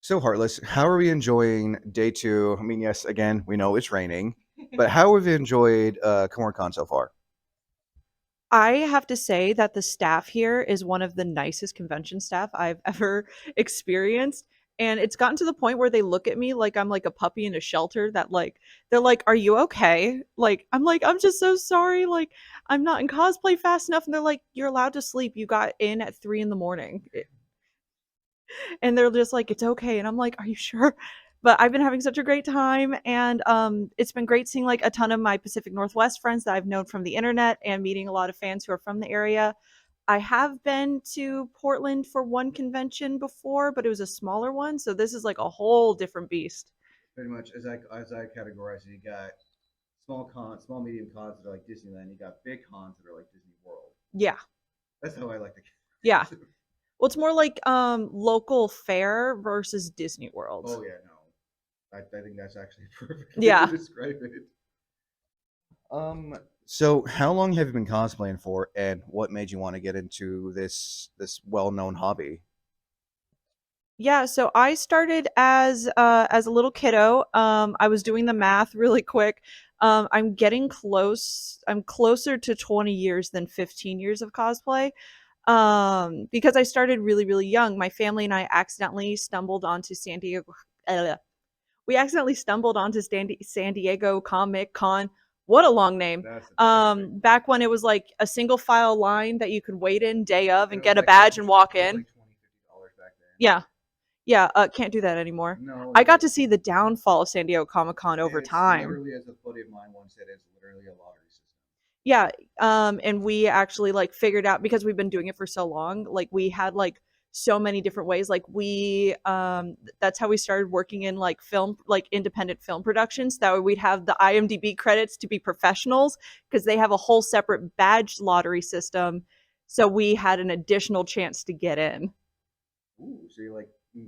So, Heartless, how are we enjoying day 2? I mean, yes, again, we know it's raining, but how have you enjoyed Kumoricon so far? I have to say that the staff here is one of the nicest convention staff I've ever experienced. And it's gotten to the point where they look at me like I'm like a puppy in a shelter that like they're like, "Are you okay?" Like I'm just so sorry. Like I'm not in cosplay fast enough. And they're like, "You're allowed to sleep. You got in at 3 in the morning." And they're just like, "It's okay." And I'm like, "Are you sure?" But I've been having such a great time, and it's been great seeing like a ton of my Pacific Northwest friends that I've known from the internet and meeting a lot of fans who are from the area. I have been to Portland for one convention before, but it was a smaller one, so this is like a whole different beast. Pretty much, as I categorize it, you got small cons, small medium cons that are like Disneyland. You got big cons that are like Disney World. Yeah. That's how I like to. Yeah. Well, it's more like local fair versus Disney World. Oh yeah, no, I think that's actually perfect. Yeah. To describe it. So how long have you been cosplaying for, and what made you want to get into this well-known hobby? Yeah, so I started as a little kiddo. I was doing the math really quick. I'm getting close. I'm closer to 20 years than 15 years of cosplay. Because I started really, really young. My family and I accidentally stumbled onto San Diego. We accidentally stumbled onto San Diego Comic Con. What a long name. Back when it was like a single file line that you could wait in day of and get a badge and walk in. Yeah. Yeah, can't do that anymore. No, I got to see the downfall of San Diego Comic Con over time. Literally, as a buddy of mine once said, it's literally a lottery system. Yeah, and we actually like figured out because we've been doing it for so long. Like we had like so many different ways. Like we, that's how we started working in like film, like independent film productions. That way we'd have the IMDb credits to be professionals because they have a whole separate badge lottery system. So we had an additional chance to get in. Ooh, so you like you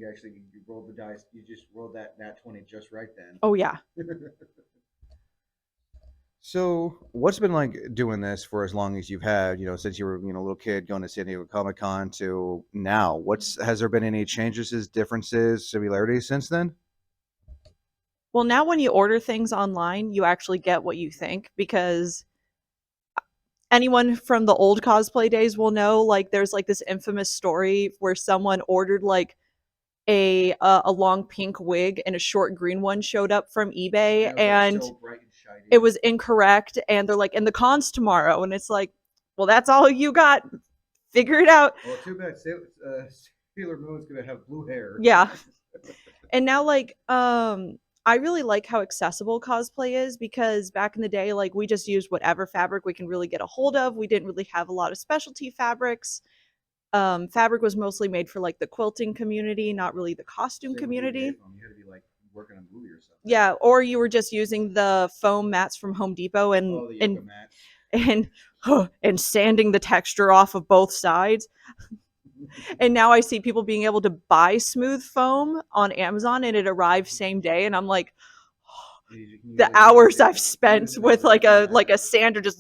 rolled the dice. You just rolled that 20 just right then. Oh yeah. So, what's it been like doing this for as long as you've had, since you were, a little kid going to San Diego Comic Con to now? Has there been any changes, differences, similarities since then? Well, now when you order things online, you actually get what you think because anyone from the old cosplay days will know like there's like this infamous story where someone ordered like a long pink wig and a short green one showed up from eBay and so bright and shiny. It was incorrect and they're like, and the con's tomorrow, and it's like, well, that's all you got, figure it out. Well, too bad Sailor Moon's gonna have blue hair. Yeah. And now like I really like how accessible cosplay is because back in the day like we just used whatever fabric we can really get a hold of. We didn't really have a lot of specialty fabrics. Fabric was mostly made for like the quilting community, not really the costume community. You had to be like working on a movie or something. Yeah, or you were just using the foam mats from Home Depot and sanding the texture off of both sides. And now I see people being able to buy smooth foam on Amazon and it arrives same day, and I'm like, the hours I've spent with like a sander just.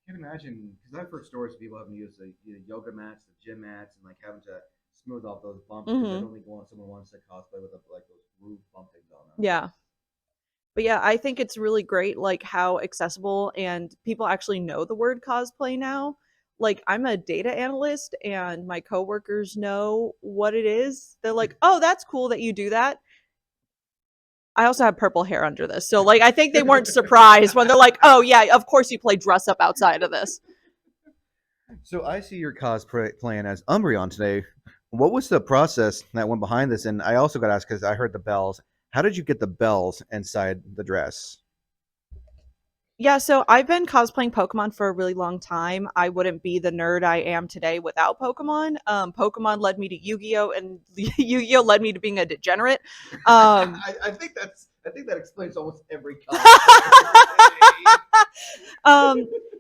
I can imagine because I've heard stories of people having to use the yoga mats, the gym mats, and like having to smooth off those bumps because they only go on someone wants to cosplay with like those groove bump things on them. Yeah. But yeah, I think it's really great like how accessible and people actually know the word cosplay now. like I'm a data analyst and my coworkers know what it is. They're like, "Oh, that's cool that you do that." I also have purple hair under this. So like I think they weren't surprised when they're like, "Oh yeah, of course you play dress up outside of this." So I see your cosplay playing as Umbreon today. What was the process that went behind this? And I also got asked because I heard the bells. How did you get the bells inside the dress? Yeah, so I've been cosplaying Pokemon for a really long time. I wouldn't be the nerd I am today without Pokemon. Pokemon led me to Yu-Gi-Oh, and Yu-Gi-Oh led me to being a degenerate. I think that explains almost every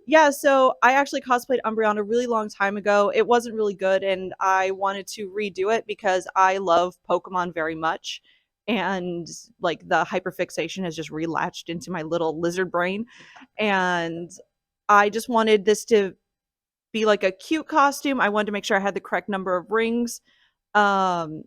Yeah, so I actually cosplayed Umbreon a really long time ago. It wasn't really good, and I wanted to redo it because I love Pokemon very much. And like the hyperfixation has just relatched into my little lizard brain. And I just wanted this to be like a cute costume. I wanted to make sure I had the correct number of rings. Um,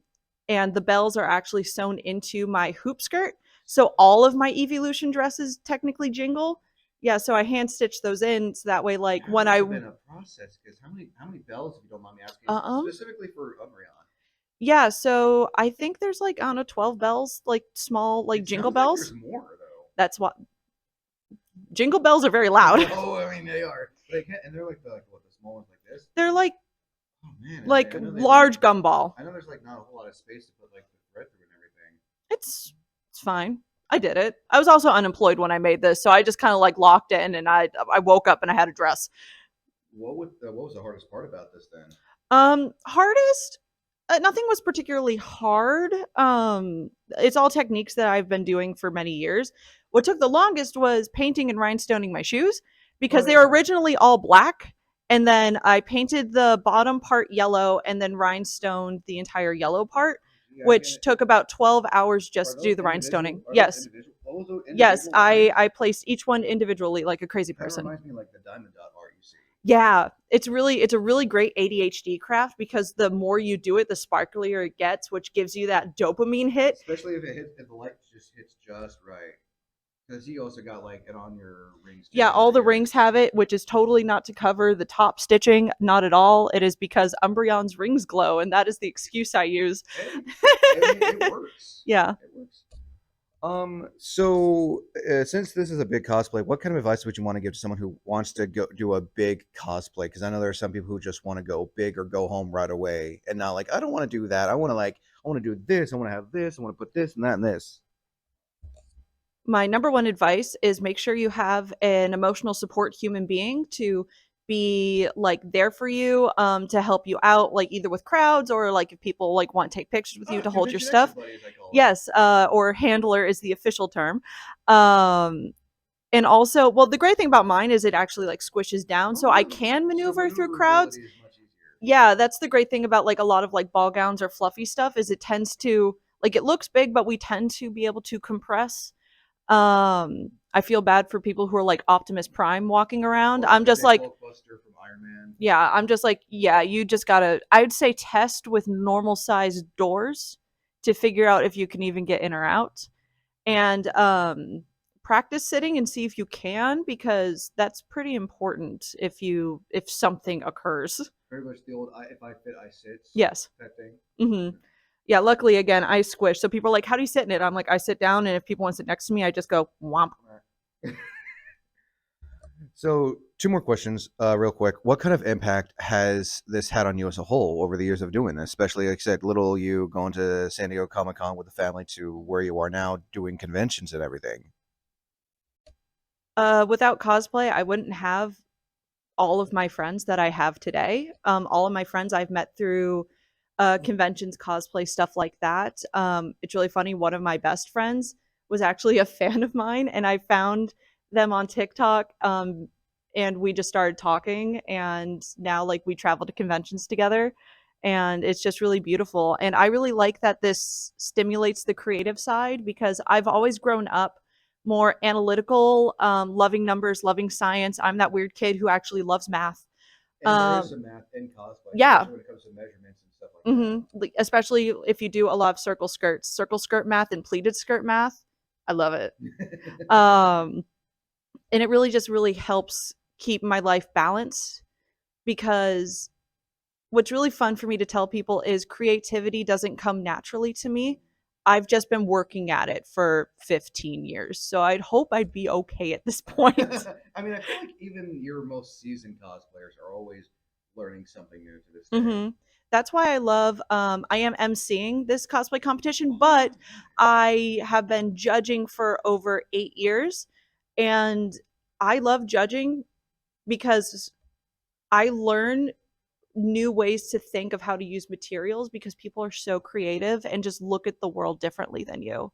and the bells are actually sewn into my hoop skirt. So all of my evolution dresses technically jingle. Yeah, so I hand stitched those in so that way, like when I been a process because how many bells, if you don't mind me asking, Uh-uh. specifically for Umbreon? yeah, so I think there's like I don't know 12 bells, like small like jingle bells. There's more though. That's what jingle bells are very loud. Oh, I mean they are. And they're like what the small ones like this. They're like Oh man, like I know they large gumball. I know there's like not a whole lot of space to put like the thread through and everything. It's fine. I did it. I was also unemployed when I made this, so I just kind of like locked in, and I woke up and I had a dress. What was the hardest part about this then? Hardest? Nothing was particularly hard. It's all techniques that I've been doing for many years. What took the longest was painting and rhinestoning my shoes because they were originally all black, and then I painted the bottom part yellow and then rhinestoned the entire yellow part, which took about 12 hours just to do the rhinestoning. Yes. Yes, I placed each one individually like a crazy person. That reminds me of like the diamond dot art you see. Yeah, it's a really great ADHD craft because the more you do it, the sparklier it gets, which gives you that dopamine hit. Especially if if the light just hits just right. Because you also got like it on your rings. Yeah, all the rings have it, which is totally not to cover the top stitching, not at all. It is because Umbreon's rings glow, and that is the excuse I use. It works. Yeah. It works. So since this is a big cosplay, what kind of advice would you want to give to someone who wants to go do a big cosplay? Because I know there are some people who just want to go big or go home right away, and not like I don't want to do that. I want to do this. I want to have this. I want to put this and that and this. My number one advice is make sure you have an emotional support human being to be like there for you, to help you out, like either with crowds or like if people like want to take pictures with you to hold your stuff. Yes, or handler is the official term. And also, well, the great thing about mine is it actually like squishes down, so I can maneuver through crowds. Yeah, that's the great thing about like a lot of like ball gowns or fluffy stuff is it tends to like it looks big, but we tend to be able to compress. I feel bad for people who are like Optimus Prime walking around. I'm just like, yeah, I'm just like, yeah, you just gotta, I'd say test with normal sized doors to figure out if you can even get in or out. And practice sitting and see if you can, because that's pretty important if something occurs. Very much the old if I fit, I sit. Yes. That thing. Mm-hmm. Yeah, luckily, again, I squish. So people are like, how do you sit in it? I'm like, I sit down, and if people want to sit next to me, I just go, womp. So, two more questions, real quick. What kind of impact has this had on you as a whole over the years of doing this? Especially, like I said, little you going to San Diego Comic-Con with the family to where you are now doing conventions and everything. Without cosplay, I wouldn't have all of my friends that I have today. All of my friends I've met through conventions, cosplay, stuff like that. It's really funny. One of my best friends was actually a fan of mine, and I found them on TikTok, and we just started talking, and now like we travel to conventions together, and it's just really beautiful. And I really like that this stimulates the creative side because I've always grown up more analytical, loving numbers, loving science. I'm that weird kid who actually loves math. And there is some math in cosplay. Yeah. When it comes to measurements and stuff like that. Mm-hmm. Especially if you do a lot of circle skirt math and pleated skirt math. I love it. And it really just really helps keep my life balanced. because what's really fun for me to tell people is creativity doesn't come naturally to me. I've just been working at it for 15 years, so I'd hope I'd be okay at this point. I mean, I feel like even your most seasoned cosplayers are always learning something new to this day. Hmm. That's why I love. I am emceeing this cosplay competition, but I have been judging for over 8 years, and I love judging because I learn new ways to think of how to use materials because people are so creative and just look at the world differently than you.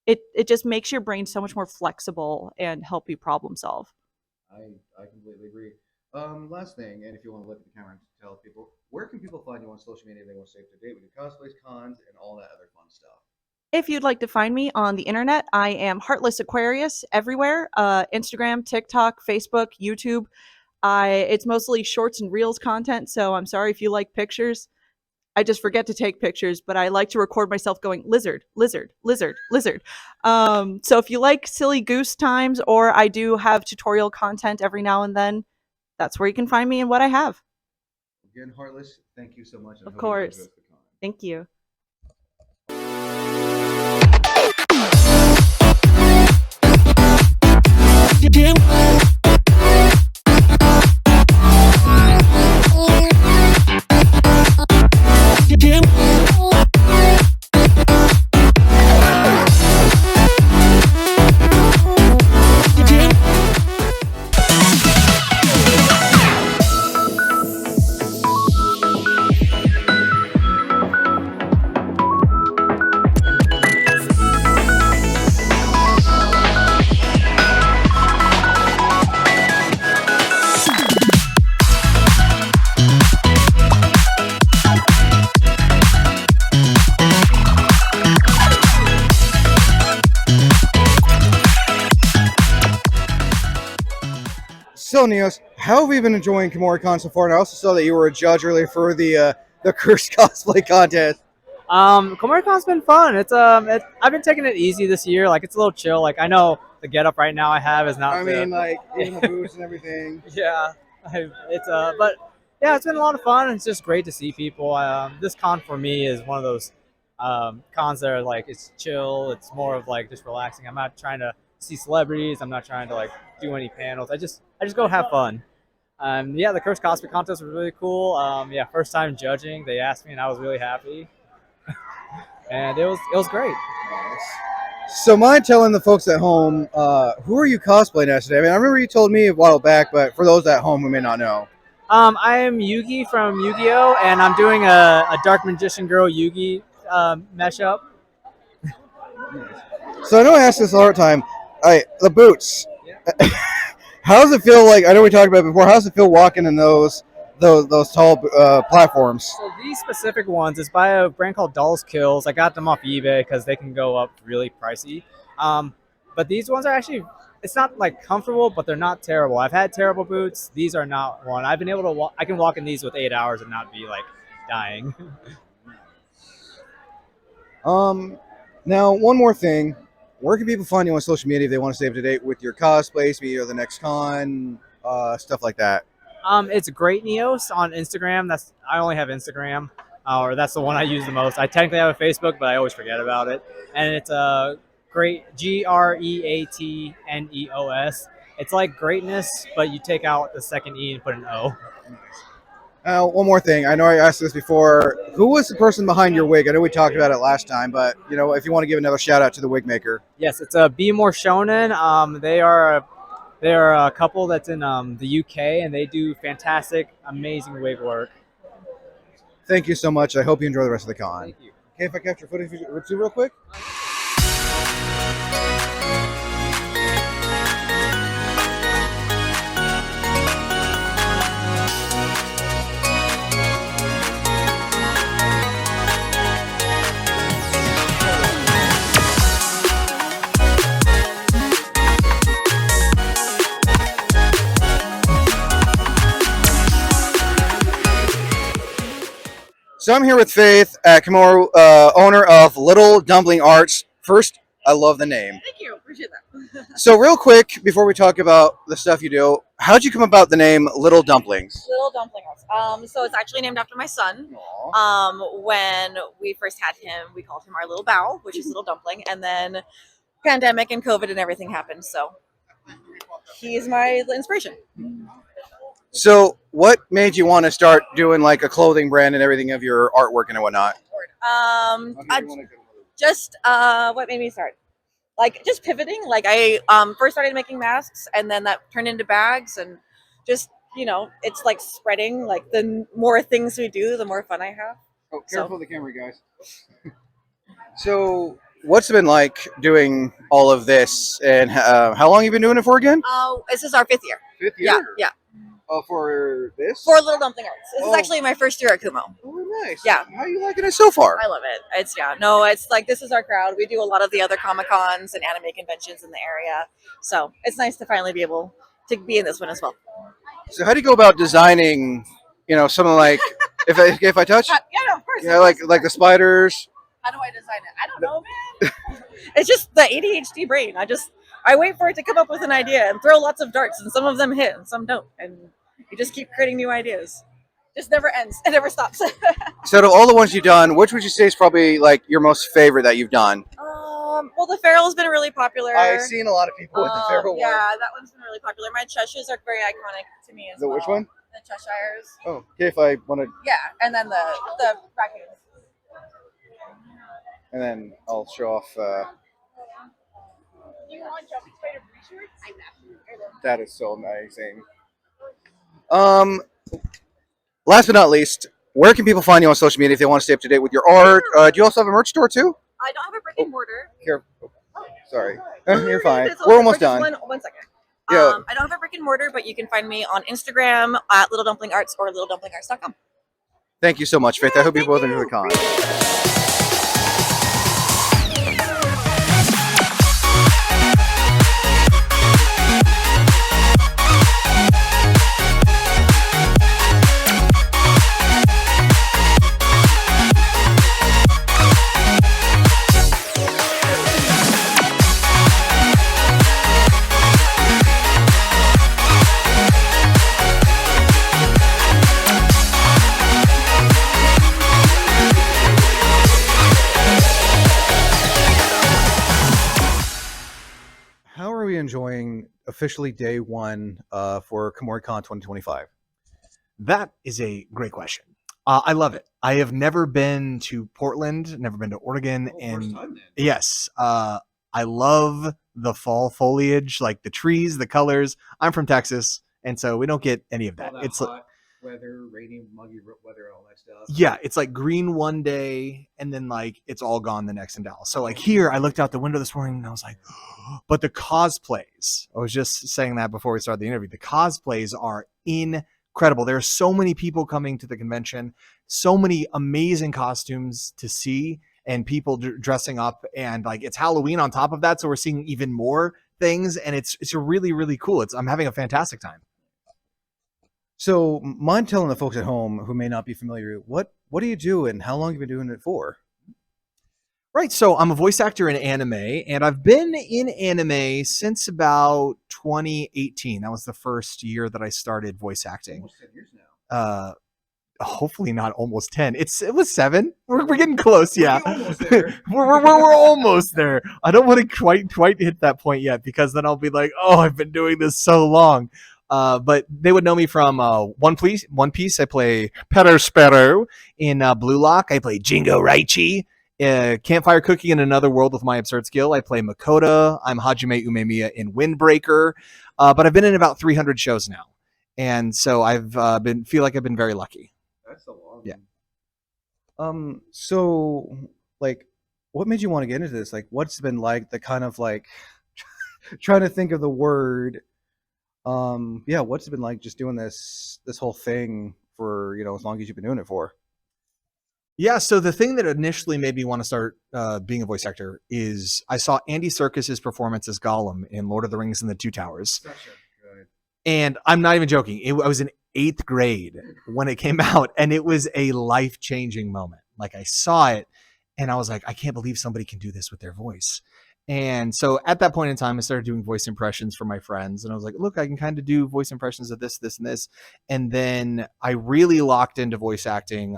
It just makes your brain so much more flexible and help you problem solve. I completely agree. Last thing, and if you want to look at the camera and tell people, where can people find you on social media if they want to stay up to date with your cosplays, cons, and all that other fun stuff? If you'd like to find me on the internet, I am Heartless Aquarius everywhere. Instagram, TikTok, Facebook, YouTube. It's mostly shorts and reels content, so I'm sorry if you like pictures. I just forget to take pictures, but I like to record myself going lizard, lizard, lizard, lizard. So if you like silly goose times, or I do have tutorial content every now and then, that's where you can find me and what I have. Again, Heartless, thank you so much. Of course. Thank you. So, Neos, how have you been enjoying Kumoricon so far? And I also saw that you were a judge earlier for the Cursed Cosplay contest. Kumoricon's been fun. I've been taking it easy this year. Like, it's a little chill. Like, I know the getup right now I have is not. I mean, like even the boots and everything. Yeah, but yeah, it's been a lot of fun. It's just great to see people. This con for me is one of those cons that are like it's chill. It's more of like just relaxing. I'm not trying to see celebrities. I'm not trying to like do any panels. I just go have fun. Yeah, the Cursed Cosplay contest was really cool. Yeah, first time judging. They asked me, and I was really happy. And it was great. So, mind telling the folks at home, who are you cosplaying as today? I mean, I remember you told me a while back, but for those at home who may not know. I am Yugi from Yu-Gi-Oh, and I'm doing a Dark Magician Girl Yugi mashup. So I know I ask this all the time. The boots. How does it feel like? I know we talked about it before. How does it feel walking in those tall platforms? So these specific ones is by a brand called Dolls Kills. I got them off eBay because they can go up really pricey. But these ones are actually, it's not like comfortable, but they're not terrible. I've had terrible boots. These are not one. I've been able to walk. I can walk in these with 8 hours and not be like dying. Now one more thing. Where can people find you on social media if they want to stay up to date with your cosplays, maybe the next con, stuff like that? It's Great Neos on Instagram. I only have Instagram, or that's the one I use the most. I technically have a Facebook, but I always forget about it. And it's Great GREATNEOS. It's like greatness, but you take out the second E and put an O. One more thing. I know I asked this before. Who was the person behind your wig? I know we talked about it last time, but you know, if you want to give another shout out to the wig maker. Yes, it's Be More Shonen. They are a couple that's in the UK, and they do fantastic, amazing wig work. Thank you so much. I hope you enjoy the rest of the con. Thank you. Okay, if I capture footage with you real quick. So I'm here with Faith at Kumo, owner of Little Dumpling Arts. First I love the name. Thank you. Appreciate that. So real quick, before we talk about the stuff you do, how'd you come about the name Little Dumplings? Little Dumpling House. So it's actually named after my son. When we first had him, we called him our little Bao, which is Little Dumpling, and then pandemic and COVID and everything happened. So he is my inspiration. So what made you want to start doing like a clothing brand and everything of your artwork and whatnot? What made me start? Like just pivoting. Like I first started making masks, and then that turned into bags, and just it's like spreading. Like the more things we do, the more fun I have. Oh, careful of the camera, guys. So what's it been like doing all of this, and how long have you been doing it for again? This is our 5th year. 5th year? Yeah. For this? For Little Dumpling Arts. This is actually my first year at Kumo. Oh, nice. Yeah. How are you liking it so far? I love it. It's like this is our crowd. We do a lot of the other Comic-Cons and anime conventions in the area. So it's nice to finally be able to be in this one as well. So how do you go about designing, something like, if I touch? Yeah, no, of course. Like the spiders? How do I design it? I don't know, man. It's just the ADHD brain. I wait for it to come up with an idea and throw lots of darts, and some of them hit and some don't. And you just keep creating new ideas. Just never ends. It never stops. So to all the ones you've done, which would you say is probably like your most favorite that you've done? Well, the Feral's been really popular. I've seen a lot of people with the Feral one. Yeah, that one's been really popular. My Cheshires are very iconic to me as well. Which one? The Cheshires. Oh, okay, if I want to, Yeah, and then the raccoons. and then I'll show off. You want jumping spider shorts? That is so amazing. Last but not least, where can people find you on social media if they want to stay up to date with your art? Do you also have a merch store too? I don't have a brick and mortar. Here, sorry, you're fine. It's We're almost just done. One second. Yeah. I don't have a brick and mortar, but you can find me on Instagram at Little Dumpling Arts or littledumplingArts.com. Thank you so much, Faith. I hope you both enjoy the con. How are we enjoying officially day one for Kumoricon 2025? That is a great question. I love it. I have never been to Portland, never been to Oregon, and yes, I love the fall foliage, like the trees, the colors. I'm from Texas, and so we don't get any of that. It's hot weather, rainy, muggy weather, all that stuff. yeah, it's like green one day, and then like it's all gone the next in Dallas. So like here, I looked out the window this morning and I was like, but the cosplays. I was just saying that before we started the interview. The cosplays are incredible. There are so many people coming to the convention, so many amazing costumes to see, and people dressing up, and like it's Halloween on top of that, so we're seeing even more things, and it's really, really cool. I'm having a fantastic time. So, mind telling the folks at home who may not be familiar, what do you do and how long have you been doing it for? Right, so I'm a voice actor in anime, and I've been in anime since about 2018. That was the first year that I started voice acting. Almost 10 years now. Hopefully not almost 10. It was 7. We're getting close, yeah. We're almost there. we're almost there. I don't want to quite hit that point yet, because then I'll be like, oh, I've been doing this so long. But they would know me from One Piece. I play Sparrow. In Blue Lock, I play Jingo Raichi. Campfire Cookie in Another World with My Absurd Skill, I play Makoto. I'm Hajime Umemiya in Windbreaker. But I've been in about 300 shows now, and so I've feel like I've been very lucky. That's a long. Yeah. So, like, what made you want to get into this? Like, what's been like the kind of like trying to think of the word. Yeah, what's it been like just doing this whole thing for as long as you've been doing it for? Yeah, so the thing that initially made me want to start being a voice actor is I saw Andy Serkis's performance as Gollum in Lord of the Rings and the Two Towers. And I'm not even joking. I was in 8th grade when it came out, and it was a life-changing moment. Like, I saw it, and I was like, I can't believe somebody can do this with their voice. And so at that point in time, I started doing voice impressions for my friends. And I was like, look, I can kind of do voice impressions of this, this, and this. And then I really locked into voice acting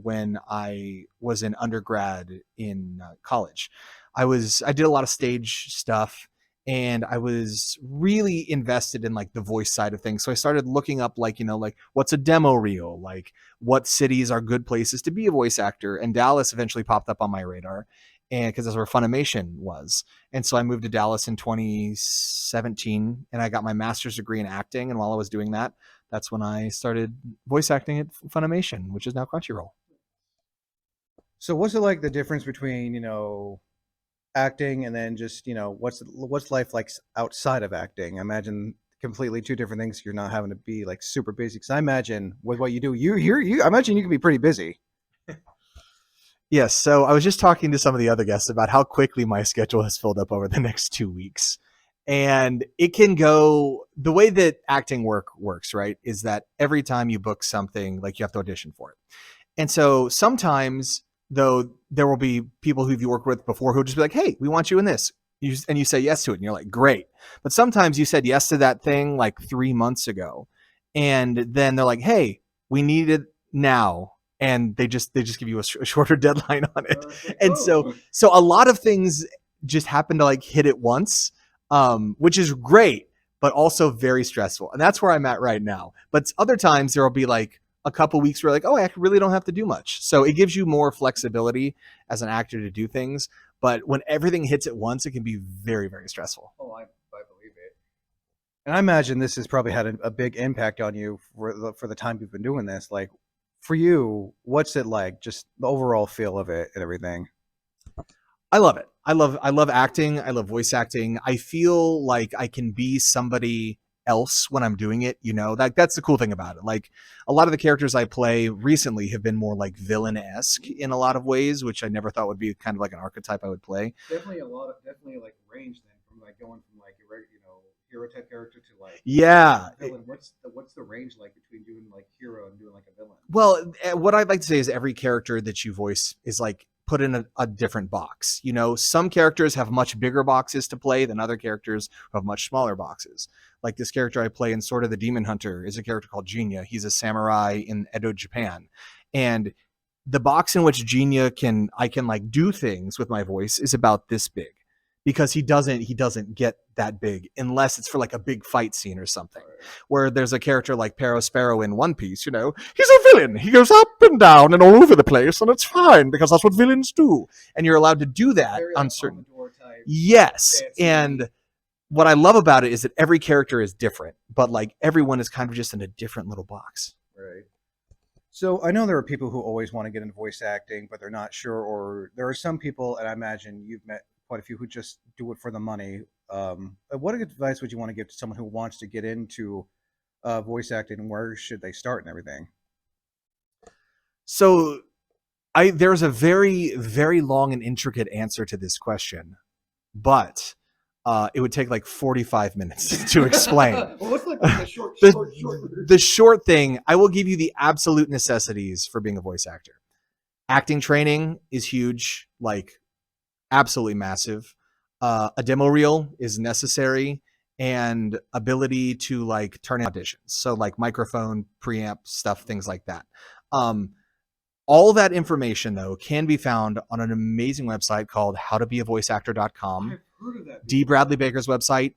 when I was in undergrad in college. I did a lot of stage stuff, and I was really invested in like the voice side of things. So I started looking up like, like what's a demo reel? Like what cities are good places to be a voice actor? And Dallas eventually popped up on my radar. And because that's where Funimation was. And so I moved to Dallas in 2017, and I got my master's degree in acting. And while I was doing that, that's when I started voice acting at Funimation, which is now Crunchyroll. So what's it like, the difference between, acting and then just, what's life like outside of acting? I imagine completely two different things. You're not having to be like super busy. Because I imagine with what you do, I imagine you can be pretty busy. Yes, so I was just talking to some of the other guests about how quickly my schedule has filled up over the next 2 weeks. And it can go, the way that acting works, right, is that every time you book something, like you have to audition for it. And so sometimes, though, there will be people who you worked with before who will just be like, hey, we want you in this. And you say yes to it, and you're like, great. But sometimes you said yes to that thing like 3 months ago. And then they're like, hey, we need it now. And they just give you a shorter deadline on it. And so a lot of things just happen to like hit it once, which is great, but also very stressful. And that's where I'm at right now. But other times there will be like a couple weeks where like, oh, I really don't have to do much. So it gives you more flexibility as an actor to do things. But when everything hits at once, it can be very, very stressful. Oh, I believe it. And I imagine this has probably had a big impact on you for the time you've been doing this. Like, for you, what's it like? Just the overall feel of it and everything. I love it. I love acting. I love voice acting. I feel like I can be somebody else when I'm doing it. That's the cool thing about it. Like a lot of the characters I play recently have been more like villain-esque in a lot of ways, which I never thought would be kind of like an archetype I would play. Definitely like range then, from like going from like a hero type character to like villain. What's the range like between doing like hero and doing like a villain? Well, what I'd like to say is every character that you voice is like put in a different box. Some characters have much bigger boxes to play than other characters who have much smaller boxes. Like this character I play in Sword of the Demon Hunter is a character called Jinya. He's a samurai in Edo, Japan. And the box in which Jinya I can like do things with my voice is about this big. Because he doesn't get that big unless it's for like a big fight scene or something. Where there's a character like Sparrow in One Piece, he's a villain. He goes up and down and all over the place, and it's fine because that's what villains do. And you're allowed to do that on certain. Yes, and what I love about it is that every character is different, but like everyone is kind of just in a different little box. Right. So I know there are people who always want to get into voice acting, but they're not sure, or there are some people, and I imagine you've met quite a few, who just do it for the money. What advice would you want to give to someone who wants to get into voice acting, and where should they start and everything? So there's a very, very long and intricate answer to this question, but it would take like 45 minutes to explain. Well, what's like the short? The short thing, I will give you the absolute necessities for being a voice actor. Acting training is huge, like absolutely massive. A demo reel is necessary, and ability to like turn in auditions. So like microphone, preamp stuff, things like that. All that information though can be found on an amazing website called howtobeavoiceactor.com. D. Bradley Baker's website.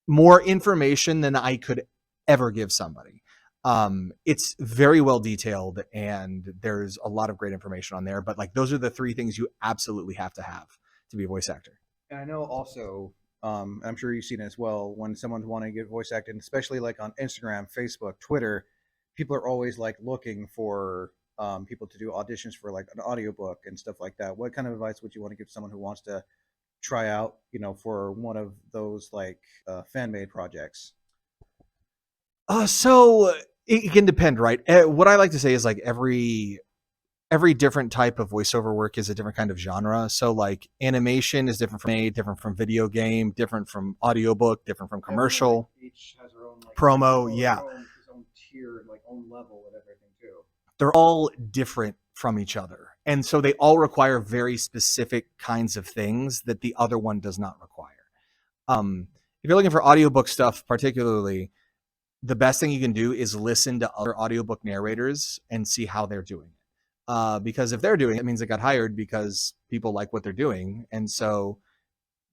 More information than I could ever give somebody. It's very well detailed, and there's a lot of great information on there, but like those are the three things you absolutely have to be a voice actor. And I know also, I'm sure you've seen it as well, when someone's wanting to get voice acting, especially like on Instagram, Facebook, Twitter, people are always like looking for people to do auditions for like an audiobook and stuff like that. What kind of advice would you want to give someone who wants to try out, for one of those like fan-made projects? So it can depend, right? What I like to say is like every different type of voiceover work is a different kind of genre. So like animation is different from video game, different from audiobook, different from commercial. Each has their own like promo, yeah. His own tier, like own level and everything too. They're all different from each other. And so they all require very specific kinds of things that the other one does not require. If you're looking for audiobook stuff particularly, the best thing you can do is listen to other audiobook narrators and see how they're doing it. Because if they're doing it, it means they got hired because people like what they're doing. And so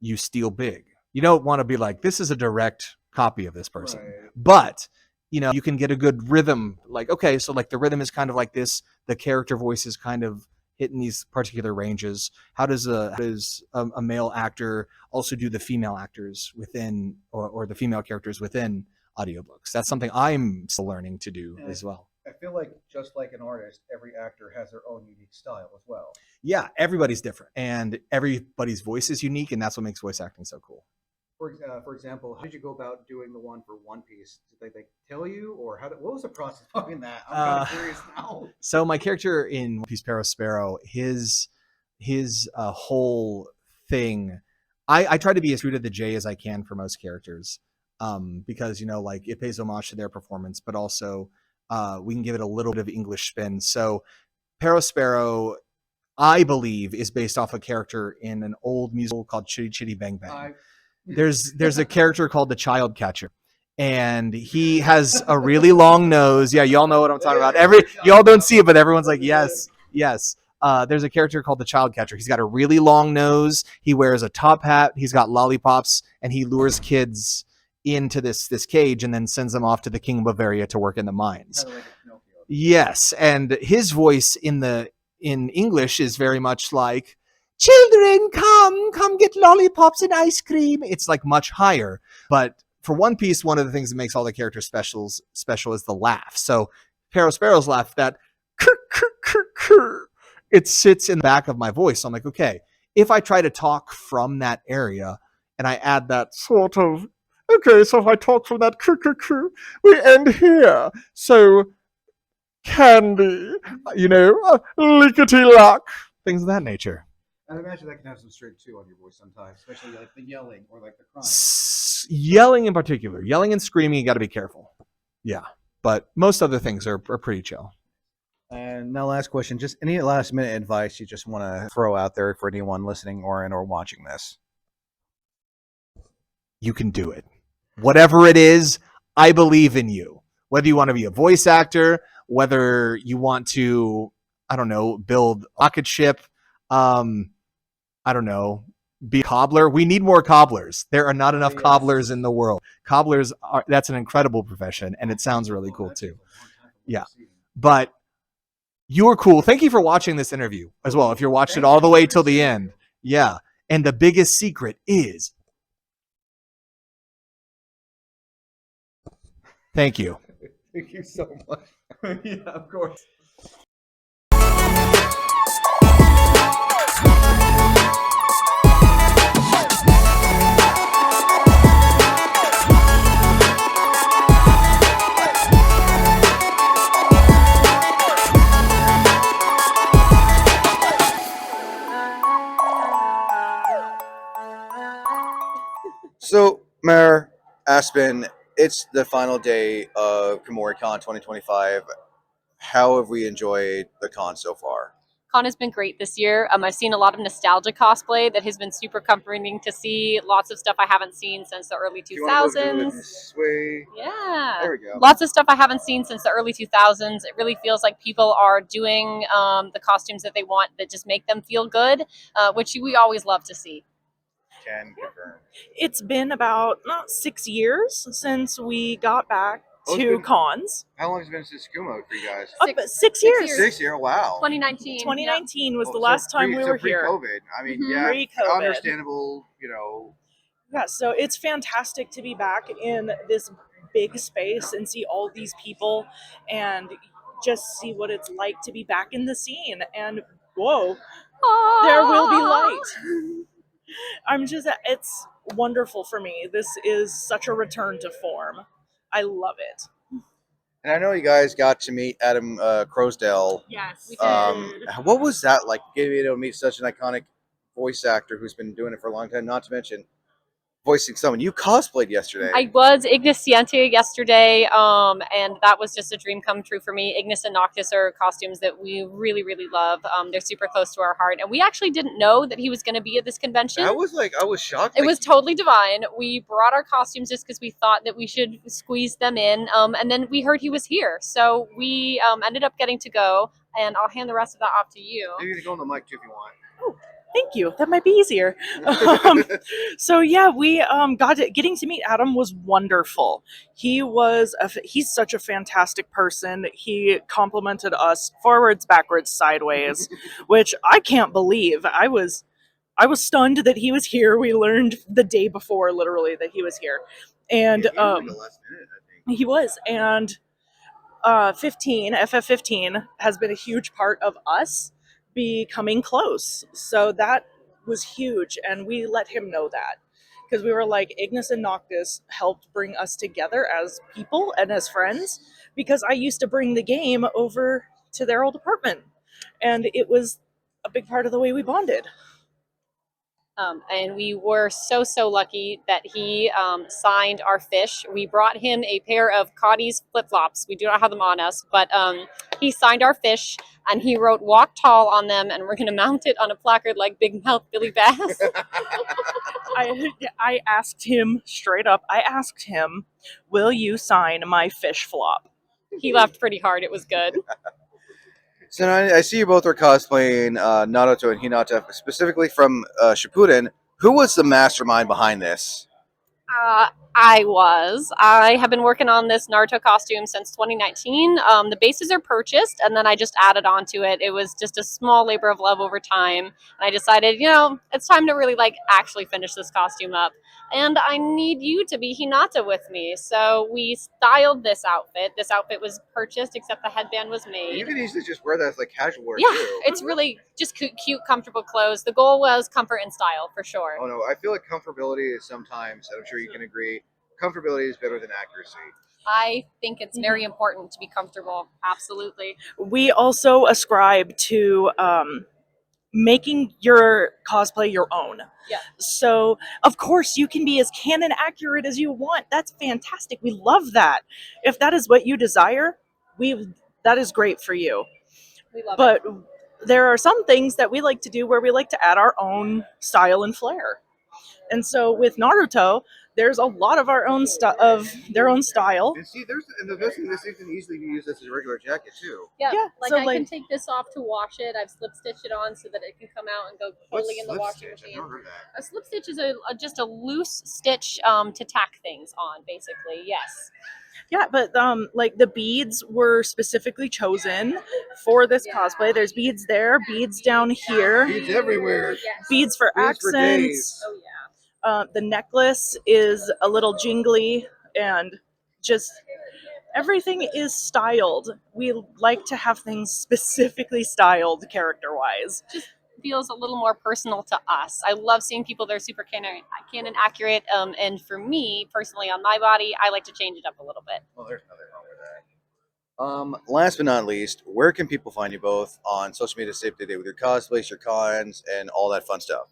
you steal big. You don't want to be like, this is a direct copy of this person. Right. But, you know, you can get a good rhythm. Like, okay, so like the rhythm is kind of like this. The character voice is kind of hitting these particular ranges. How does a male actor also do the female actors within, or the female characters within audiobooks? That's something I'm still learning to do as well. I feel like just like an artist, every actor has their own unique style as well. Yeah, everybody's different, and everybody's voice is unique, and that's what makes voice acting so cool. For example, how did you go about doing the one for One Piece? Did they tell you, or what was the process behind that? I'm kind of curious now. So my character in One Piece, Sparrow, his whole thing, I try to be as true to the J as I can for most characters, because, you know, like it pays homage to their performance, but also we can give it a little bit of English spin. So Sparrow, I believe, is based off a character in an old musical called Chitty Chitty Bang Bang. There's a character called the Child Catcher, and he has a really long nose. Yeah, y'all know what I'm talking about. Y'all don't see it, but everyone's like, yes. There's a character called the Child Catcher. He's got a really long nose. He wears a top hat. He's got lollipops, and he lures kids into this cage and then sends them off to the King of Bavaria to work in the mines. Kind of like yes, and his voice in English is very much like, children, come get lollipops and ice cream. It's like much higher. But for One Piece, one of the things that makes all the characters special is the laugh. So Sparrow's laugh, that it sits in the back of my voice. So I'm like, okay, if I try to talk from that area and I add that sort of, okay, so if I talk from that we end here. So candy, you know, lickety lock, things of that nature. I imagine that can have some strength too on your voice sometimes, especially like the yelling or like the crying. Yelling in particular, yelling and screaming, you got to be careful. Yeah, but most other things are pretty chill. And now, last question: just any last minute advice you just want to throw out there for anyone listening or watching this? You can do it. Whatever it is, I believe in you. Whether you want to be a voice actor, whether you want to, I don't know, build a rocket ship, I don't know, be a cobbler. We need more cobblers. There are not enough cobblers in the world. Cobblers that's an incredible profession, and it sounds really cool too. Yeah. But you are cool. Thank you for watching this interview as well. If you're watching it all the way till the end. Yeah. And the biggest secret is, thank you. Thank you so much. Yeah, of course. So, Mayor Aspen, it's the final day of Kumoricon 2025. How have we enjoyed the con so far? Con has been great this year. I've seen a lot of nostalgia cosplay that has been super comforting to see. Lots of stuff I haven't seen since the early 2000s. Yeah. There we go. Lots of stuff I haven't seen since the early 2000s. It really feels like people are doing the costumes that they want that just make them feel good, which we always love to see. Can confirm. It's been about 6 years since we got back Oh, to cons. How long has it been since Kumo for you guys? Up at 6 years. 6 years, wow. 2019. 2019 was the So last time we were here. Pre-COVID. I mean, yeah, Pre-COVID. understandable, you know. Yeah, so it's fantastic to be back in this big space and see all these people and just see what it's like to be back in the scene. And whoa, there will be light. It's wonderful for me. This is such a return to form. I love it. And I know you guys got to meet Adam Croasdell. Yes, we did. What was that like, getting to meet such an iconic voice actor who's been doing it for a long time? Not to mention voicing someone. You cosplayed yesterday. I was Ignis Siente yesterday, and that was just a dream come true for me. Ignis and Noctis are costumes that we really, really love. They're super close to our heart, and we actually didn't know that he was going to be at this convention. I was shocked. It was totally divine. We brought our costumes just because we thought that we should squeeze them in, and then we heard he was here, so we ended up getting to go, and I'll hand the rest of that off to you. You can go on the mic too if you want. Thank you. That might be easier. So yeah, we getting to meet Adam was wonderful. He's such a fantastic person. He complimented us forwards, backwards, sideways, which I can't believe. I was stunned that he was here. We learned the day before, literally, that he was here, and he was. And FF15 has been a huge part of us becoming close, so that was huge, and we let him know that because we were like, Ignis and Noctis helped bring us together as people and as friends, because I used to bring the game over to their old apartment, and it was a big part of the way we bonded. And we were so lucky that he signed our fish. We brought him a pair of Coddy's flip-flops. We do not have them on us, but he signed our fish, and he wrote "Walk Tall" on them, and we're going to mount it on a placard like Big Mouth Billy Bass. I asked him straight up, will you sign my fish flop? He laughed pretty hard. It was good. So I see you both are cosplaying Naruto and Hinata, specifically from Shippuden. Who was the mastermind behind this? I have been working on this Naruto costume since 2019. The bases are purchased, and then I just added on to it. It was just a small labor of love over time, and I decided, it's time to really actually finish this costume up. And I need you to be Hinata with me. So we styled this outfit. This outfit was purchased, except the headband was made. You can easily just wear that as casual wear Yeah, too. it's really just cute, comfortable clothes. The goal was comfort and style, for sure. Oh no, I feel like comfortability is sometimes, and I'm sure you can agree, comfortability is better than accuracy. I think it's very important to be comfortable. Absolutely. We also ascribe to making your cosplay your own. Yeah. So, of course, you can be as canon accurate as you want. That's fantastic. We love that. If that is what you desire, that is great for you. We love but there are some things that we like to do where we like to add our own style and flair. And so with Naruto, there's a lot of our own their own style. And see, and the best thing, this thing can easily be used as a regular jacket too. Yeah, so I can take this off to wash it. I've slip stitched it on so that it can come out and go totally in the washing machine. A slip stitch is just a loose stitch to tack things on, basically. Yes. Yeah, but the beads were specifically chosen for this cosplay. There's beads there, beads down here, beads everywhere. Yes. Beads for Beads accents. for days. Oh yeah. The necklace is a little jingly, and just everything is styled. We like to have things specifically styled character-wise. Just feels a little more personal to us. I love seeing people that are super canon accurate, and for me personally, on my body, I like to change it up a little bit. Well, there's nothing wrong with that. Last but not least, where can people find you both on social media to stay up to date with your cosplays, your cons, and all that fun stuff?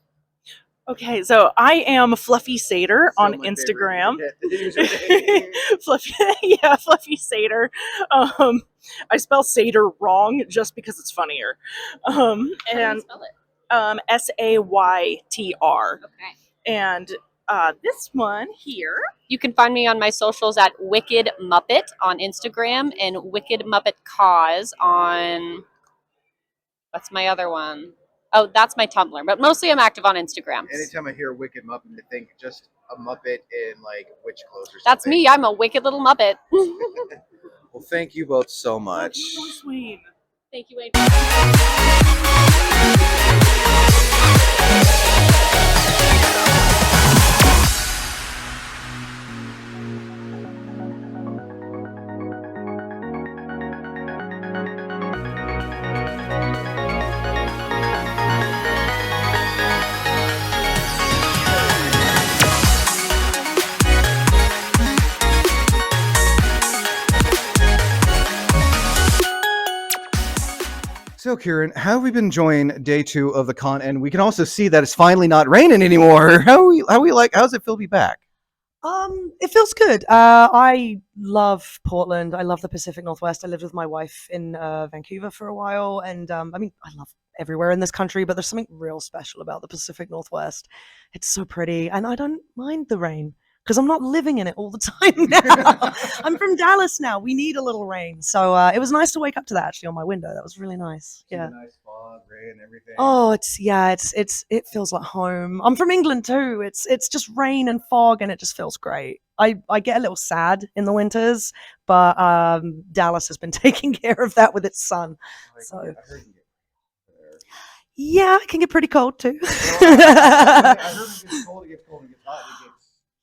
Okay, so I am Fluffy Saytr on Instagram. Fluffy Saytr. I spell Saytr wrong just because it's funnier. How do you And spell it? Saytr. Okay. And this one here. You can find me on my socials at Wicked Muppet on Instagram and Wicked Muppet Cause on. What's my other one? Oh, that's my Tumblr, but mostly I'm active on Instagram. Anytime I hear Wicked Muppet, I think just a Muppet in witch clothes or something. That's me. I'm a wicked little Muppet. Well, thank you both so much. So sweet. Thank you, Wade. So, Ciaran, how have we been enjoying day 2 of the con? And we can also see that it's finally not raining anymore. How's it feel to be back? It feels good. I love Portland. I love the Pacific Northwest. I lived with my wife in Vancouver for a while, and I mean, I love everywhere in this country, but there's something real special about the Pacific Northwest. It's so pretty, and I don't mind the rain because I'm not living in it all the time now. I'm from Dallas now. We need a little rain, so it was nice to wake up to that actually on my window. That was really nice. Yeah. Nice fog, rain, everything. Oh, it feels like home. I'm from England too. It's just rain and fog, and it just feels great. I get a little sad in the winters, but Dallas has been taking care of that with its sun. So yeah, it can get pretty cold too.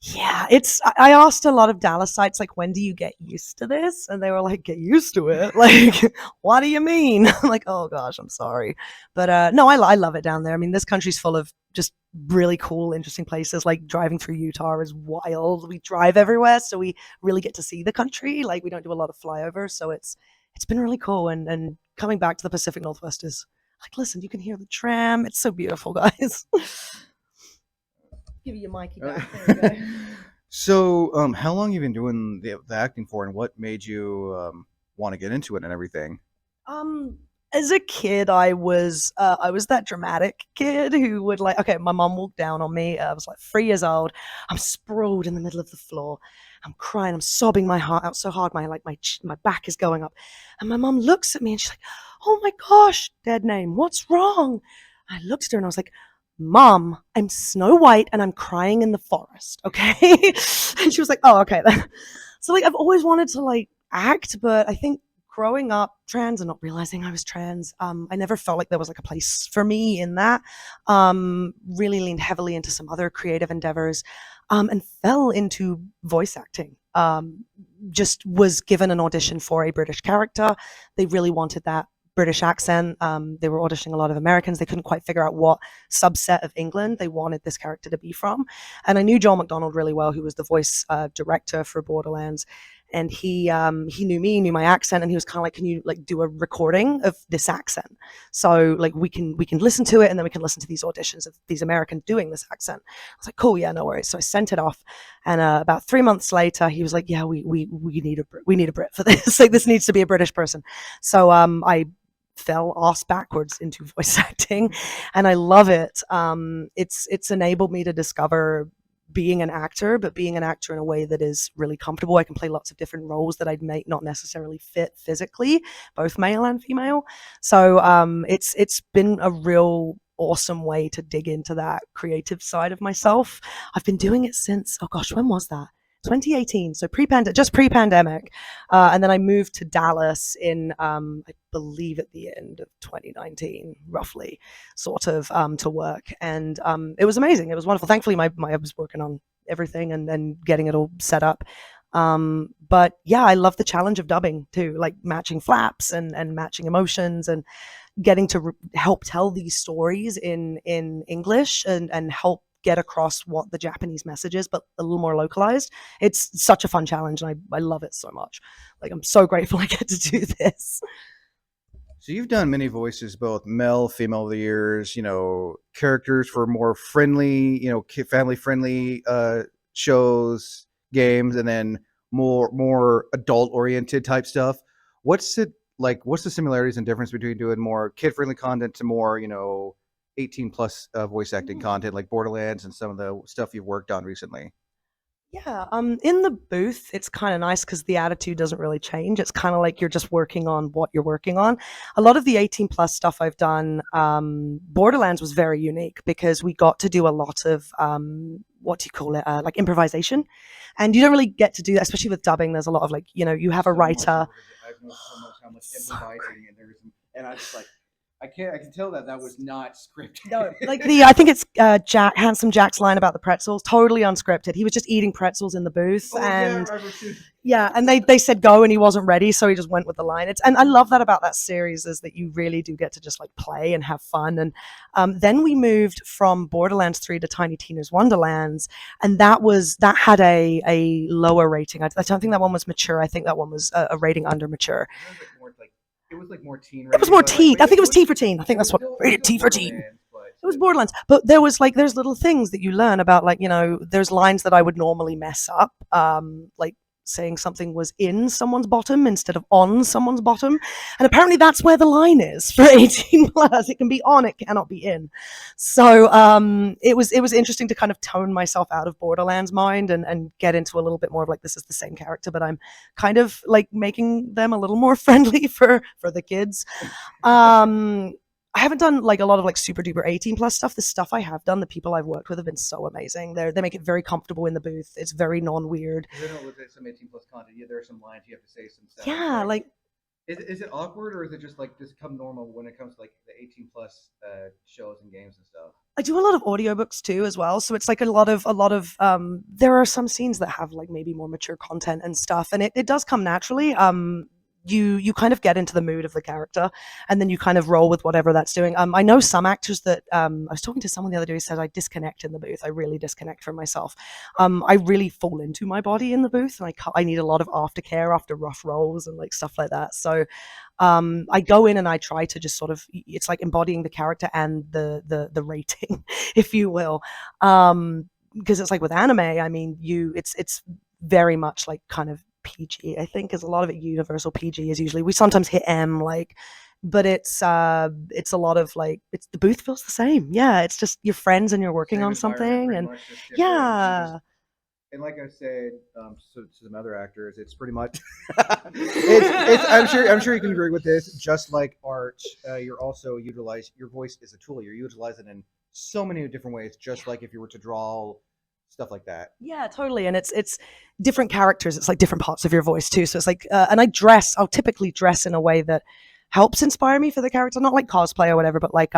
Yeah, I asked a lot of Dallasites, like, when do you get used to this? And they were like, get used to it? Like, what do you mean? I'm like, oh gosh, I'm sorry. But no, I love it down there. I mean, this country's full of just really cool, interesting places. Like driving through Utah is wild. We drive everywhere, so we really get to see the country. Like we don't do a lot of flyovers, so it's been really cool. And coming back to the Pacific Northwest is like, listen, you can hear the tram. It's so beautiful, guys. Give you your Mikey back. There you go. So, how long have you been doing the acting for, and what made you want to get into it and everything? As a kid, I was that dramatic kid who would okay, my mom walked down on me. I was like 3 years old. I'm sprawled in the middle of the floor. I'm crying. I'm sobbing my heart out so hard. My back is going up. And my mom looks at me and she's like, "Oh my gosh, dead name. What's wrong?" I looked at her and I was like, "Mom, I'm Snow White and I'm crying in the forest, okay?" And she was like, "Oh, okay then." So I've always wanted to act, but I think growing up trans and not realizing I was trans, I never felt like there was a place for me in that. Really leaned heavily into some other creative endeavors, and fell into voice acting. Just was given an audition for a British character. They really wanted that British accent. They were auditioning a lot of Americans. They couldn't quite figure out what subset of England they wanted this character to be from. And I knew Joel McDonald really well, who was the voice director for Borderlands. And he knew me, knew my accent, and he was kind of like, "Can you do a recording of this accent? So we can listen to it, and then we can listen to these auditions of these Americans doing this accent." I was like, "Cool, yeah, no worries." So I sent it off, and about 3 months later, he was like, "Yeah, we need a Brit for this. This needs to be a British person." So I fell ass backwards into voice acting, and I love it. It's enabled me to discover being an actor, but being an actor in a way that is really comfortable. I can play lots of different roles that I may not necessarily fit physically, both male and female. So it's been a real awesome way to dig into that creative side of myself. I've been doing it since, oh gosh, when was that? 2018, so pre-pandemic, and then I moved to Dallas in I believe at the end of 2019, roughly, sort of, to work, and it was amazing. It was wonderful. Thankfully, I was working on everything and getting it all set up. But yeah, I love the challenge of dubbing too, matching flaps and matching emotions and getting to help tell these stories in English and help get across what the Japanese message is, but a little more localized. It's such a fun challenge, and I love it so much. I'm so grateful I get to do this. So you've done many voices, both male, female over the years, characters for more friendly, family-friendly shows, games, and then more adult-oriented type stuff. What's the similarities and difference between doing more kid-friendly content to more, 18 plus voice acting content like Borderlands and some of the stuff you've worked on recently? Yeah, in the booth, it's kind of nice because the attitude doesn't really change. It's kind of like you're just working on what you're working on. A lot of the 18 plus stuff I've done, Borderlands was very unique because we got to do a lot of, what do you call it, improvisation. And you don't really get to do that, especially with dubbing. There's a lot of you have a writer. I've noticed so much how much improvising and I just I can tell that was not scripted. No, I think it's Handsome Jack's line about the pretzels, totally unscripted. He was just eating pretzels in the booth, and they said go, and he wasn't ready, so he just went with the line. And I love that about that series is that you really do get to just play and have fun. And then we moved from Borderlands 3 to Tiny Tina's Wonderlands, and that had a lower rating. I don't think that one was mature. I think that one was a rating under mature. It was like more teen. It was more teen. I think it was T for teen. I think that's what rated T for teen. It was Borderlands, but there's little things that you learn about, like, there's lines that I would normally mess up, like saying something was in someone's bottom instead of on someone's bottom, and apparently that's where the line is for 18 plus. It can be on, it cannot be in. So it was interesting to kind of tone myself out of Borderlands mind and get into a little bit more of like, this is the same character, but I'm kind of like making them a little more friendly for the kids. I haven't done like a lot of like super duper 18 plus stuff. The stuff I have done, the people I've worked with have been so amazing. They make it very comfortable in the booth. It's very non-weird. I know with some 18 plus content, there are some lines you have to say, some stuff. Yeah, like is it awkward, or is it just like just come normal when it comes to like the 18 plus shows and games and stuff? I do a lot of audiobooks too as well, so it's like a lot of there are some scenes that have like maybe more mature content and stuff, and it does come naturally. You kind of get into the mood of the character, and then you kind of roll with whatever that's doing. I know some actors that I was talking to someone the other day who said I disconnect in the booth. I really disconnect from myself. I really fall into my body in the booth, and I need a lot of aftercare after rough rolls and like stuff like that. So I go in and I try to just sort of, it's like embodying the character and the rating, if you will, because it's like with anime. I mean, it's very much like kind of PG, I think, is a lot of it. Universal PG is usually, we sometimes hit M, like, but it's a lot of like, it's the booth feels the same. Yeah, it's just your friends and you're working on something, and yeah. And like I said, to some other actors, it's pretty much. it's. I'm sure you can agree with this. Just like art, you're also your voice is a tool. You're utilizing it in so many different ways. Just like if you were to draw. Stuff like that. Yeah, totally. And it's different characters. It's like different parts of your voice too. So it's like, and I'll typically dress in a way that helps inspire me for the character, not like cosplay or whatever, but like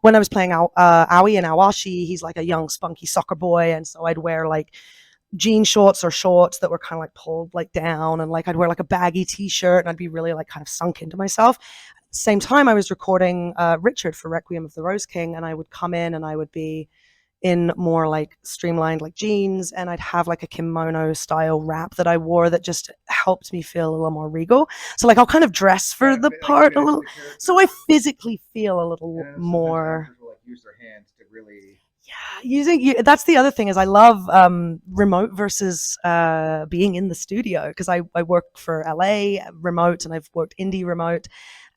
when I was playing Aoi and Awashi, he's like a young spunky soccer boy, and so I'd wear like jean shorts or shorts that were kind of like pulled like down, and like I'd wear like a baggy t-shirt, and I'd be really like kind of sunk into myself. At the same time, I was recording Richard for Requiem of the Rose King, and I would come in and I would be in more like streamlined like jeans, and I'd have like a kimono style wrap that I wore that just helped me feel a little more regal. So like I'll kind of dress for the part a little, so I physically feel a little more. Will, like, use their hands to really. Yeah, that's the other thing is I love remote versus being in the studio, because I work for LA remote and I've worked indie remote.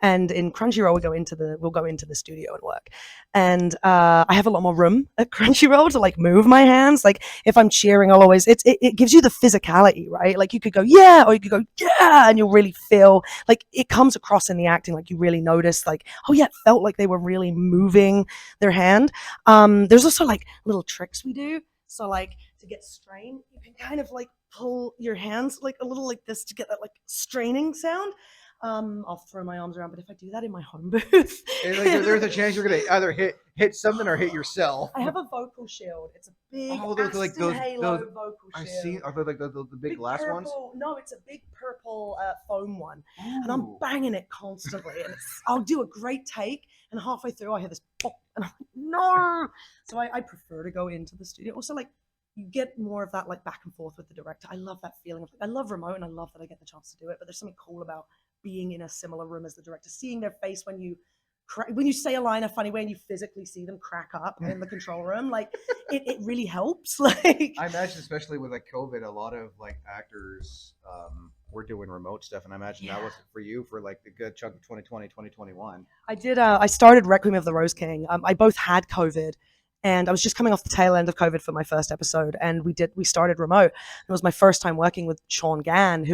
And in Crunchyroll, we'll go into the studio and work. And I have a lot more room at Crunchyroll to like move my hands. Like if I'm cheering, I'll always, it gives you the physicality, right? Like you could go, yeah, or you could go, yeah, and you'll really feel like it comes across in the acting. Like you really notice like, oh yeah, it felt like they were really moving their hand. There's also like little tricks we do. So like to get strain, you can kind of like pull your hands like a little like this to get that like straining sound. I'll throw my arms around, but if I do that in my home booth, there's a chance you're gonna either hit something or hit yourself. I have a vocal shield. It's a big like those Halo vocal I've shield. seen. Are they like the big glass purple, ones? No, it's a big purple foam one, Ooh. and I'm banging it constantly. And I'll do a great take, and halfway through I hear this pop, and I'm like, no. So I prefer to go into the studio. Also, like, you get more of that like back and forth with the director. I love that feeling of, I love remote, and I love that I get the chance to do it. But there's something cool about being in a similar room as the director, seeing their face when you say a line a funny way and you physically see them crack up in the control room. Like it really helps. Like I imagine, especially with like COVID, a lot of like actors were doing remote stuff, and I imagine that was for you for like the good chunk of 2020, 2021. I did. I started Requiem of the Rose King. I both had COVID, and I was just coming off the tail end of COVID for my first episode, and we started remote. It was my first time working with Sean Gann,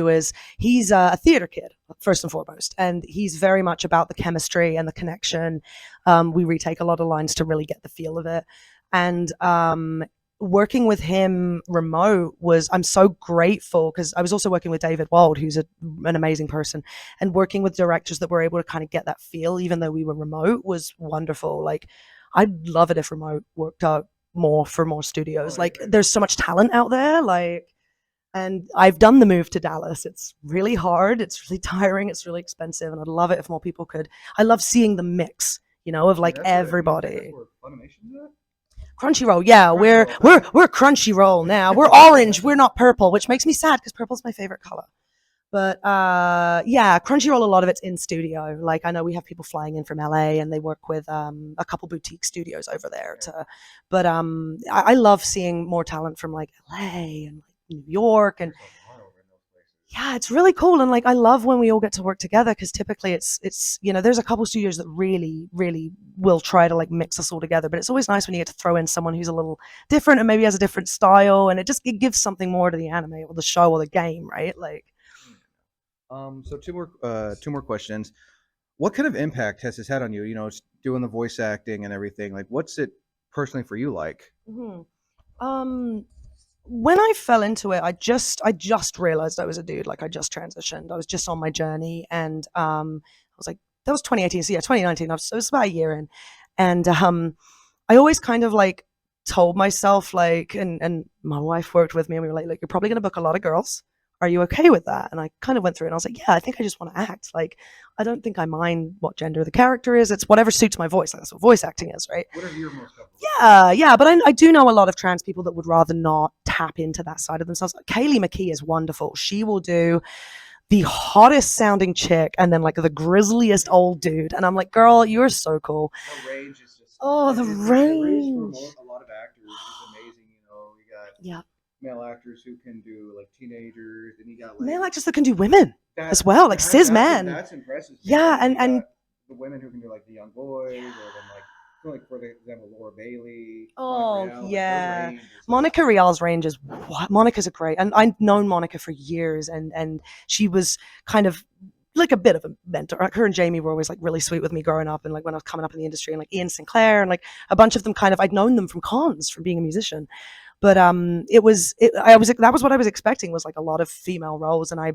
he's a theater kid first and foremost, and he's very much about the chemistry and the connection. We retake a lot of lines to really get the feel of it, and working with him remote I'm so grateful, because I was also working with David Wald, who's an amazing person, and working with directors that were able to kind of get that feel even though we were remote was wonderful. Like I'd love it if remote worked out more for more studios. Like there's so much talent out there, like, and I've done the move to Dallas. It's really hard, it's really tiring, it's really expensive, and I'd love it if more people could. I love seeing the mix, of like everybody. Crunchyroll, yeah, we're Crunchyroll now. We're orange, we're not purple, which makes me sad because purple's my favorite color. But yeah, Crunchyroll, a lot of it's in studio. Like I know we have people flying in from LA, and they work with a couple boutique studios over there. But I love seeing more talent from like LA and like New York, and yeah, it's really cool. And like I love when we all get to work together, because typically it's there's a couple studios that really will try to like mix us all together. But it's always nice when you get to throw in someone who's a little different and maybe has a different style, and it gives something more to the anime or the show or the game, right? Like. So two more questions. What kind of impact has this had on you? You know, doing the voice acting and everything. Like, what's it personally for you like? When I fell into it, I just realized I was a dude. Like I just transitioned. I was just on my journey, and I was like, that was 2018. So yeah, 2019. It was about a year in, and I always kind of like told myself like, and my wife worked with me, and we were like, look, you're probably gonna book a lot of girls. Are you okay with that? And I kind of went through it and I was like, yeah, I think I just want to act. Like, I don't think I mind what gender the character is. It's whatever suits my voice. Like, that's what voice acting is, right? Whatever you're most comfortable. Yeah. But I do know a lot of trans people that would rather not tap into that side of themselves. Like, Kaylee McKee is wonderful. She will do the hottest sounding chick and then like the grisliest old dude. And I'm like, girl, you're so cool. The range is just. Oh, the range. For a lot of actors is amazing. You know, you got. Yeah. Male actors who can do like teenagers, and you got like male actors that can do women as well, like cis men. That's impressive. Yeah, and the women who can do like the young boys, or then like for example Laura Bailey. Oh Monica Rial, yeah, like, Monica Rial's range is what? Monica's a great, and I've known Monica for years, and she was kind of like a bit of a mentor. Like her and Jamie were always like really sweet with me growing up, and like when I was coming up in the industry, and like Ian Sinclair, and like a bunch of them I'd known them from cons from being a musician. But that was what I was expecting, was like a lot of female roles, and I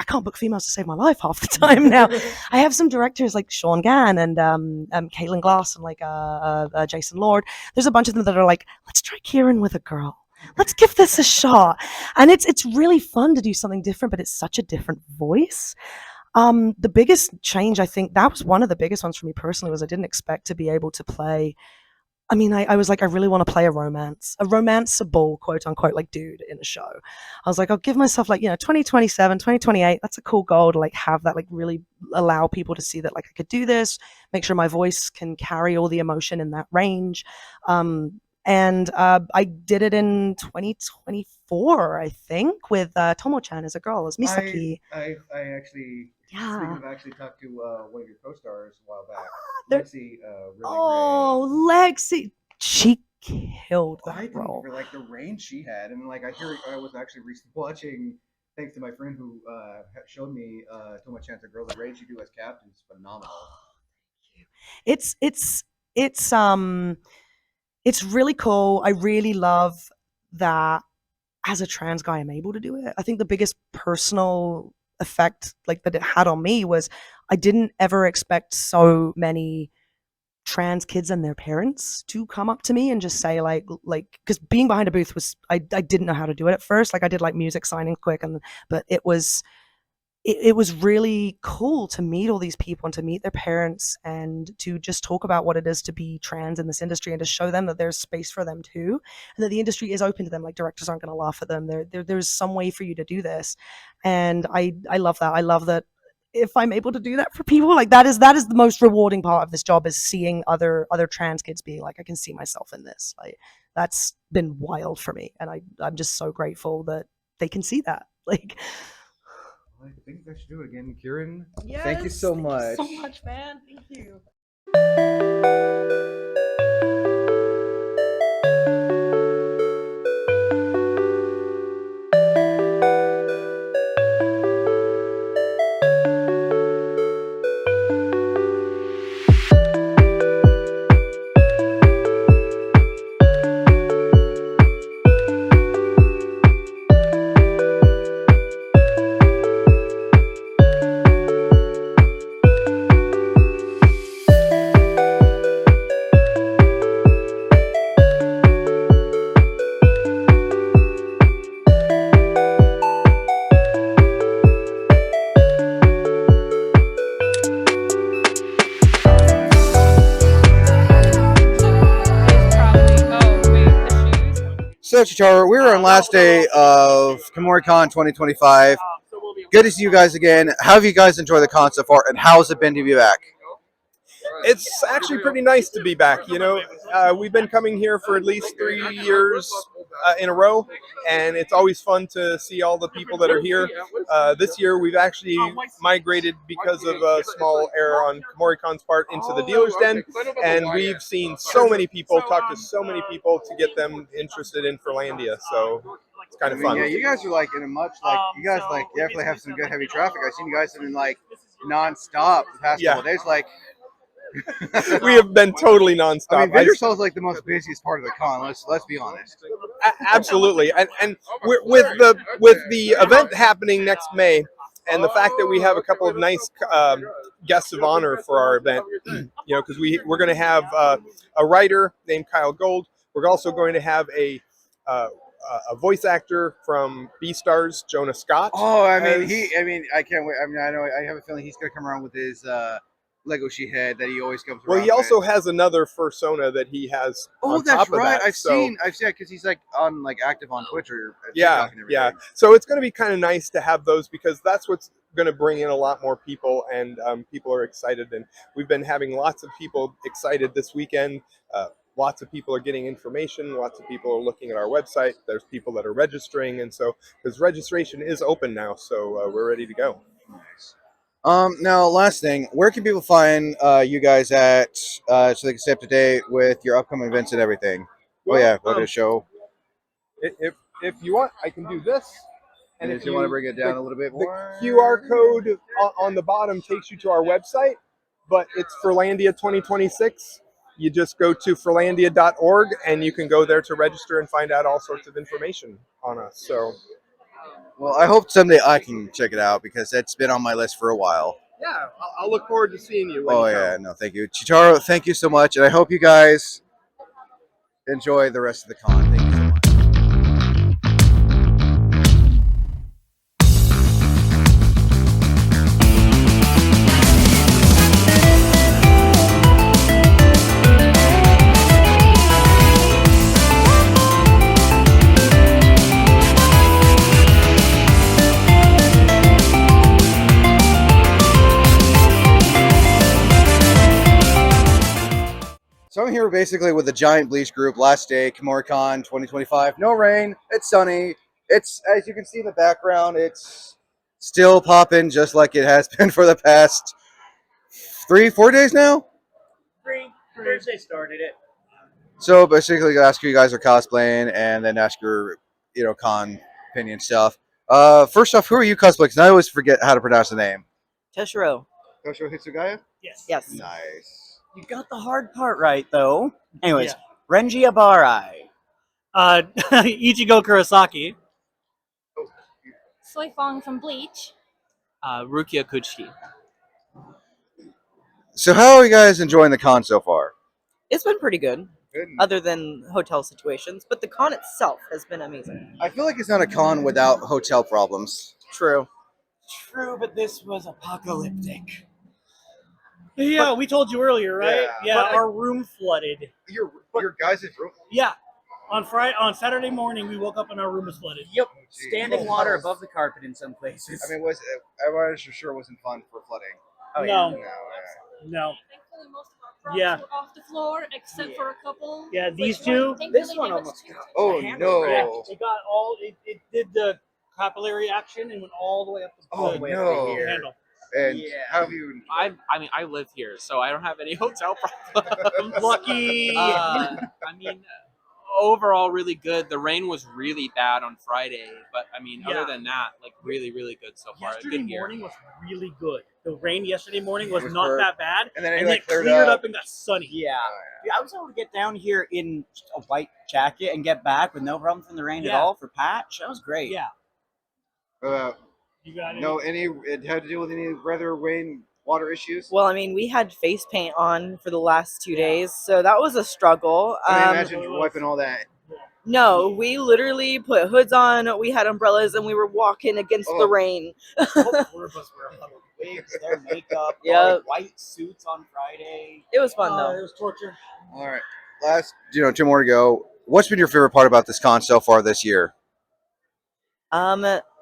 can't book females to save my life half the time now. I have some directors like Sean Gann and Caitlin Glass and like Jason Lord. There's a bunch of them that are like, let's try Ciaran with a girl. Let's give this a shot. And it's really fun to do something different, but it's such a different voice. The biggest change, I think, that was one of the biggest ones for me personally, was I didn't expect to be able to play. I mean, I was like, I really want to play a romanceable, quote unquote, like dude in a show. I was like, I'll give myself like, 2027, 2028. That's a cool goal to like have that, like really allow people to see that like I could do this, make sure my voice can carry all the emotion in that range. And I did it in 2024, I think, with Tomo-chan as a girl, as Misaki. I actually, Yeah. speaking of actually talked to one of your co-stars a while back, they're- Lexi. Oh, Lexi, she killed I that think role. for like the range she had, and like I was actually recently watching, thanks to my friend who showed me Tomo-chan's a girl. The range you do as captain is phenomenal. It's really cool. I really love that as a trans guy, I'm able to do it. I think the biggest personal effect like that it had on me was I didn't ever expect so many trans kids and their parents to come up to me and just say like because being behind a booth was I didn't know how to do it at first. Like I did like music signing quick, but it was really cool to meet all these people and to meet their parents and to just talk about what it is to be trans in this industry and to show them that there's space for them too, and that the industry is open to them. Like directors aren't going to laugh at them. There's some way for you to do this, and I love that. I love that if I'm able to do that for people, like that is the most rewarding part of this job, is seeing other trans kids being like, I can see myself in this. Like that's been wild for me, and I'm just so grateful that they can see that. Like. I think I should do it again, Ciaran. Yes, thank you so much. Thank you so much, man. Thank you. So, Chitara, we're on last day of Kumoricon 2025. good to see you guys again. How have you guys enjoyed the con so far, and how has it been to be back? It's actually pretty nice to be back. You know, we've been coming here for at least 3 years in a row, and it's always fun to see all the people that are here. This year, we've actually migrated because of a small error on Kumoricon's part into the dealer's den, and we've seen so many people, talked to so many people to get them interested in Furlandia. So it's kind of fun. Yeah, you guys are like in a much like you guys like definitely have some good heavy traffic. I've seen you guys have been like nonstop the past couple of days. Like we have been totally nonstop. I mean, Vendor Cell is like the most busiest part of the con. Let's be honest. Absolutely, and with the event happening next May, and the fact that we have a couple of nice guests of honor for our event, you know, because we're going to have a writer named Kyle Gold. We're also going to have a voice actor from Beastars, Jonah Scott. Oh, I mean, I can't wait. I mean, I have a feeling he's gonna come around with his Lego sheet head that he always comes around. Well, he also has another fursona that he has. Oh, on that's top of right. that, I've seen because he's like on like active on Twitch or Yeah, TikTok and everything. yeah. So it's going to be kind of nice to have those because that's what's going to bring in a lot more people, and people are excited. And we've been having lots of people excited this weekend. Lots of people are getting information. Lots of people are looking at our website. There's people that are registering, and so because registration is open now, so we're ready to go. Nice. Now, last thing, where can people find you guys at so they can stay up to date with your upcoming events and everything? Well, oh yeah, what a show! If you want, I can do this. And if you want to bring it down a little bit more, the QR code on the bottom takes you to our website, but it's Furlandia 2026. You just go to furlandia.org and you can go there to register and find out all sorts of information on us. So. well, I hope someday I can check it out because it's been on my list for a while. Yeah, I'll look forward to seeing you. When Oh you come. yeah, no, thank you, Chitaro. Thank you so much, and I hope you guys enjoy the rest of the con. Thank you so much. So I'm here basically with the giant Bleach Group. Last day, Kumoricon 2025. No rain. It's sunny. It's, as you can see in the background, it's still popping just like it has been for the past 3-4 days now. Thursday started it. So basically, ask you guys are cosplaying, and then ask your, con opinion stuff. First off, who are you cosplaying? Because I always forget how to pronounce the name. Teshiro. Toshiro Hitsugaya? Yes. Yes. Nice. You got the hard part right, though. Anyways, Renji Abarai. Ichigo Kurosaki. Soy Fong from Bleach. Rukia Kuchiki. So how are you guys enjoying the con so far? It's been pretty good, other than hotel situations, but the con itself has been amazing. I feel like it's not a con without hotel problems. True. True, but this was apocalyptic. Yeah, we told you earlier, right? Yeah, our room flooded. Your guys' room? Yeah. On Saturday morning, we woke up and our room was flooded. Yep. Standing water above the carpet in some places. I mean, I was sure it wasn't fun for flooding. Oh, no. No. Yeah. Off the floor, except for a couple. Yeah, these which two. thankfully This they one were almost got. Oh no! Yeah, it got all. It did the capillary action and went all the way up the handle. And how have you? I mean, I live here, so I don't have any hotel problems. Lucky. I mean, overall, really good. The rain was really bad on Friday, but I mean, other than that, like really, really good so far. Yesterday Good year. morning was really good. The rain yesterday morning was It was not perfect. that bad, And then it, and like, it cleared cleared up. up and got sunny. Yeah. I was able to get down here in a white jacket and get back with no problem from the rain at Yeah. all for patch. That was great. Yeah. You got it had to deal with any weather, rain, water issues? Well, I mean, we had face paint on for the last 2 days, so that was a struggle. I mean, imagine you wiping all that. No, we literally put hoods on, we had umbrellas, and we were walking against the rain. All four of us were on wigs, their makeup, Yep. white suits on Friday. It was fun, though. It was torture. All right. Last, 2 more to go. What's been your favorite part about this con so far this year?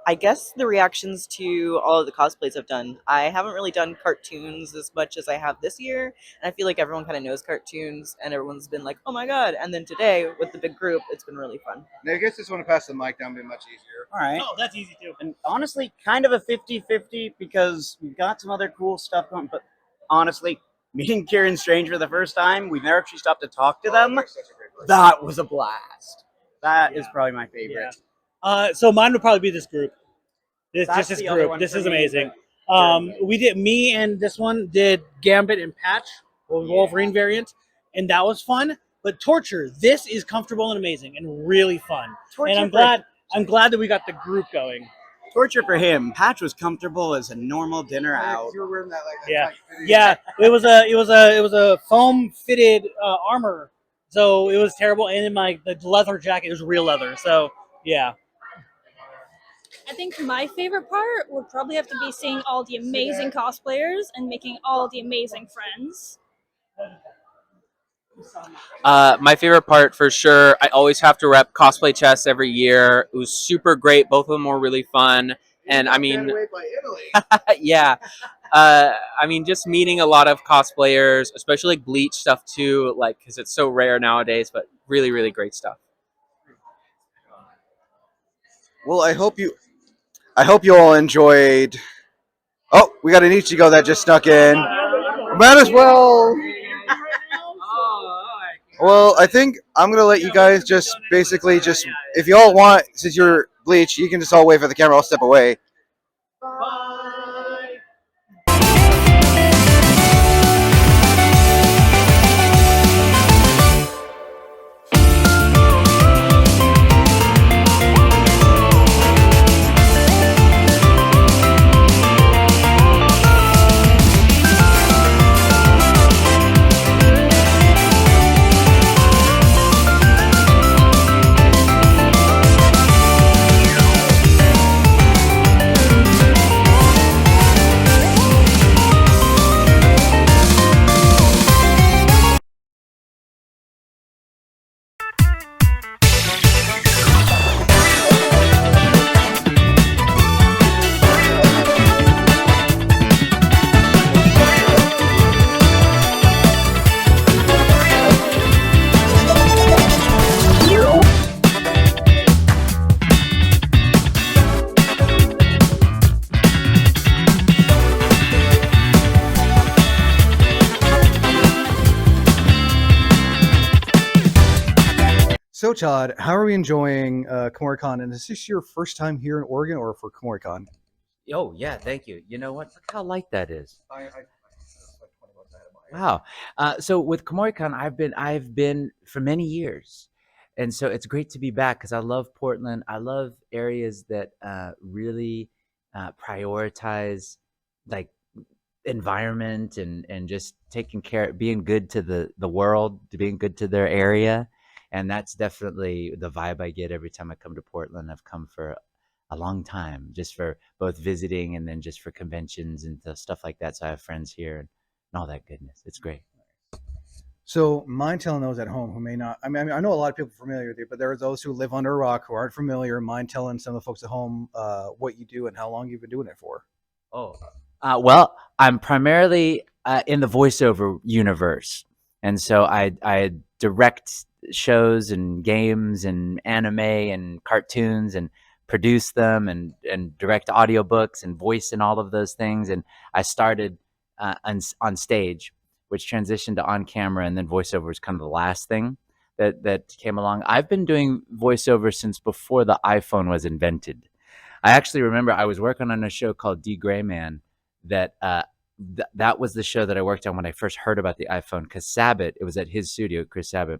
I guess the reactions to all of the cosplays I've done. I haven't really done cartoons as much as I have this year, and I feel like everyone kind of knows cartoons, and everyone's been like, "Oh my god!" And then today with the big group, it's been really fun. Now, I guess just want to pass the mic down, be much easier. All right. Oh, that's easy too. And honestly, kind of a 50-50 because we've got some other cool stuff going. But honestly, meeting Ciaran Strange for the first time, we've never actually stopped to talk to them. That was a blast. That is probably my favorite. So mine would probably be this group. That's Just this the other group. one This for is me, amazing. but We did me and this one did Gambit and Patch, Wolverine variant, and that was fun. But Torture, this is comfortable and amazing and really fun. Torture and for- I'm glad that we got the group going. Torture for him. Patch was comfortable as a normal dinner out. You were wearing that like Yeah, yeah. It was a foam fitted armor, so it was terrible. And in the leather jacket, it was real leather. So yeah. I think my favorite part would probably have to be seeing all the amazing cosplayers and making all the amazing friends. My favorite part for sure, I always have to rep Cosplay Chess every year. It was super great. Both of them were really fun. And I mean, yeah. I mean, just meeting a lot of cosplayers, especially like Bleach stuff too, like, because it's so rare nowadays, but really, really great stuff. Well, I hope you all enjoyed. Oh, we got an Ichigo that just snuck in. Might as well. Well, I think I'm gonna let you guys just basically if you all want, since you're Bleach, you can just all wait for the camera. I'll step away. So, Todd, how are we enjoying Kumoricon? And is this your first time here in Oregon or for Kumoricon? Oh, yeah, thank you. You know what? Look how light that is. Wow. So with Kumoricon, I've been for many years. And so it's great to be back because I love Portland. I love areas that really prioritize like environment and just taking care, being good to the world, being good to their area. And that's definitely the vibe I get every time I come to Portland. I've come for a long time, just for both visiting and then just for conventions and stuff like that. So I have friends here and all that goodness. It's great. So, mind telling those at home who may not, I mean, I know a lot of people are familiar with you, but there are those who live under a rock who aren't familiar. Mind telling some of the folks at home what you do and how long you've been doing it for. Oh, well, I'm primarily in the voiceover universe. And so I direct shows and games and anime and cartoons and produce them and direct audiobooks and voice in all of those things. And I started on stage, which transitioned to on camera, and then voiceover was kind of the last thing that came along. I've been doing voiceover since before the iPhone was invented. I actually remember I was working on a show called D. Gray Man that that was the show that I worked on when I first heard about the iPhone, because Sabat, it was at his studio, Chris Sabat,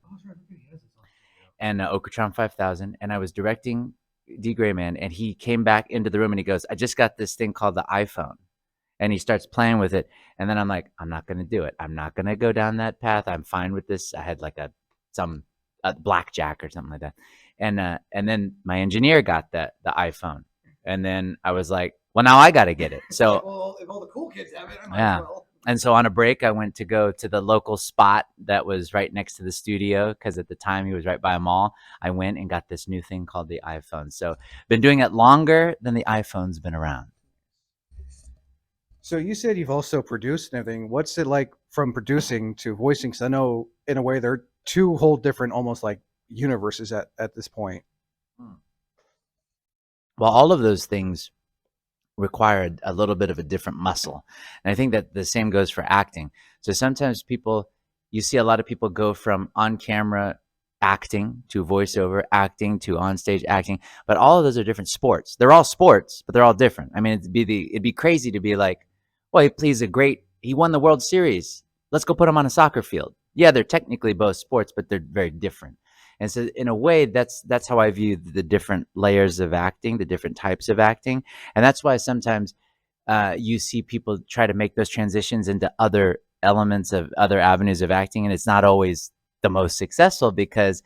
and Okatron 5000, and I was directing D. Gray Man, and he came back into the room and he goes, I just got this thing called the iPhone. And he starts playing with it. And then I'm like, I'm not going to do it. I'm not going to go down that path. I'm fine with this. I had like some blackjack or something like that. And then my engineer got the iPhone. And then I was like, well, now I got to get it. So well, if all the cool kids have it, I might yeah. as well. And so on a break, I went to go to the local spot that was right next to the studio because at the time he was right by a mall. I went and got this new thing called the iPhone. So been doing it longer than the iPhone's been around. So you said you've also produced and everything. What's it like from producing to voicing? Because I know in a way they're two whole different, almost like universes at this point. Well, all of those things required a little bit of a different muscle. And I think that the same goes for acting. So sometimes you see a lot of people go from on camera acting to voiceover acting to on stage acting, but all of those are different sports. They're all sports, but they're all different. I mean, it'd be crazy to be like, well, he won the World Series. Let's go put him on a soccer field. Yeah, they're technically both sports, but they're very different. And so in a way, that's how I view the different layers of acting, the different types of acting. And that's why sometimes you see people try to make those transitions into other elements of other avenues of acting. And it's not always the most successful because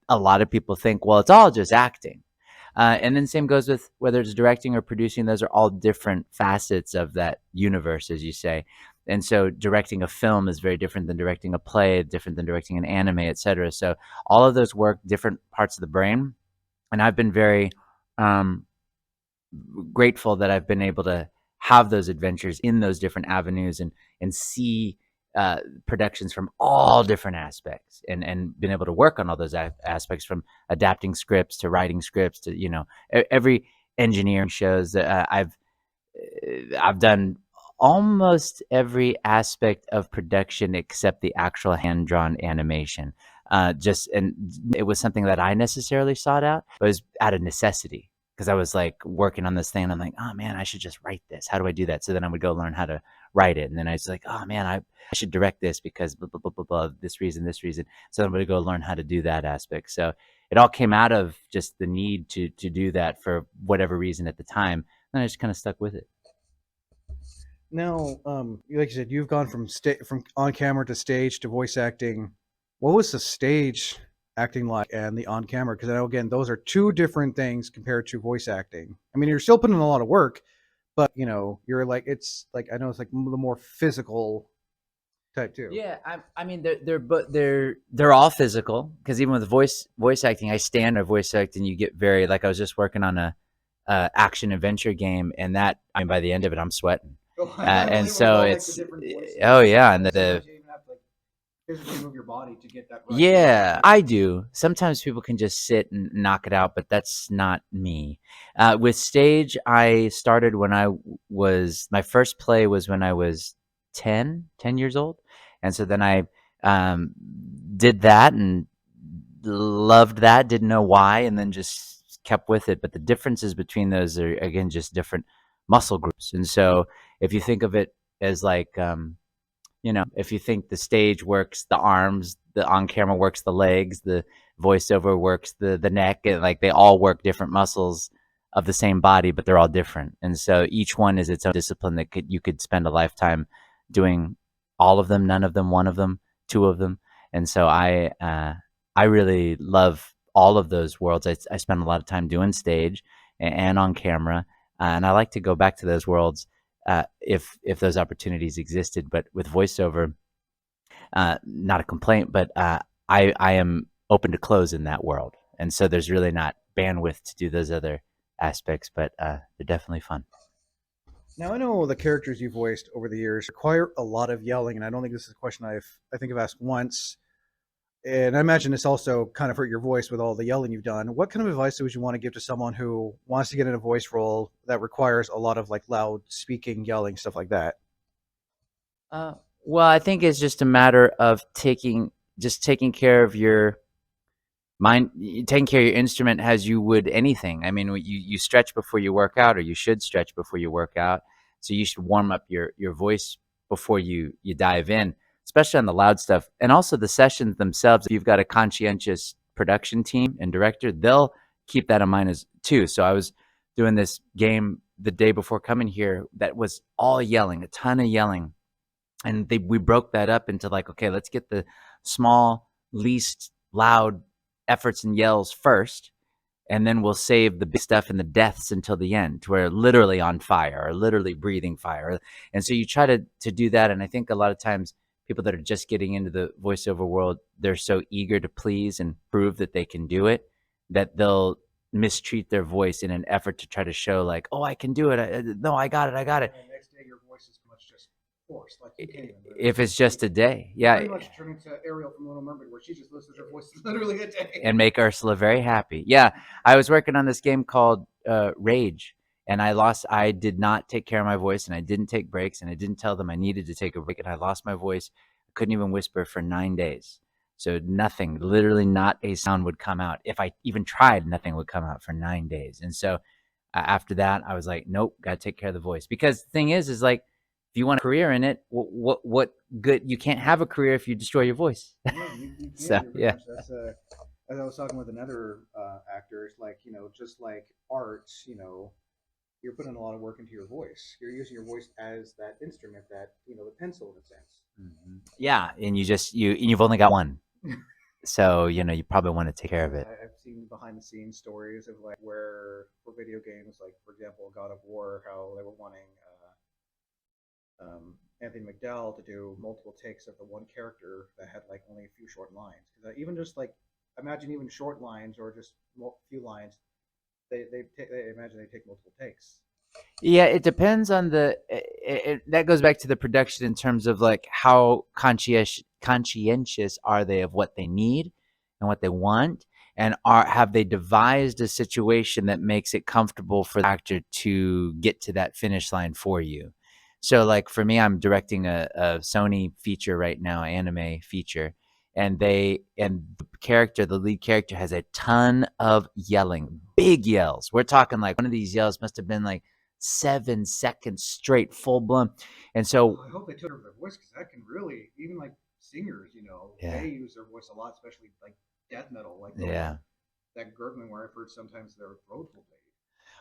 a lot of people think, well, it's all just acting. And then same goes with whether it's directing or producing. Those are all different facets of that universe, as you say. And so directing a film is very different than directing a play, different than directing an anime, etc. So all of those work different parts of the brain. And I've been very grateful that I've been able to have those adventures in those different avenues and see productions from all different aspects and been able to work on all those aspects, from adapting scripts to writing scripts to, every engineering shows that I've done almost every aspect of production except the actual hand-drawn animation. And it was something that I necessarily sought out. It was out of necessity because I was like working on this thing and I'm like, oh man, I should just write this. How do I do that? So then I would go learn how to write it. And then I was like, oh man, I should direct this because blah, blah, blah, blah, blah, this reason. So I'm going to go learn how to do that aspect. So it all came out of just the need to do that for whatever reason at the time. And I just kind of stuck with it. Now, like you said, you've gone from on camera to stage to voice acting. What was the stage acting like and the on camera? Because I know, again, those are two different things compared to voice acting. I mean, you're still putting in a lot of work, but you're like, it's like, I know it's like the more physical type too. Yeah, I mean, they're all physical because even with voice acting, I stand or voice act, and you get very, like, I was just working on a action adventure game, and that, I mean, by the end of it, I'm sweating. And so it's, oh yeah, and the physically move your body to get that right. Yeah, I do. Sometimes people can just sit and knock it out, but that's not me. With stage, I started when my first play was when I was 10 years old. And so then I did that and loved that, didn't know why, and then just kept with it. But the differences between those are, again, just different muscle groups. And so if you think of it as like, if you think the stage works the arms, the on camera works the legs, the voiceover works the neck, and like they all work different muscles of the same body, but they're all different. And so each one is its own discipline that you could spend a lifetime doing all of them, none of them, one of them, two of them. And so I really love all of those worlds. I spend a lot of time doing stage and on camera, and I like to go back to those worlds if those opportunities existed. But with voiceover, not a complaint, but I am open to close in that world, and so there's really not bandwidth to do those other aspects, but they're definitely fun. Now, I know the characters you voiced over the years require a lot of yelling, and I don't think this is a question I think I've asked once. And I imagine this also kind of hurt your voice with all the yelling you've done. What kind of advice would you want to give to someone who wants to get in a voice role that requires a lot of like loud speaking, yelling, stuff like that? Well, I think it's just a matter of taking care of your mind, taking care of your instrument as you would anything. I mean, you stretch before you work out, or you should stretch before you work out. So you should warm up your voice before you dive in, especially on the loud stuff. And also the sessions themselves, if you've got a conscientious production team and director, they'll keep that in mind as too. So I was doing this game the day before coming here that was all yelling, a ton of yelling. And we broke that up into like, okay, let's get the small, least loud efforts and yells first. and then we'll save the big stuff and the deaths until the end, to where literally on fire or literally breathing fire. And so you try to do that. And I think a lot of times people that are just getting into the voiceover world, they're so eager to please and prove that they can do it, that they'll mistreat their voice in an effort to try to show like, oh, I can do it. No, I got it. I got it. And the next day, your voice is much just forced. Like you can't even move. If it's just a day. Yeah. Pretty much turn into Ariel from Little Mermaid, where she just listens to her voice literally a day. And make Ursula very happy. Yeah. I was working on this game called Rage, and I did not take care of my voice, and I didn't take breaks, and I didn't tell them I needed to take a break, and I lost my voice. I couldn't even whisper for 9 days. So nothing, literally not a sound would come out. If I even tried, nothing would come out for 9 days. And so after that, I was like, nope, got to take care of the voice. Because the thing is like, if you want a career in it, what good? You can't have a career if you destroy your voice. Yeah, you So yeah. That's as I was talking with another actor, it's like, just like art, you're putting a lot of work into your voice. You're using your voice as that instrument, that the pencil in a sense. Yeah, and you've only got one, so you probably want to take care of it. I've seen behind the scenes stories of like where for video games, like for example, God of War, how they were wanting Anthony McDowell to do multiple takes of the one character that had like only a few short lines. Because even just like imagine even short lines or just a few lines, they imagine they take multiple takes. Yeah, it depends on that goes back to the production in terms of like how conscientious are they of what they need and what they want, and have they devised a situation that makes it comfortable for the actor to get to that finish line for you. So like for me, I'm directing a Sony feature right now, anime feature, and the lead character has a ton of yelling, big yells. We're talking like one of these yells must have been like 7 seconds straight, full blown. And so I hope they took over their voice, because that can really, even like singers, Yeah. they use their voice a lot, especially like death metal, like Yeah. that gurgling where I've heard sometimes their throat will bleed.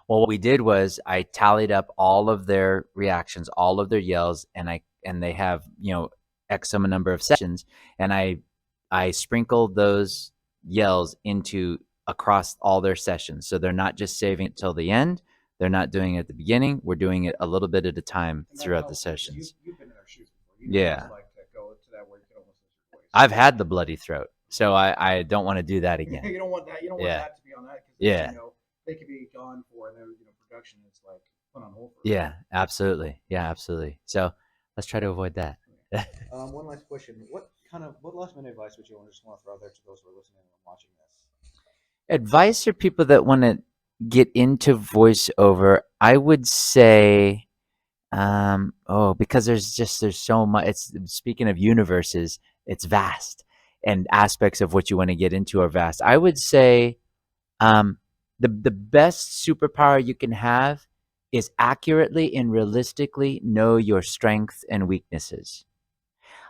Well, what we did was I tallied up all of their reactions, all of their yells, and they have, X number of sessions, and I sprinkled those yells into across all their sessions. So they're not just saving it till the end. They're not doing it at the beginning. We're doing it a little bit at a time throughout the sessions. You've been in our shoes before. You know what Yeah. it's like to go to that where you can almost lose your voice. I've had the bloody throat, so I don't want to do that again. You don't want that. You don't want Yeah. that to be on that. 'Cause Yeah. they could be gone for, and then production is like put on hold for. Yeah, absolutely. Yeah, absolutely. So let's try to avoid that. One last question: what last minute advice would you just want to throw out there to those who are listening and watching this? Advice for people that want to get into voiceover, I would say, because there's so much. It's speaking of universes, it's vast, and aspects of what you want to get into are vast. I would say, the best superpower you can have is accurately and realistically know your strengths and weaknesses.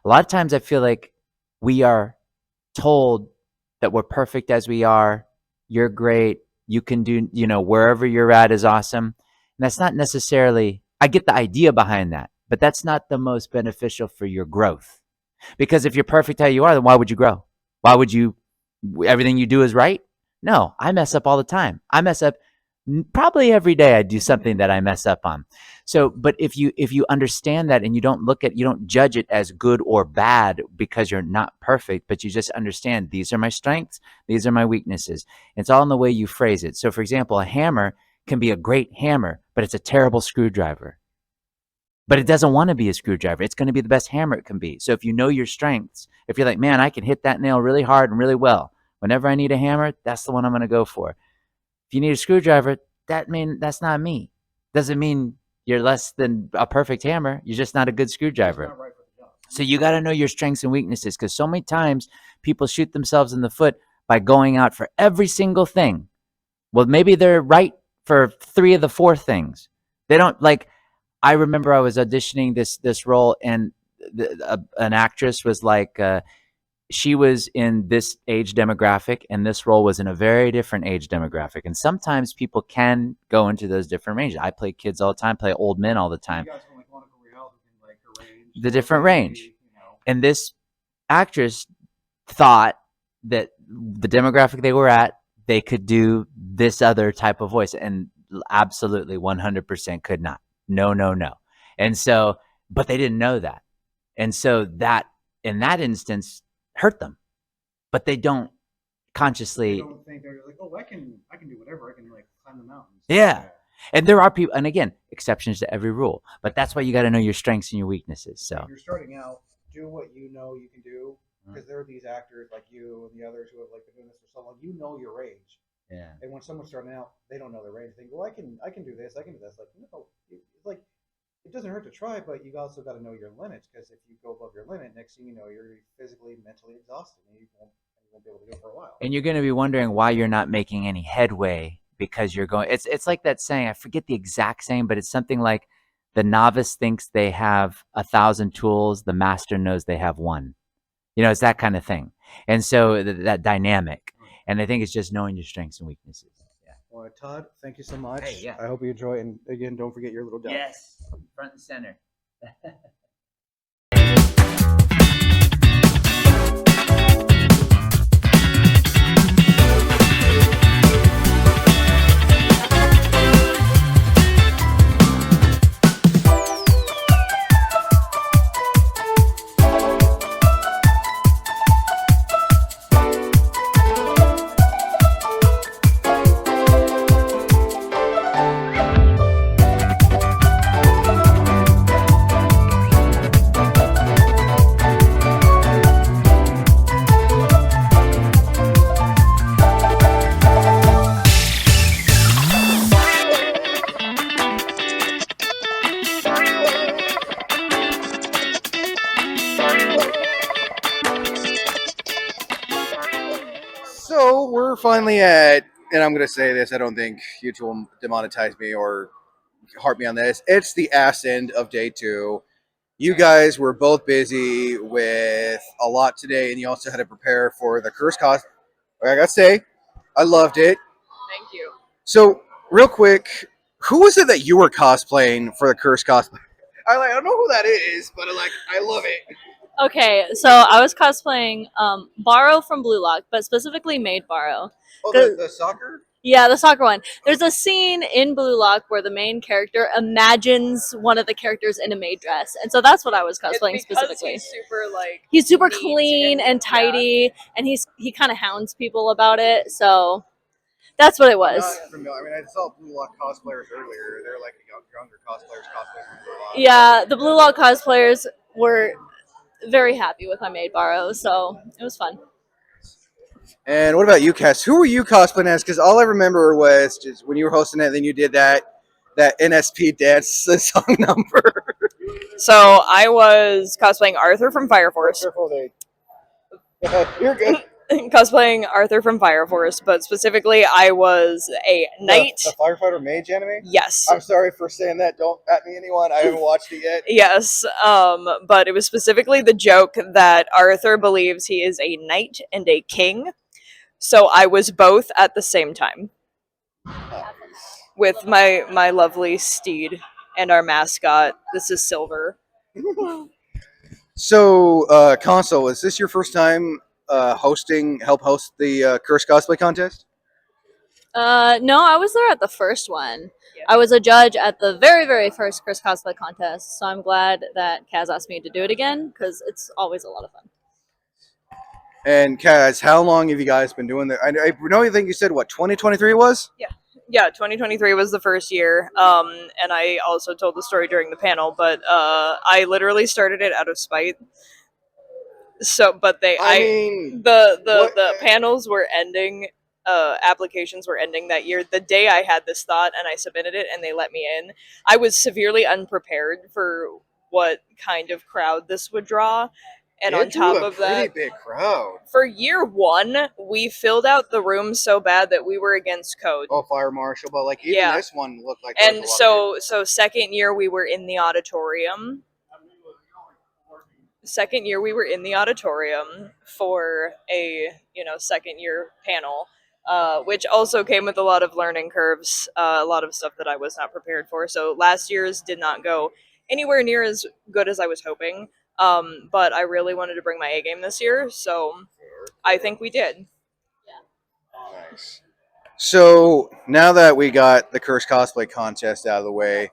A lot of times I feel like we are told that we're perfect as we are. You're great. You can do, wherever you're at is awesome. And that's not necessarily, I get the idea behind that, but that's not the most beneficial for your growth. Because if you're perfect how you are, then why would you grow? Why would everything you do is right? No, I mess up all the time. I mess up probably every day. I do something that I mess up on. So, but if you understand that, and you don't judge it as good or bad because you're not perfect, but you just understand these are my strengths, these are my weaknesses. It's all in the way you phrase it. So for example, a hammer can be a great hammer, but it's a terrible screwdriver. But it doesn't want to be a screwdriver. It's going to be the best hammer it can be. So if you know your strengths, if you're like, man, I can hit that nail really hard and really well. Whenever I need a hammer, that's the one I'm going to go for. If you need a screwdriver, that's not me. Doesn't mean you're less than a perfect hammer. You're just not a good screwdriver. So you got to know your strengths and weaknesses, because so many times people shoot themselves in the foot by going out for every single thing. Well, maybe they're right for 3 of the 4 things. They don't like. I remember I was auditioning this role, and an actress was like, she was in this age demographic, and this role was in a very different age demographic. And sometimes people can go into those different ranges. I play kids all the time, play old men all the time. The different range. And this actress thought that the demographic they were at, they could do this other type of voice, and absolutely 100% could not. No, no, no. And so, but they didn't know that. And so that, in that instance, hurt them. But they don't consciously. They don't think they're like, oh, I can do whatever. I can like climb the mountains. Yeah. And there are people, and again, exceptions to every rule. But that's why you got to know your strengths and your weaknesses. So If you're starting out, do what you know you can do, because there are these actors like you and the others who have like been doing this for so long. You know your range. Yeah. And when someone's starting out, they don't know their range. They think, well, I can do this. I can do this. Like, no, it's like it doesn't hurt to try, but you also got to know your limits. Because if you go above your limit, next thing you know, you're physically, mentally exhausted, and you won't be able to do it for a while. and you're going to be wondering why you're not making any headway because you're going. It's like that saying. I forget the exact saying, but it's something like the novice thinks they have 1,000 tools. The master knows they have one. You know, it's that kind of thing. And so that dynamic. And I think it's just knowing your strengths and weaknesses. Yeah. Well, Todd, thank you so much. Hey, yeah. I hope you enjoy. And again, don't forget your little dog. Yes, front and center. So we're finally at, and I'm going to say this, I don't think YouTube will demonetize me or heart me on this. It's the ass end of day 2. You guys were both busy with a lot today, and you also had to prepare for the Curse cosplay. I got to say, I loved it. Thank you. So, real quick, who was it that you were cosplaying for the Curse cosplay? I don't know who that is, but I love it. Okay, so I was cosplaying Barrow from Blue Lock, but specifically Maid Barrow. Oh, the soccer? Yeah, the soccer one. There's a scene in Blue Lock where the main character imagines one of the characters in a maid dress, and so that's what I was cosplaying specifically. He's super clean and tidy, and he kind of hounds people about it. So that's what it was. Not familiar. I mean, I saw Blue Lock cosplayers earlier. They're like younger cosplayers cosplaying from Blue Lock. Yeah, the Blue Lock cosplayers were very happy with my Maid Barrow, so it was fun. And what about you, Cass? Who were you cosplaying as? Because all I remember was just when you were hosting it, then you did that NSP dance song number. So I was cosplaying Arthur from Fire Force. You're good. Cosplaying Arthur from Fire Force, but specifically I was a knight. The firefighter mage anime? Yes. I'm sorry for saying that. Don't at me, anyone. I haven't watched it yet. Yes, but it was specifically the joke that Arthur believes he is a knight and a king. So I was both at the same time with my lovely steed and our mascot. This is Silver. So, Consul, is this your first time help host the Curse Cosplay Contest? No, I was there at the first one. I was a judge at the very, very first Chris Cosplay contest, so I'm glad that Caz asked me to do it again, because it's always a lot of fun. And Caz, how long have you guys been doing that? I know you think you said, what, 2023 was? Yeah, 2023 was the first year, and I also told the story during the panel, but I literally started it out of spite. So, but the panels were ending, applications were ending that year. The day I had this thought and I submitted it and they let me in, I was severely unprepared for what kind of crowd this would draw. And on top of that, pretty big crowd. For year 1, we filled out the room so bad that we were against code. Oh, fire marshal, but like even this one looked like. And so second year we were in the auditorium. Second year we were in the auditorium for a second year panel, which also came with a lot of learning curves, a lot of stuff that I was not prepared for. So last year's did not go anywhere near as good as I was hoping. But I really wanted to bring my A game this year, so I think we did. Nice. So now that we got the Curse Cosplay contest out of the way,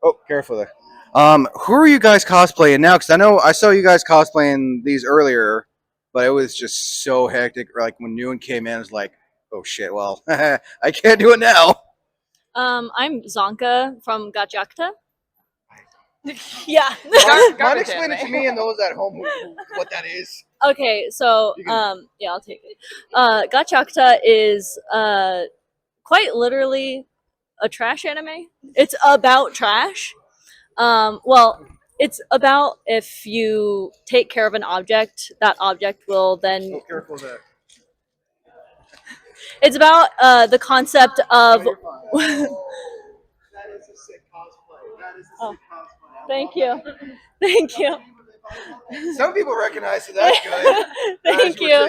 oh, careful there. Who are you guys cosplaying now? Because I know I saw you guys cosplaying these earlier, but it was just so hectic. Like when Newen came in, it was like, oh shit, well, I can't do it now. I'm Zonka from Gajakta. Yeah. Mind explain it to me and those at home what that is. Okay, so yeah, I'll take it. Gajakta is quite literally a trash anime. It's about trash. Well, it's about if you take care of an object, that object will then. Oh, careful there. It's about the concept of. Oh, thank you, thank you. Some people recognize it. That's good. Thank you.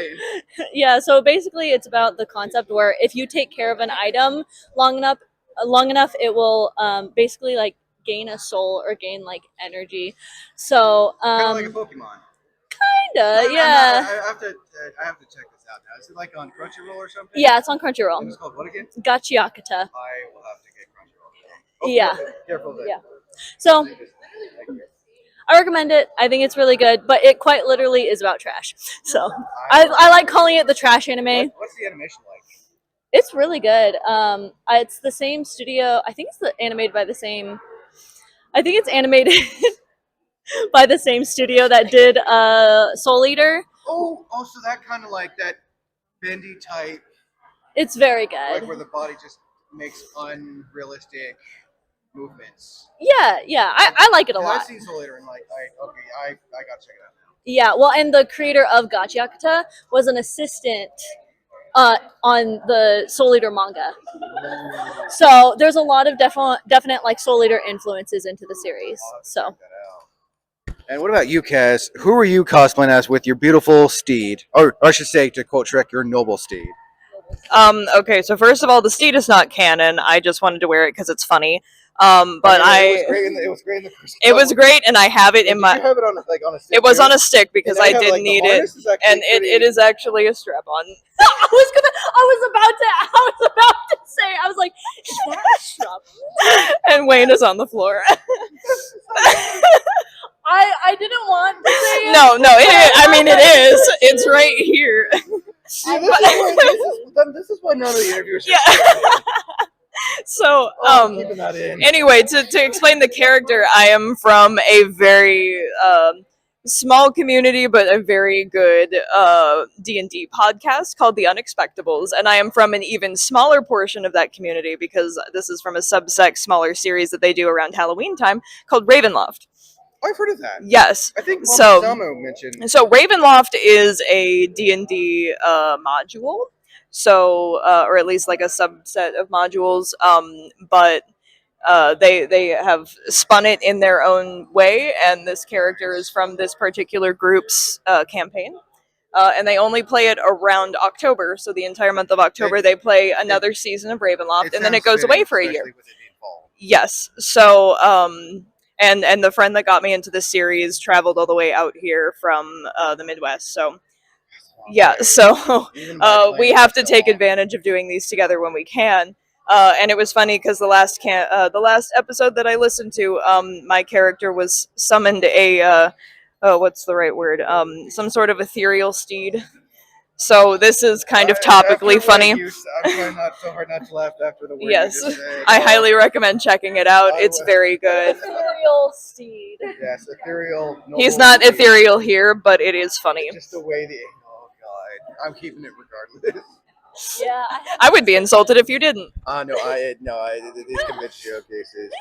Yeah, so basically, it's about the concept where if you take care of an item long enough, it will basically like gain a soul or gain like energy. So Kind of like a Pokemon. Kinda, yeah. I have to check this out now. Is it like on Crunchyroll or something? Yeah, it's on Crunchyroll. And it's called what again? Gachiakata. I will have to get Crunchyroll. Oh, Yeah. Careful there. Yeah. So I recommend it. I think it's really good, but it quite literally is about trash. So I like calling it the trash anime. What's the animation like? It's really good. It's the same studio. I think it's animated by the same. I think it's animated by the same studio that did Soul Eater. Oh, so that kind of like that bendy type. It's very good. Like where the body just makes unrealistic movements. Yeah. I like it a Yeah, lot. I've seen Soul Eater and like, I gotta check it out now. Yeah, well, and the creator of Gachiakata was an assistant on the Soul Eater manga. So there's a lot of definite like Soul Eater influences into the series. So. And what about you, Caz? Who are you cosplaying as with your beautiful steed? Or I should say, to quote Shrek, your noble steed. Okay, so first of all, the steed is not canon. I just wanted to wear it because it's funny. But It was great in the first it was great, and I have it in my. Did you have it on a stick? It was too? on a stick because And I have, didn't like, the need it, harness is actually and pretty- it is actually a strap-on. I was about to say, I was like, is that a strap? And Wayne is on the floor. I didn't want to say it. No, it is. I mean, it is. It's right here. See, this is why none of the interviewers. Yeah. So, keeping that in. anyway, to explain the character, I am from a very small community, but a very good D&D podcast called The Unexpectables, and I am from an even smaller portion of that community because this is from a subsect, smaller series that they do around Halloween time called Ravenloft. I've heard of that. Yes. I think So- Samo mentioned. So Ravenloft is a D&D module, so or at least like a subset of modules. But they have spun it in their own way, and this character is from this particular group's campaign. And they only play it around October, so the entire month of October they play another season of Ravenloft, and then it goes away for a year. Yes. So and the friend that got me into this series traveled all the way out here from the Midwest. So yeah, so we have to take advantage of doing these together when we can. And it was funny because the last episode that I listened to, my character was summoned a what's the right word? Some sort of ethereal steed. So this is kind of topically funny. I'm trying so hard not to laugh after the word. Yes, You just said. I highly recommend checking it out. It's very good. Ethereal steed. Yes, ethereal. He's noble not steed. ethereal here, but it is funny. Just the way the. Oh God, I'm keeping it regardless. Yeah. I would be insulted if you didn't. No, these convention showcases.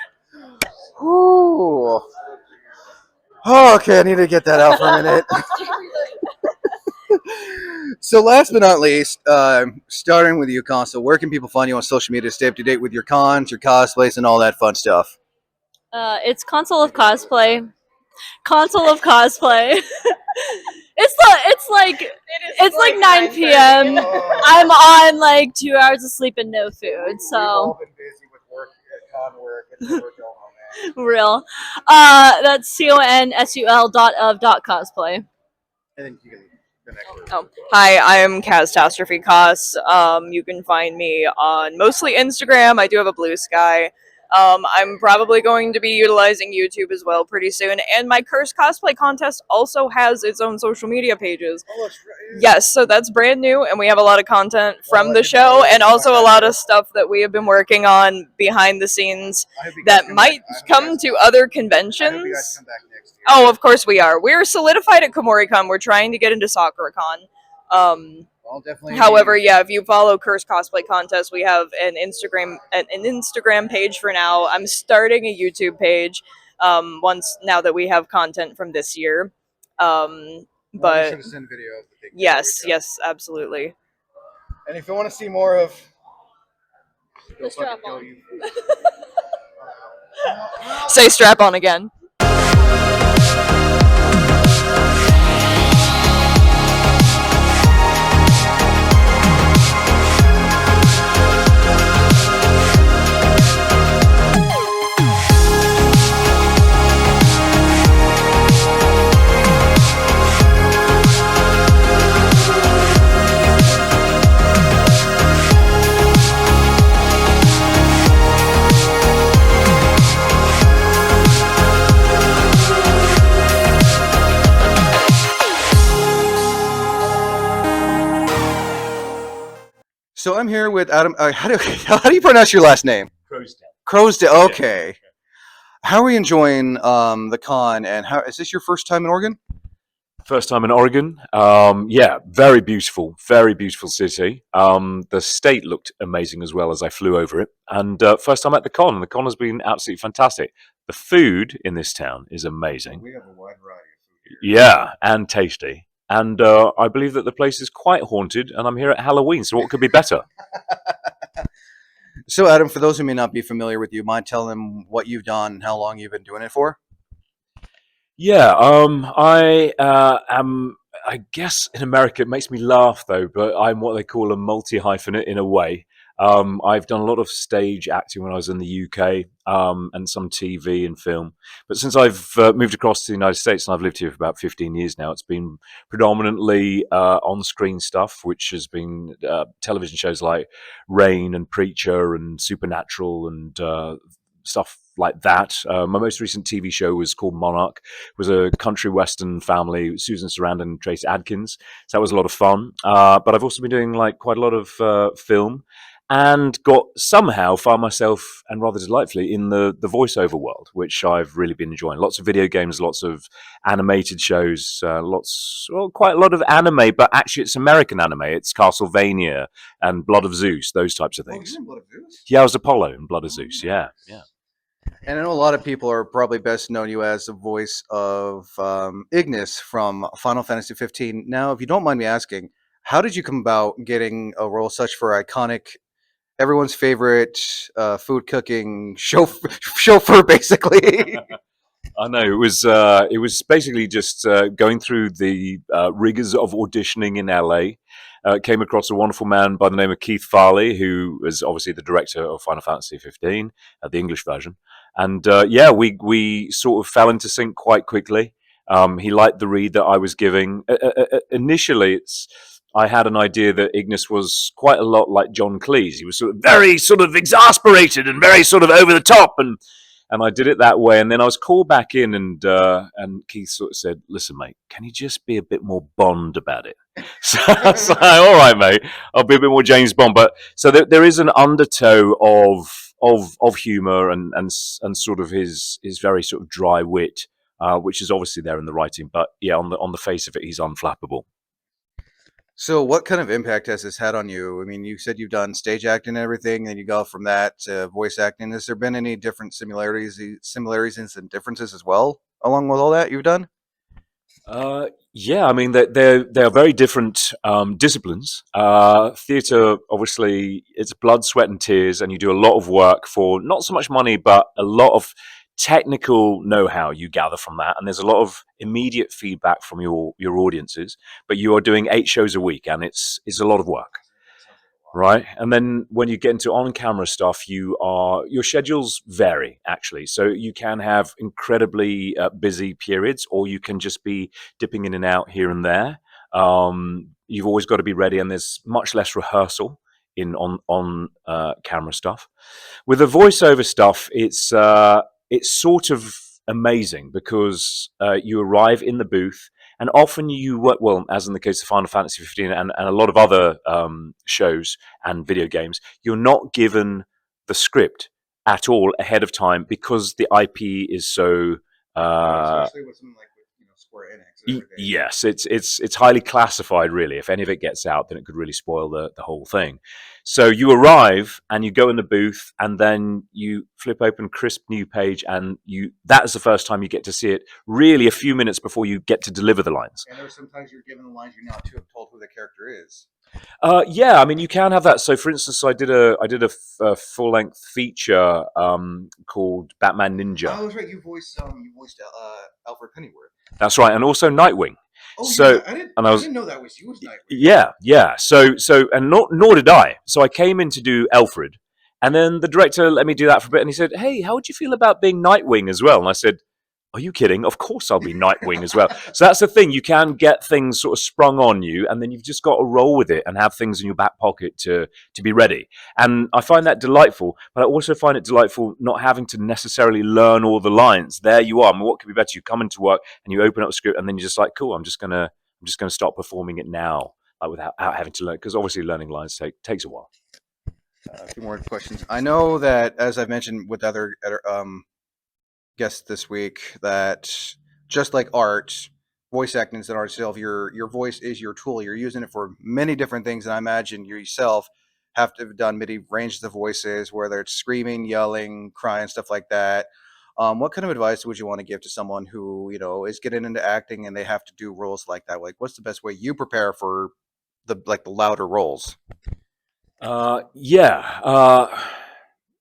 Ooh. Oh, okay, I need to get that out for a minute. So last but not least, starting with you, Consul, where can people find you on social media to stay up to date with your cons, your cosplays, and all that fun stuff? It's Console of Cosplay. Console of Cosplay. It's like 9 p.m. I'm on like 2 hours of sleep and no food, so We've all been busy with work, con work, and work all man. real. That's consul.of.cosplay. And then you can Oh, hi, I am Catastrophe Cos. You can find me on mostly Instagram. I do have a Blue Sky. I'm probably going to be utilizing YouTube as well pretty soon. And my Curse Cosplay contest also has its own social media pages. Yes, so that's brand new, and we have a lot of content from the show, and also a lot of stuff that we have been working on behind the scenes that might come to other conventions. Oh, of course we are. We're solidified at Kumoricon. We're trying to get into SakuraCon. However, yeah, if you follow Curse Cosplay Contest, we have an Instagram page for now. I'm starting a YouTube page once now that we have content from this year. But yes, yes, absolutely. And if you want to see more of The strap on. Say strap on again. So I'm here with Adam. How do you pronounce your last name? Croasdell. Croasdell. Okay. How are you enjoying the con? And how is this your first time in Oregon? First time in Oregon. Yeah, very beautiful city. The state looked amazing as well as I flew over it. And first time at the con, and the con has been absolutely fantastic. The food in this town is amazing. We have a wide variety of food here. Yeah, and tasty. And I believe that the place is quite haunted, and I'm here at Halloween, so what could be better? So, Adam, for those who may not be familiar with you, mind telling them what you've done and how long you've been doing it for? Yeah, I am. I guess in America it makes me laugh though, but I'm what they call a multi-hyphenate in a way. I've done a lot of stage acting when I was in the UK, and some TV and film. But since I've moved across to the United States and I've lived here for about 15 years now, it's been predominantly on-screen stuff, which has been television shows like Rain and Preacher and Supernatural and stuff like that. My most recent TV show was called Monarch. It was a country western family, Susan Sarandon and Trace Adkins. So that was a lot of fun. But I've also been doing like quite a lot of film, and got somehow found myself, and rather delightfully, in the voiceover world, which I've really been enjoying. Lots of video games, lots of animated shows, quite a lot of anime, but actually it's American anime. It's Castlevania and Blood of Zeus, those types of things. Blood of Zeus? Yeah, I was Apollo in Blood of Zeus. Yeah, yeah. And I know a lot of people are probably best known you as the voice of Ignis from Final Fantasy 15. Now, if you don't mind me asking, how did you come about getting a role such for iconic, everyone's favorite food cooking chauffeur, basically? I know it was basically just going through the rigors of auditioning in LA. Came across a wonderful man by the name of Keith Farley, who is obviously the director of Final Fantasy 15, the English version. And yeah, we sort of fell into sync quite quickly. He liked the read that I was giving. Initially, I had an idea that Ignis was quite a lot like John Cleese. He was sort of very sort of exasperated and very sort of over the top, and I did it that way. And then I was called back in, and Keith sort of said, "Listen, mate, can you just be a bit more Bond about it?" So I was like, "All right, mate, I'll be a bit more James Bond." But so there is an undertow of humor and sort of his very sort of dry wit, which is obviously there in the writing. But yeah, on the face of it, he's unflappable. So what kind of impact has this had on you? I mean, you said you've done stage acting and everything, and you go from that to voice acting. Has there been any different similarities and differences as well, along with all that you've done? Yeah, I mean, they're very different disciplines. Theatre, obviously, it's blood, sweat, and tears, and you do a lot of work for not so much money, but a lot of technical know-how you gather from that, and there's a lot of immediate feedback from your audiences. But you are doing 8 shows a week, and it's a lot of work, right? And then when you get into on-camera stuff, your schedules vary actually. So you can have incredibly busy periods, or you can just be dipping in and out here and there. You've always got to be ready, and there's much less rehearsal in on camera stuff. With the voiceover stuff, it's sort of amazing because you arrive in the booth, and often you work well, as in the case of Final Fantasy 15 and a lot of other shows and video games. You're not given the script at all ahead of time because the IP is so. Especially with something like Square Enix. Yes, it's highly classified. Really, if any of it gets out, then it could really spoil the whole thing. So you arrive and you go in the booth, and then you flip open crisp new page, and that is the first time you get to see it. Really, a few minutes before you get to deliver the lines. And there's sometimes you're given the lines you're not told who the character is. Yeah, I mean, you can have that. So, for instance, I did a full length feature called Batman Ninja. Oh, that's right. You voiced Alfred Pennyworth. That's right, and also Nightwing. Oh, so, yeah, I didn't know that was you as Nightwing. Yeah. So, and nor did I. So I came in to do Alfred, and then the director let me do that for a bit, and he said, "Hey, how would you feel about being Nightwing as well?" And I said, "Are you kidding? Of course I'll be Nightwing as well." So that's the thing. You can get things sort of sprung on you, and then you've just got to roll with it and have things in your back pocket to be ready. And I find that delightful, but I also find it delightful not having to necessarily learn all the lines. There you are. I mean, what could be better? You come into work and you open up a script, and then you're just like, cool, I'm just gonna start performing it now, like without having to learn, because obviously learning lines takes a while. A few more questions. I know that, as I've mentioned with other guests this week, that just like art, voice acting is an art itself. Your voice is your tool. You're using it for many different things, and I imagine you yourself have to have done many ranges of voices, whether it's screaming, yelling, crying, stuff like that. What kind of advice would you want to give to someone who is getting into acting and they have to do roles like that? Like, what's the best way you prepare for the louder roles?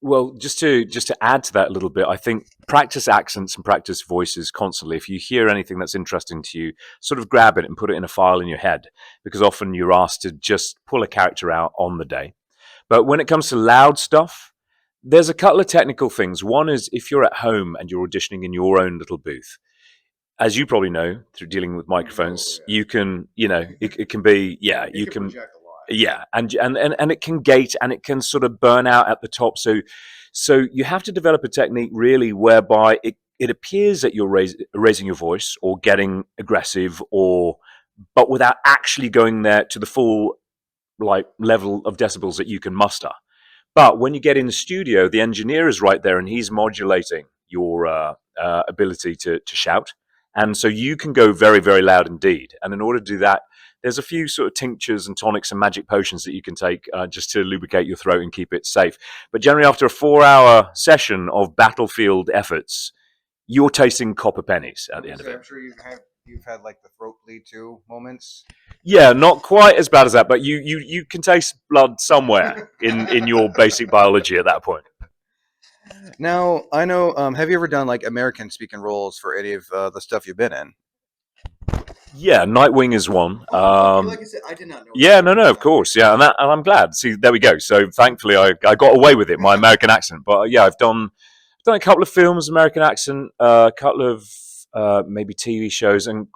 Well, just to add to that a little bit, I think practice accents and practice voices constantly. If you hear anything that's interesting to you, sort of grab it and put it in a file in your head, because often you're asked to just pull a character out on the day. But when it comes to loud stuff, there's a couple of technical things. One is if you're at home and you're auditioning in your own little booth, as you probably know through dealing with microphones, you can, it can be, you can. Yeah, and it can gate and it can sort of burn out at the top. So you have to develop a technique really whereby it appears that you're raising your voice or getting aggressive, but without actually going there to the full level of decibels that you can muster. But when you get in the studio, the engineer is right there and he's modulating your ability to shout, and so you can go very, very loud indeed. And in order to do that, there's a few sort of tinctures and tonics and magic potions that you can take just to lubricate your throat and keep it safe. But generally, after a 4-hour session of battlefield efforts, you're tasting copper pennies at the end of it. I'm sure you've had like the throat bleed too moments. Yeah, not quite as bad as that, but you can taste blood somewhere in your basic biology at that point. Now, I know, have you ever done like American speaking roles for any of the stuff you've been in? Yeah, Nightwing is one. Like I said, I did not know. Yeah, no, of course, yeah, and I'm glad. See, there we go. So thankfully, I got away with it, my American accent. But yeah, I've done a couple of films, American accent, a couple of maybe TV shows, and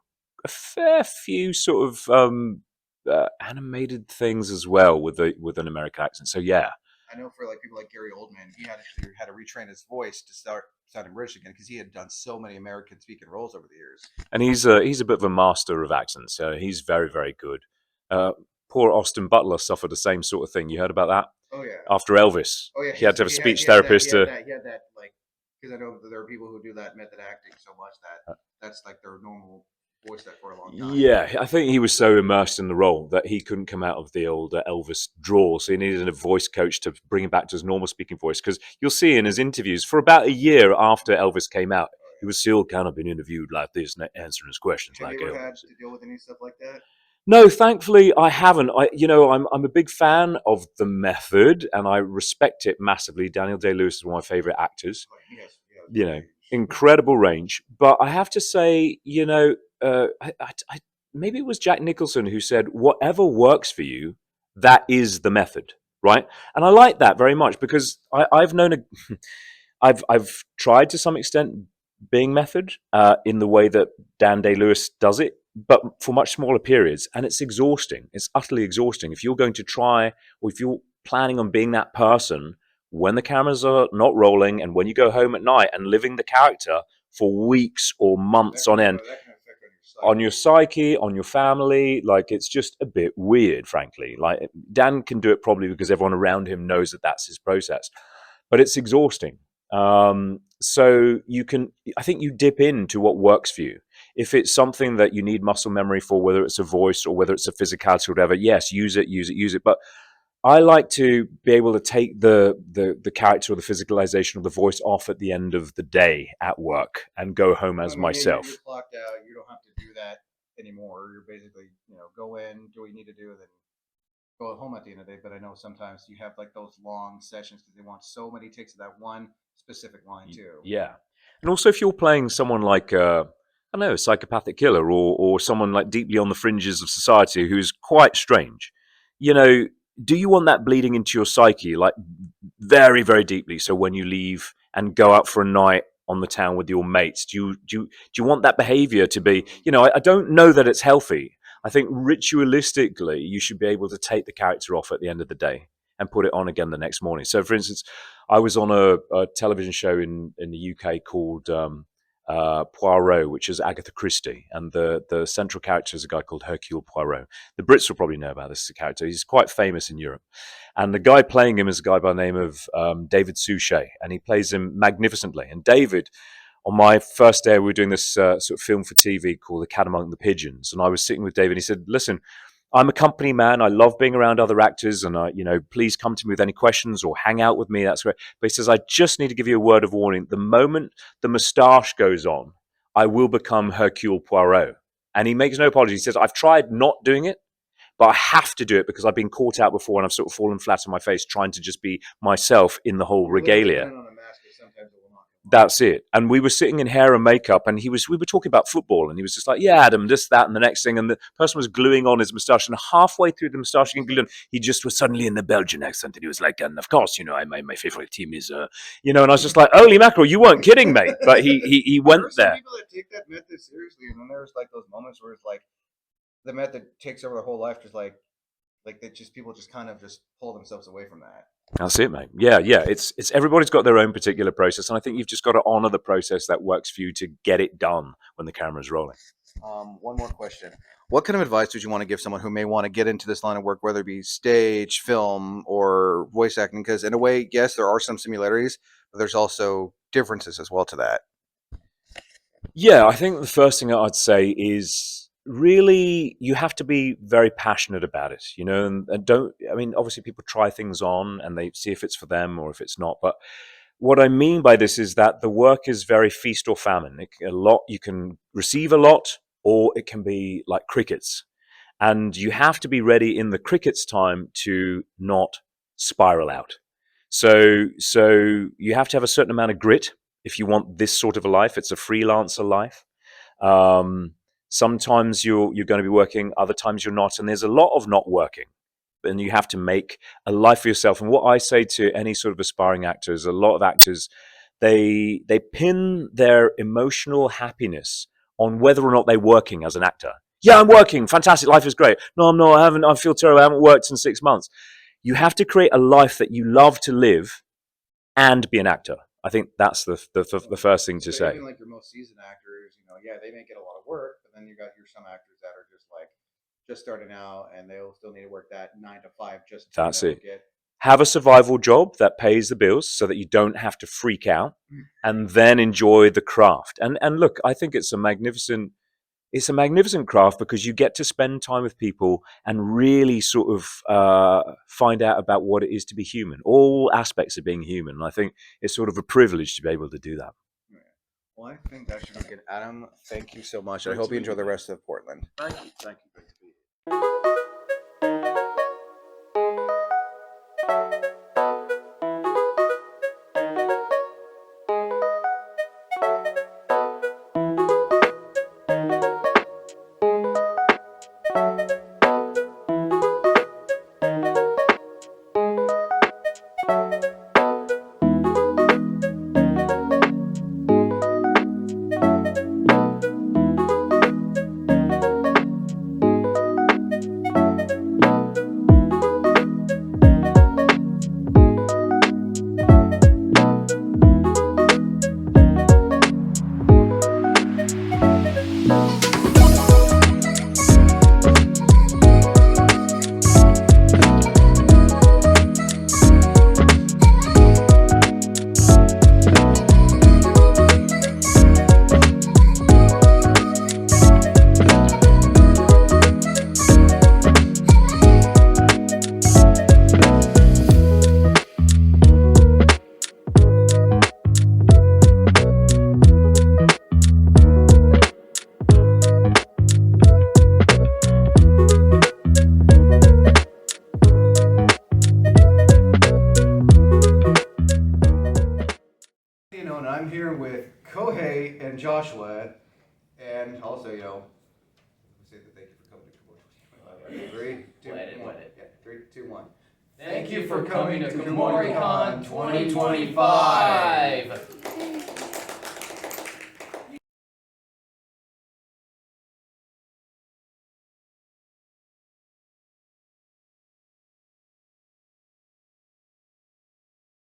a fair few sort of animated things as well with an American accent. So yeah. I know for like people like Gary Oldman, he had to retrain his voice to start sounding British again because he had done so many American speaking roles over the years. And he's a bit of a master of accents. So he's very, very good. Poor Austin Butler suffered the same sort of thing. You heard about that? Oh yeah. After Elvis, he had to have a speech therapist. He had that like, because I know that there are people who do that method acting so much that that's like their normal voice that for a long time. Yeah, I think he was so immersed in the role that he couldn't come out of the old Elvis drawl. So he needed a voice coach to bring him back to his normal speaking voice. Because you'll see in his interviews, for about a year after Elvis came out, he was still kind of being interviewed like this, answering his questions Have like you ever Elvis. had to deal with any stuff like that? No, thankfully I haven't. I'm a big fan of the method, and I respect it massively. Daniel Day-Lewis is one of my favorite actors. Incredible range. But I have to say, maybe it was Jack Nicholson who said, "Whatever works for you, that is the method." Right, and I like that very much because I've known I've tried to some extent being method in the way that Dan Day-Lewis does it. but for much smaller periods, and it's exhausting. It's utterly exhausting. If you're going to try, or if you're planning on being that person when the cameras are not rolling and when you go home at night and living the character for weeks or months on end, on your psyche, on your family, like it's just a bit weird, frankly. Like Dan can do it probably because everyone around him knows that that's his process, but it's exhausting. So you can, I think you dip into what works for you. If it's something that you need muscle memory for, whether it's a voice or whether it's a physicality or whatever, yes, use it. But I like to be able to take the character or the physicalization of the voice off at the end of the day at work and go home as myself. You're clocked out. You don't have to do that anymore. You're basically, go in, do what you need to do, then go home at the end of the day. But I know sometimes you have like those long sessions because they want so many takes of that one specific line too. Yeah. And also if you're playing someone like, I don't know, a psychopathic killer or someone like deeply on the fringes of society who's quite strange, do you want that bleeding into your psyche, like very, very deeply? So when you leave and go out for a night on the town with your mates, do you want that behavior to be, I don't know that it's healthy. I think ritualistically, you should be able to take the character off at the end of the day and put it on again the next morning. So for instance, I was on a television show in the UK called Poirot, which is Agatha Christie, and the central character is a guy called Hercule Poirot. The Brits will probably know about this character. He's quite famous in Europe, and the guy playing him is a guy by the name of David Suchet, and he plays him magnificently. And David, on my first day, we were doing this sort of film for TV called The Cat Among the Pigeons, and I was sitting with David, and he said, "Listen, I'm a company man. I love being around other actors, and please come to me with any questions or hang out with me. That's great." But he says, "I just need to give you a word of warning. The moment the moustache goes on, I will become Hercule Poirot." And he makes no apology. He says, "I've tried not doing it, but I have to do it because I've been caught out before, and I've sort of fallen flat on my face trying to just be myself in the whole regalia." That's it. And we were sitting in hair and makeup, and we were talking about football, and he was just like, "Yeah, Adam, this, that, and the next thing." And the person was gluing on his moustache, and halfway through the moustache getting glued on, he just was suddenly in the Belgian accent, and he was like, "And of course, my favorite team is, and I was just like, holy mackerel, you weren't kidding, mate." But he went there. People that take that method seriously, and then there's like those moments where it's like the method takes over their whole life, just like that, just people just kind of just pull themselves away from that. That's it, mate. Yeah. It's everybody's got their own particular process, and I think you've just got to honor the process that works for you to get it done when the camera's rolling. One more question. What kind of advice would you want to give someone who may want to get into this line of work, whether it be stage, film, or voice acting? Because in a way, yes, there are some similarities, but there's also differences as well to that. Yeah, I think the first thing I'd say is really you have to be very passionate about it, and obviously people try things on and they see if it's for them or if it's not. But what I mean by this is that the work is very feast or famine. You can receive a lot, or it can be like crickets. And you have to be ready in the crickets time to not spiral out. So you have to have a certain amount of grit if you want this sort of a life. It's a freelancer life. Sometimes you're going to be working, other times you're not, and there's a lot of not working. And you have to make a life for yourself. And what I say to any sort of aspiring actors, a lot of actors, they pin their emotional happiness on whether or not they're working as an actor. Yeah, I'm working. Fantastic. Life is great. No, I'm not. I haven't. I feel terrible. I haven't worked in 6 months. You have to create a life that you love to live and be an actor. I think that's the first thing to say. Even like your most seasoned actors, they may get a lot of work, but then you got some actors that are just starting out, and they'll still need to work that 9 to 5 just to That's it. Have a survival job that pays the bills so that you don't have to freak out, and then enjoy the craft. And look, I think it's a magnificent craft because you get to spend time with people and really sort of find out about what it is to be human, all aspects of being human. And I think it's sort of a privilege to be able to do that. Well, I think that should be good. Adam, thank you so much. I hope you enjoy the rest of Portland. Thank you. Thank you. Joshua, and also, say that thank you for coming to Kumori. 3, 2, 1. Yeah, 3, 2, 1. Thank you for coming to Kumoricon 2025.